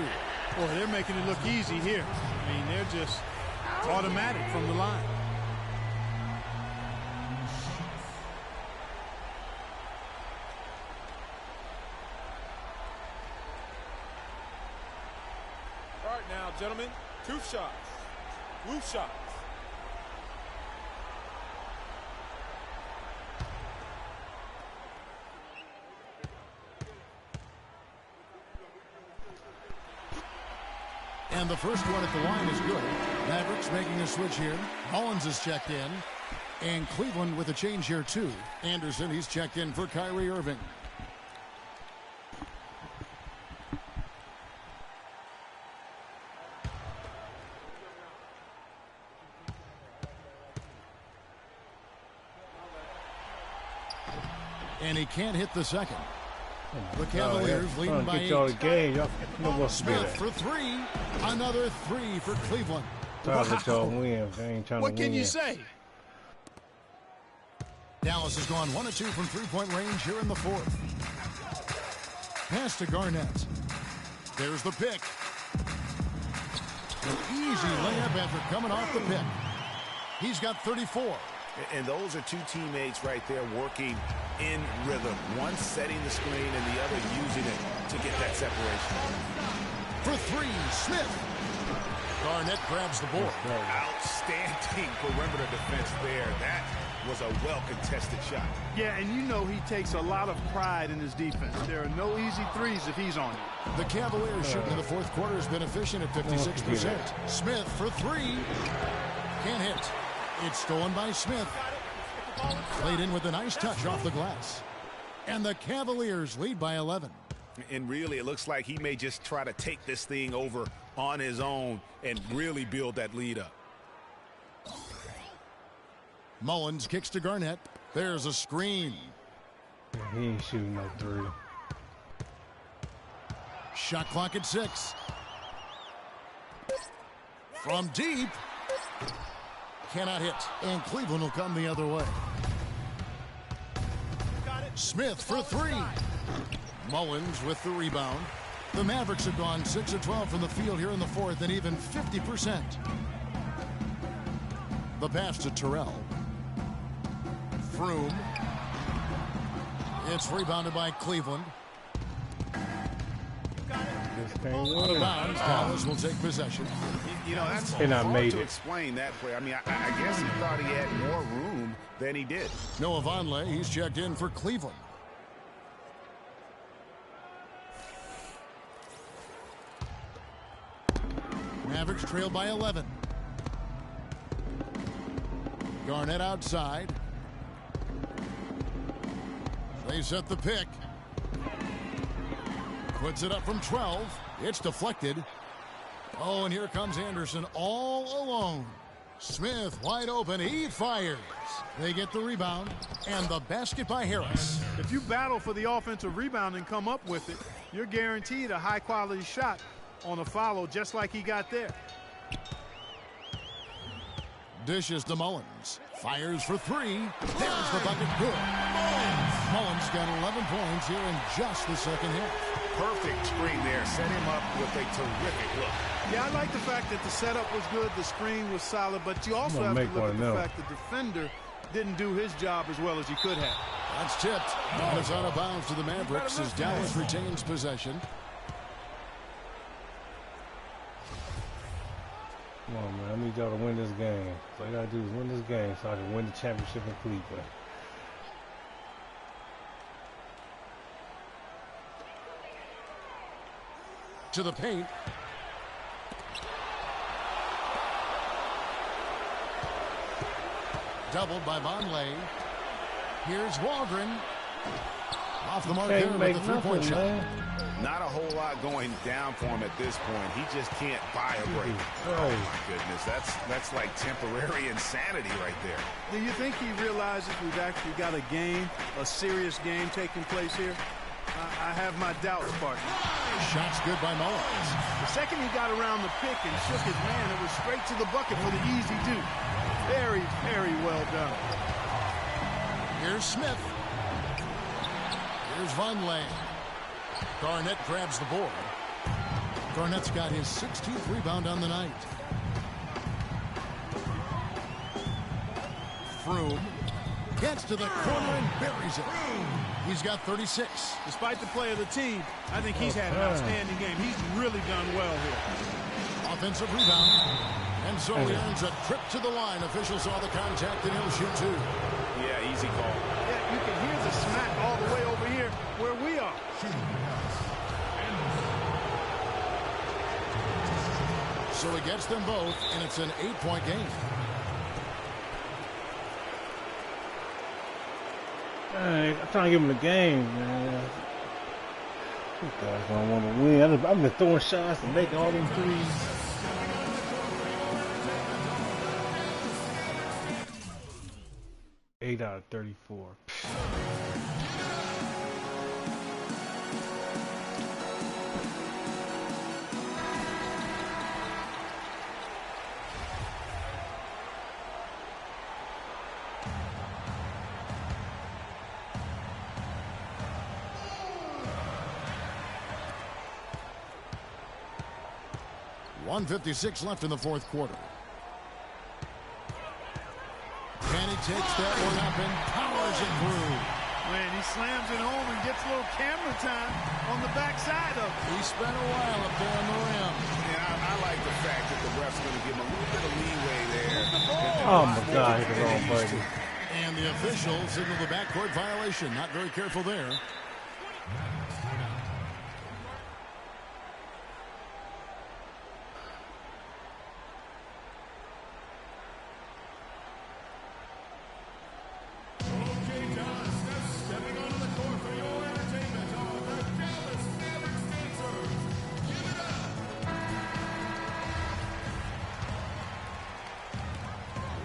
Boy, they're making it look easy here. I mean, they're just automatic from the line. All right now, gentlemen, 2 shots. Blue shots. And the first one at the line is good. Mavericks making a switch here. Mullins is checked in. And Cleveland with a change here, too. Anderson, he's checked in for Kyrie Irving. And he can't hit the second. The Cavaliers leading by 8. Y'all the game. Y'all know what's Smith for 3. Another 3 for Cleveland. Trying to let y'all win. They ain't trying to win. What can you say? Dallas has gone 1 of 2 from three-point range here in the fourth. Pass to Garnett. There's the pick. An easy layup after coming off the pick. He's got 34. And those are 2 teammates right there working in rhythm. One setting the screen and the other using it to get that separation. For 3, Smith. Garnett grabs the board. Outstanding perimeter defense there. That was a well-contested shot. Yeah, and you know he takes a lot of pride in his defense. There are no easy threes if he's on you. The Cavaliers shooting in the fourth quarter has been efficient at 56%. Smith for 3. Can't hit. It's stolen by Smith. Played in with a nice touch off the glass. And the Cavaliers lead by 11. And really, it looks like he may just try to take this thing over on his own and really build that lead up. Mullins kicks to Garnett. There's a screen. He ain't shooting no 3. Shot clock at 6. From deep. Cannot hit. And Cleveland will come the other way. Smith for 3. Mullins with the rebound. The Mavericks have gone 6 of 12 from the field here in the fourth and even 50%. The pass to Terrell. Froome. It's rebounded by Cleveland. Out of bounds. Dallas will take possession. You know, that's hard to explain that play. I mean, I guess he thought he had more room than he did. Noah Vonleh, he's checked in for Cleveland. Mavericks trail by 11. Garnett outside. They set the pick. Puts it up from 12. It's deflected. Oh, and here comes Anderson all alone. Smith wide open. He fires. They get the rebound and the basket by Harris. If you battle for the offensive rebound and come up with it, you're guaranteed a high-quality shot on a follow just like he got there. Dishes to Mullins. Fires for 3. There's the bucket. Good. Mullins got 11 points here in just the second half. Perfect screen there. Set him up with a terrific look. Yeah, I like the fact that the setup was good, the screen was solid, but you also have to look at the fact the defender didn't do his job as well as he could have. That's tipped. And it's out of bounds to the Mavericks as Dallas retains possession. Come on, man. I need y'all to win this game. All I got to do is win this game so I can win the championship in Cleveland. To the paint. Doubled by Vonleh. Here's Waldron. Off the mark there with the three-point shot. Not a whole lot going down for him at this point. He just can't buy a break. Oh, my goodness. That's like temporary insanity right there. Do you think he realizes we've actually got a game, a serious game taking place here? I have my doubts, partner. Shot's good by Mullins. The second he got around the pick and shook his man, it was straight to the bucket for the easy do. Very, very well done. Here's Smith. Here's Von Lane. Garnett grabs the board. Garnett's got his 16th rebound on the night. Froome gets to the corner and buries it. He's got 36. Despite the play of the team, I think he's had an outstanding game. He's really done well here. Offensive rebound. And so he earns a trip to the line. Officials saw the contact and he'll shoot two. Yeah, easy call. Yeah, you can hear the smack all the way over here where we are. So he gets them both, and it's an 8-point game. Hey, I'm trying to give him the game, man. These guys don't want to win. I've been throwing shots and making all them threes. Eight out of 34. 1:56 left in the fourth quarter. And he takes that one up and powers it through. Man, he slams it home and gets a little camera time on the backside of it. He spent a while up there on the rim. Yeah, I like the fact that the ref's going to give him a little bit of leeway there. Oh, my God, hit the wrong button. And the official signaled the backcourt violation. Not very careful there.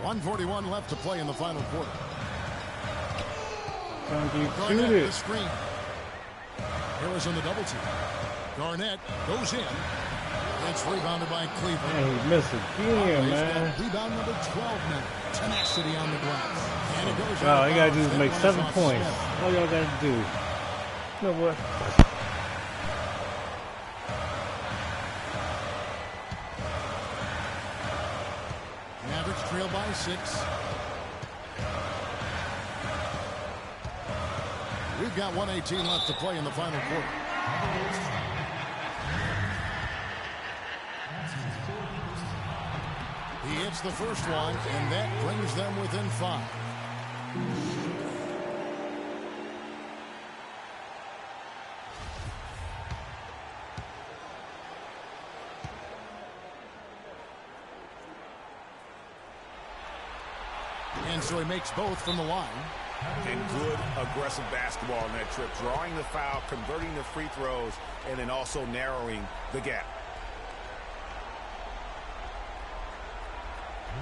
.141 left to play in the final quarter. Garnett the screen. Harris on the double team. Garnett goes in. It's rebounded by Cleveland. Man, he missed again, man. Rebound number 12 now. Tenacity on the glass. And it goes all you gotta do is make 7 points. All y'all gotta do. You know what? Mavericks trail by 6. We've got 1:18 left to play in the final quarter. He hits the first one, and that brings them within 5. And so he makes both from the line. And good aggressive basketball in that trip. Drawing the foul, converting the free throws, and then also narrowing the gap.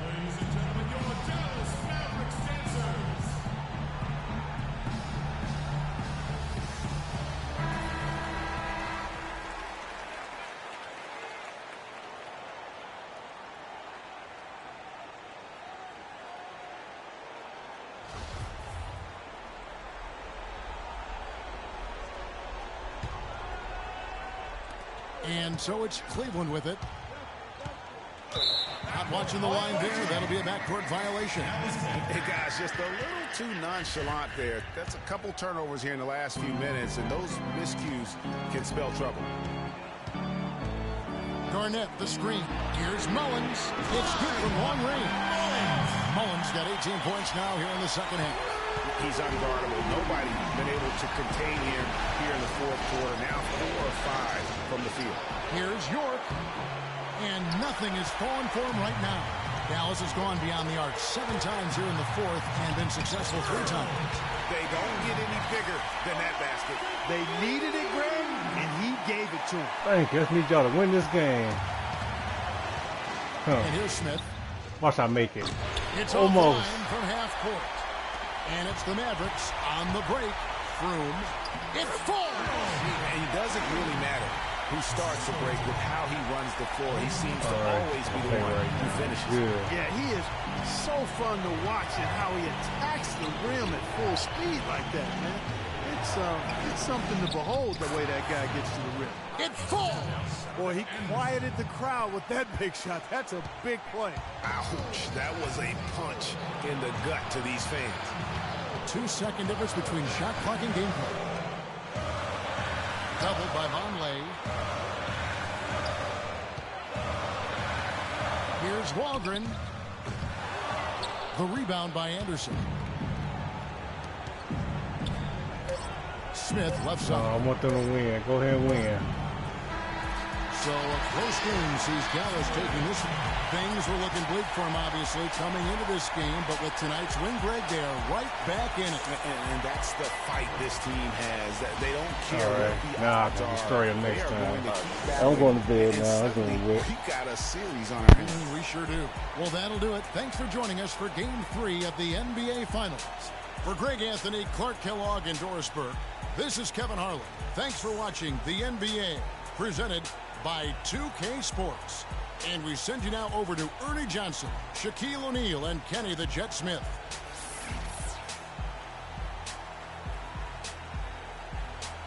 Ladies and gentlemen, your Dallas Mavericks dancers. And so it's Cleveland with it. Not watching the line there. That'll be a backcourt violation. Hey, guys, just a little too nonchalant there. That's a couple turnovers here in the last few minutes, and those miscues can spell trouble. Garnett, the screen. Here's Mullins. It's good from long range. Mullins got 18 points now here in the second half. He's unguardable. Nobody been able to contain him here in the fourth quarter. Now 4 of 5 from the field. Here's York. And nothing is falling for him right now. Dallas has gone beyond the arc 7 times here in the fourth and been successful 3 times. They don't get any bigger than that basket. They needed it, Greg, and he gave it to him. Thank you. I just need y'all to win this game. Huh. And here's Smith. Watch I make it. It's almost offline from half court. And it's the Mavericks on the break. Froome. It falls. It doesn't really matter who starts the break with how he runs the floor. He seems to always be the one who finishes. Yeah, he is so fun to watch and how he attacks the rim at full speed like that, man. It's something to behold the way that guy gets to the rim. It falls. Boy, he quieted the crowd with that big shot. That's a big play. Ouch, that was a punch in the gut to these fans. 2-second difference between shot clock and gameplay. Doubled by Vonleh. Here's Waldron. The rebound by Anderson. Smith left side. I want them to win. Go ahead and win. So a close game sees Dallas taking this. Things were looking bleak for him, obviously, coming into this game. But with tonight's win, Greg, they are right back in it. And that's the fight this team has. They don't care All right. what the Nah, odds I'll are. destroy him next They are time. going to keep I'm going to battling. bed now. I'm going to We win. got a series on our hands. We sure do. Well, that'll do it. Thanks for joining us for Game 3 of the NBA Finals. For Greg Anthony, Clark Kellogg, and Doris Burke, this is Kevin Harlan. Thanks for watching the NBA, presented by 2K Sports. And we send you now over to Ernie Johnson, Shaquille O'Neal, and Kenny the Jet Smith.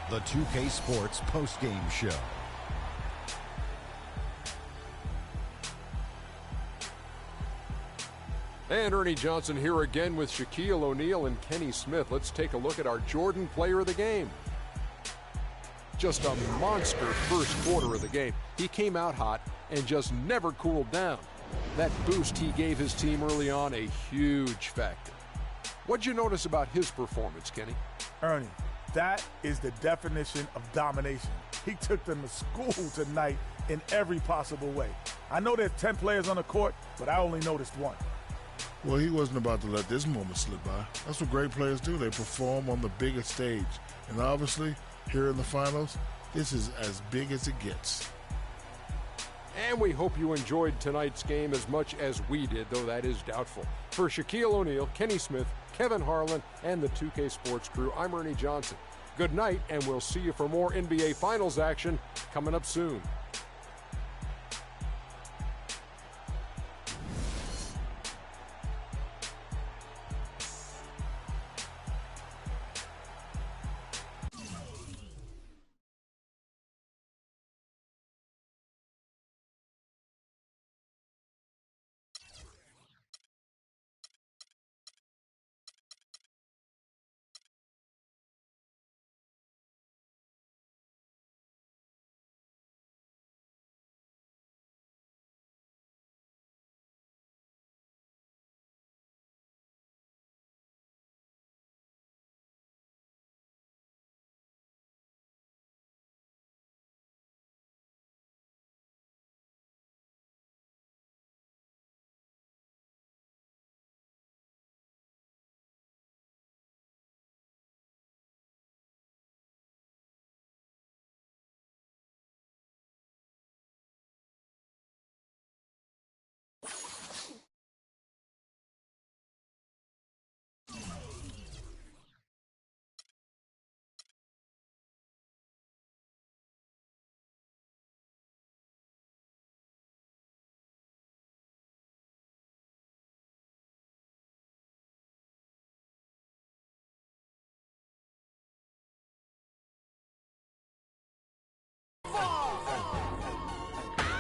The 2K Sports postgame show. And Ernie Johnson here again with Shaquille O'Neal and Kenny Smith. Let's take a look at our Jordan player of the game. Just a monster first quarter of the game. He came out hot and just never cooled down. That boost he gave his team early on, a huge factor. What'd you notice about his performance, Kenny? Ernie, that is the definition of domination. He took them to school tonight in every possible way. I know there's 10 players on the court, but I only noticed one. Well, he wasn't about to let this moment slip by. That's what great players do. They perform on the biggest stage. And obviously, here in the finals, this is as big as it gets. And we hope you enjoyed tonight's game as much as we did, though that is doubtful. For Shaquille O'Neal, Kenny Smith, Kevin Harlan, and the 2K Sports crew, I'm Ernie Johnson. Good night, and we'll see you for more NBA Finals action coming up soon.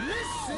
Listen.